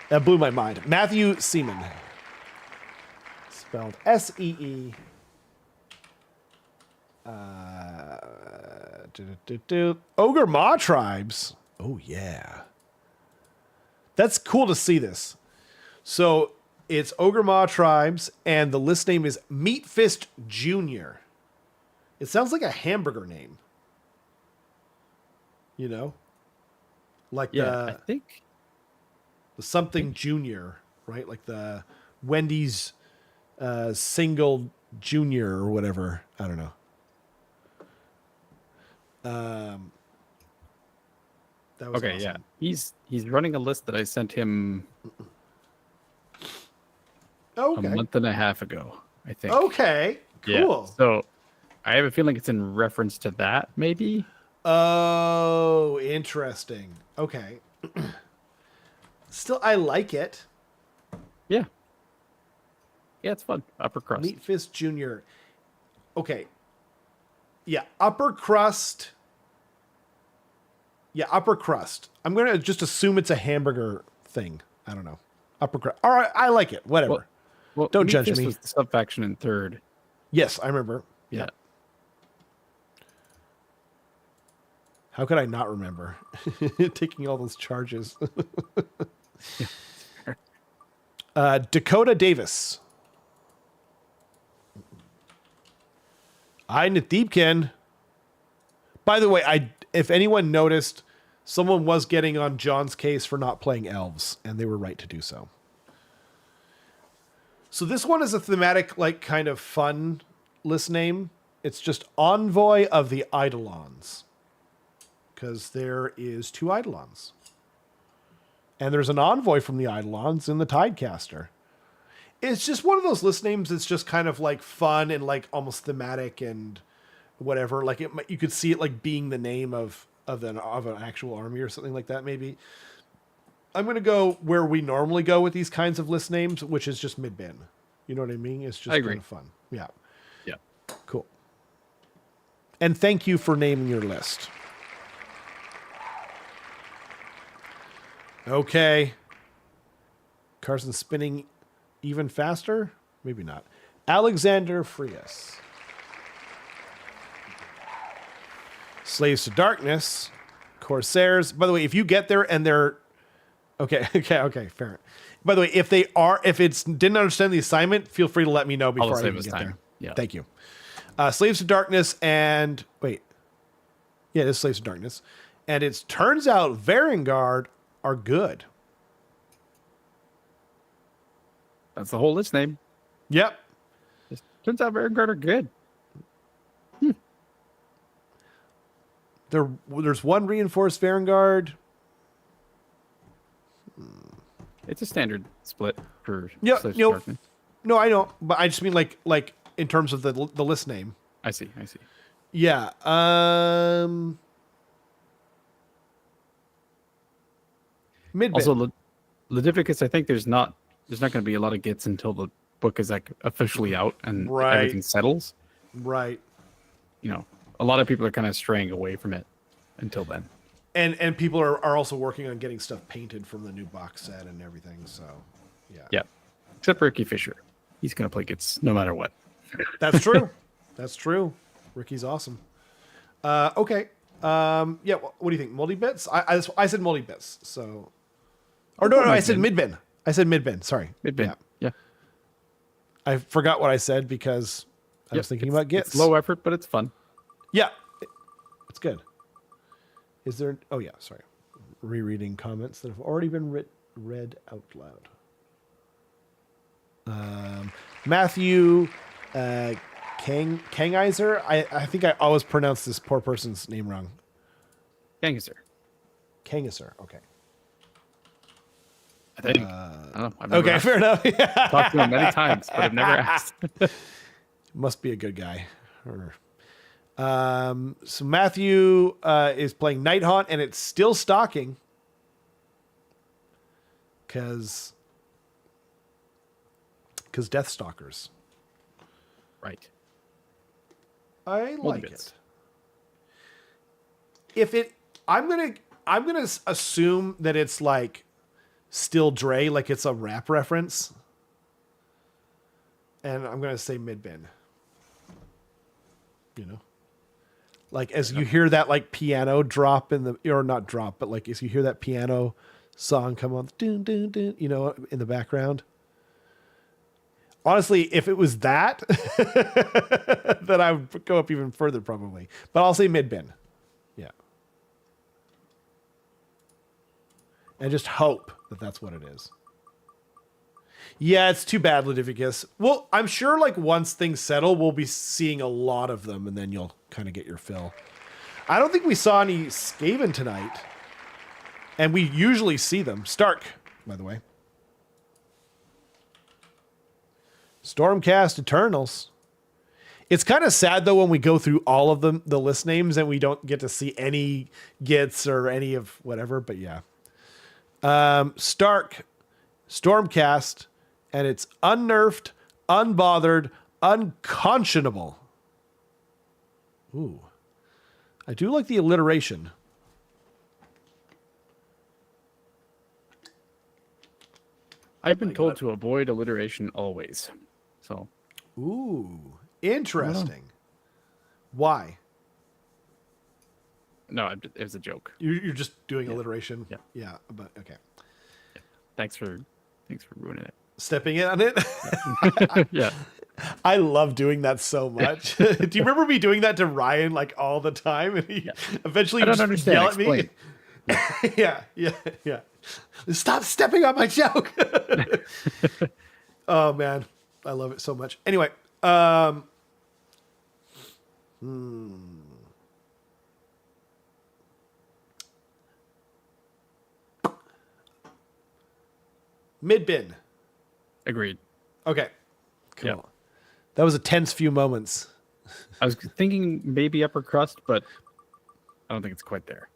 that blew my mind. Matthew Seaman. Spelled S-E-E. Ogre Maw Tribes. Oh, yeah. That's cool to see this. So it's Ogre Maw Tribes, and the list name is Meat Fist Jr. It sounds like a hamburger name. You know? Like I think the something junior, right? Like the Wendy's single junior or whatever. I don't know. That was okay. awesome. Yeah, he's running a list that I sent him. Okay. a okay. month and a half ago, I think. Okay, cool. Yeah. So I have a feeling it's in reference to that, maybe. Oh, interesting. Okay. Still, I like it. Yeah. Yeah, it's fun. Upper crust. Meat Fist Jr. Okay. Yeah, upper crust. Yeah, upper crust. I'm going to just assume it's a hamburger thing. I don't know. Upper crust. All right, I like it. Whatever. Well, Don't Meat judge Fist me. was the sub faction in third. Yes, I remember. Yeah. How could I not remember? Taking all those charges. Dakota Davis. I Nadeebkin. By the way, if anyone noticed, someone was getting on John's case for not playing elves, and they were right to do so. So this one is a thematic, like, kind of fun list name. It's just Envoy of the Eidolons. Because there is 2 Eidolons. And there's an envoy from the Eidolons in the Tidecaster. It's just one of those list names that's just kind of like fun and like almost thematic and whatever. Like you could see it like being the name of an actual army or something like that maybe. I'm going to go where we normally go with these kinds of list names, which is just mid-bin. You know what I mean? It's just kind of fun. Yeah. Yeah. Cool. And thank you for naming your list. Okay. Carson spinning even faster? Maybe not. Alexander Frias. Slaves to Darkness. Corsairs. By the way, if you get there and they're... Okay, fair. By the way, if it's didn't understand the assignment, feel free to let me know before I even get there. Yeah. Thank you. Slaves to Darkness and... Wait. Yeah, it is Slaves to Darkness. And it turns out Varangard are good. That's the whole list name. Yep. It turns out Vanguard are good. There's one reinforced Vanguard. It's a standard split for Yeah, Slaves to Darkness. No, I know, but I just mean like in terms of the list name. I see. Yeah. Mid-bin. Also, Ludivicus, I think there's not going to be a lot of gets until the book is like officially out and everything settles. Right. You know, a lot of people are kind of straying away from it until then. And people are also working on getting stuff painted from the new box set and everything. So, yeah. Yeah. Except for Ricky Fisher. He's going to play gets no matter what. That's true. That's true. Ricky's awesome. Okay. Yeah. What do you think? Multi-bits? I said multi-bits. So, or no, I said mid-bin. I said mid-bin. Sorry. Mid-bin. Yeah. I forgot what I said because I was thinking about gets. It's low effort, but it's fun. Yeah. It's good. Is there... Oh, yeah. Sorry. Rereading comments that have already been read out loud. Matthew Kangiser. I think I always pronounce this poor person's name wrong. Kangiser. Okay. I think. I don't know. I've never asked. Fair enough. Talked to him many times, but I've never asked. Must be a good guy. So Matthew is playing Night Haunt, and it's still stocking because Deathstalkers. Right. I like it. I'm gonna assume that it's like Still Dre, like it's a rap reference, and I'm gonna say mid-bin. You know, like as you hear that like piano drop or not drop, but like as you hear that piano song come on, dun, dun, dun, you know, in the background. Honestly, if it was that, then I would go up even further probably. But I'll say mid-bin. Yeah. And just hope that that's what it is. Yeah, it's too bad, Ludivicus. Well, I'm sure like once things settle, we'll be seeing a lot of them, and then you'll kind of get your fill. I don't think we saw any Skaven tonight. And we usually see them. Stark, by the way. Stormcast Eternals. It's kind of sad though when we go through all of them, the list names, and we don't get to see any gits or any of whatever. But yeah, Stark, Stormcast, and it's unnerfed, unbothered, unconscionable. Ooh, I do like the alliteration. I've been told to avoid alliteration always. So. Ooh, interesting. Why? No, it was a joke. You're just doing alliteration. Yeah. Yeah, but okay. Yeah. Thanks for ruining it. Stepping in on it. Yeah. I love doing that so much. Do you remember me doing that to Ryan like all the time? And he eventually would just yell at me. Yeah. Stop stepping on my joke. Oh man, I love it so much. Anyway, mid bin. Agreed. Okay, cool. Yeah. That was a tense few moments. I was thinking maybe upper crust, but I don't think it's quite there.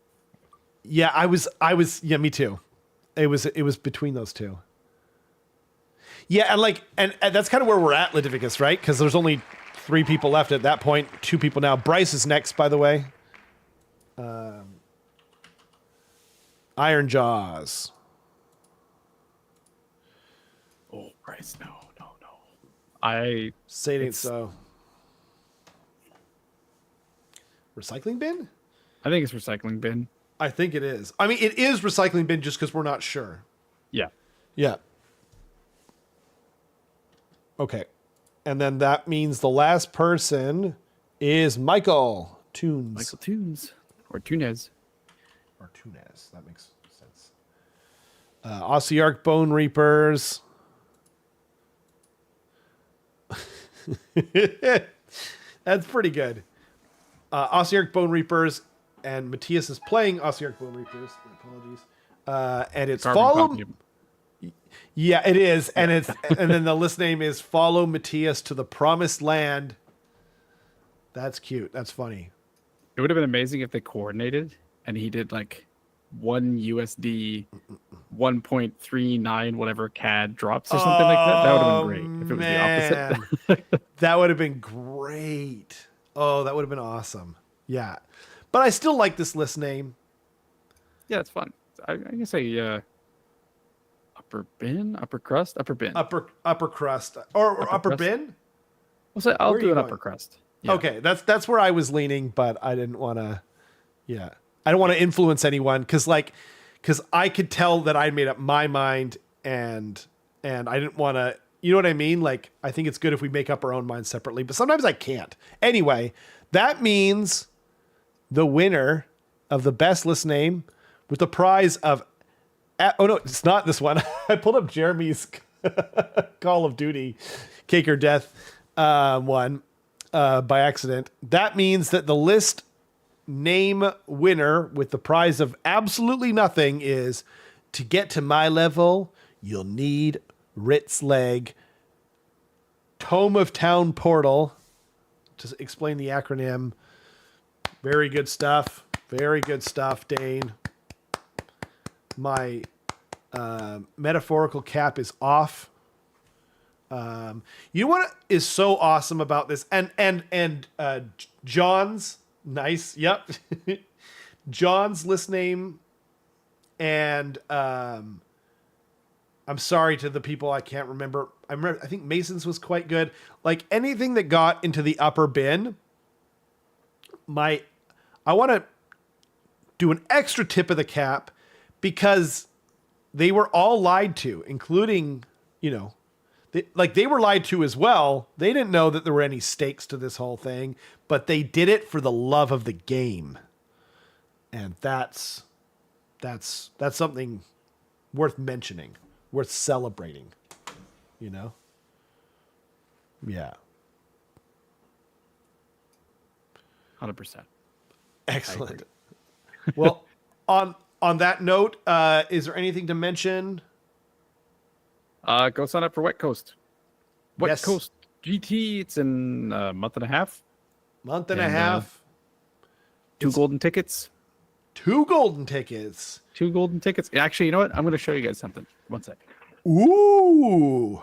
Yeah, I was. Yeah, me too. It was between those two. Yeah, and that's kind of where we're at, Ludovicus, right? Because there's only 3 people left at that point. 2 people now. Bryce is next, by the way. Iron Jaws. Oh, Bryce, no. I Say it ain't so. Recycling bin? I think it's recycling bin. I think it is. I mean, it is recycling bin just because we're not sure. Yeah. Yeah. Okay. And then that means the last person is Michael Tunes. Michael Tunes. Or Tunez. Or Tunes. That makes sense. Ossiarch Bone Reapers. That's pretty good. Ossiarch Bone Reapers, and Matthias is playing Ossiarch Bone Reapers. Apologies. And it's follow. Yeah, it is, and it's and then the list name is Follow Matthias to the Promised Land. That's cute. That's funny. It would have been amazing if they coordinated and he did like 1 USD 1.39 whatever CAD drops or something like that. That would have been great if it was the opposite. That would have been great. Oh, that would have been awesome. Yeah. But I still like this list name. Yeah, it's fun. I can say upper bin, upper crust, upper bin. Upper crust. Or upper crust? bin? I'll do an upper crust. Yeah. Okay, that's where I was leaning, but I didn't want to. Yeah, I don't want to influence anyone because I could tell that I made up my mind, and I didn't want to. You know what I mean? Like, I think it's good if we make up our own minds separately, but sometimes I can't. Anyway, that means the winner of the best list name with the prize of. Oh no, it's not this one. I pulled up Jeremy's Call of Duty Cake or Death one. By accident. That means that the list name winner with the prize of absolutely nothing is to get to my level, you'll need Ritz Leg, Tome of Town Portal. To explain the acronym. Very good stuff. Very good stuff, Dane. My metaphorical cap is off. You know what is so awesome about this, and John's nice, yep, John's list name, and I'm sorry to the people I can't remember. I think Mason's was quite good. Like anything that got into the upper bin, I want to do an extra tip of the cap because they were all lied to, including, they were lied to as well. They didn't know that there were any stakes to this whole thing, but they did it for the love of the game. And that's something worth mentioning, worth celebrating, Yeah. 100%. Excellent. Well, on that note, is there anything to mention? Go sign up for Wet Coast. West Yes. Coast GT. It's in a month and a half. Month and a And, half. 2 golden tickets. 2 golden tickets. 2 golden tickets. Actually, you know what? I'm going to show you guys something. One sec. Ooh.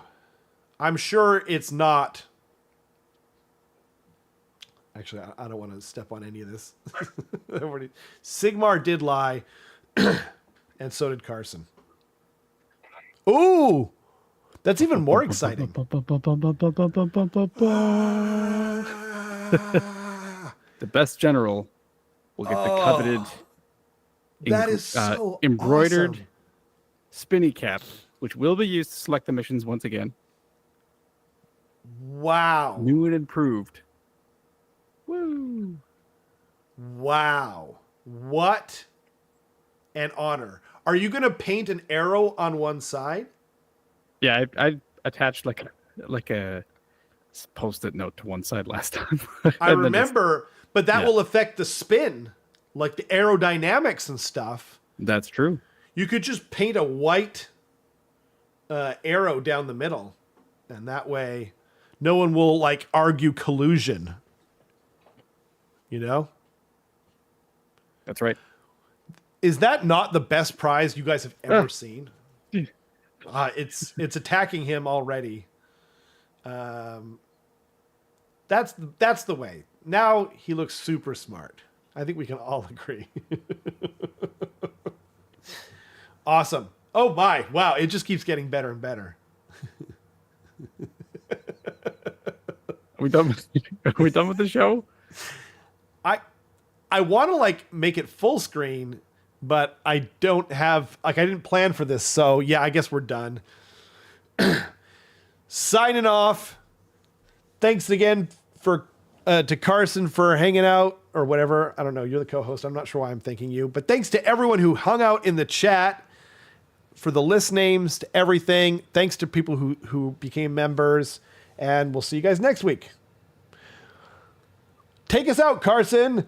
I'm sure it's not. Actually, I don't want to step on any of this. Sigmar did lie, and so did Carson. Ooh. That's even more exciting. The best general will get the coveted That is so embroidered awesome. spinny cap, which will be used to select the missions once again. Wow. New and improved. Woo! Wow. What an honor. Are you going to paint an arrow on one side? Yeah, I attached like a post-it note to one side last time. I remember, but that yeah. will affect the spin, like the aerodynamics and stuff. That's true. You could just paint a white arrow down the middle, and that way no one will like argue collusion. You know? That's right. Is that not the best prize you guys have ever seen? It's attacking him already. That's the way. Now he looks super smart. I think we can all agree. Awesome. Oh my. Wow. It just keeps getting better and better. Are we done with the show? I want to like make it full screen, but I don't have I didn't plan for this. So yeah, I guess we're done. Signing off. Thanks again to Carson for hanging out or whatever. I don't know. You're the co-host. I'm not sure why I'm thanking you, but thanks to everyone who hung out in the chat, for the list names, to everything. Thanks to people who became members, and we'll see you guys next week. Take us out, Carson.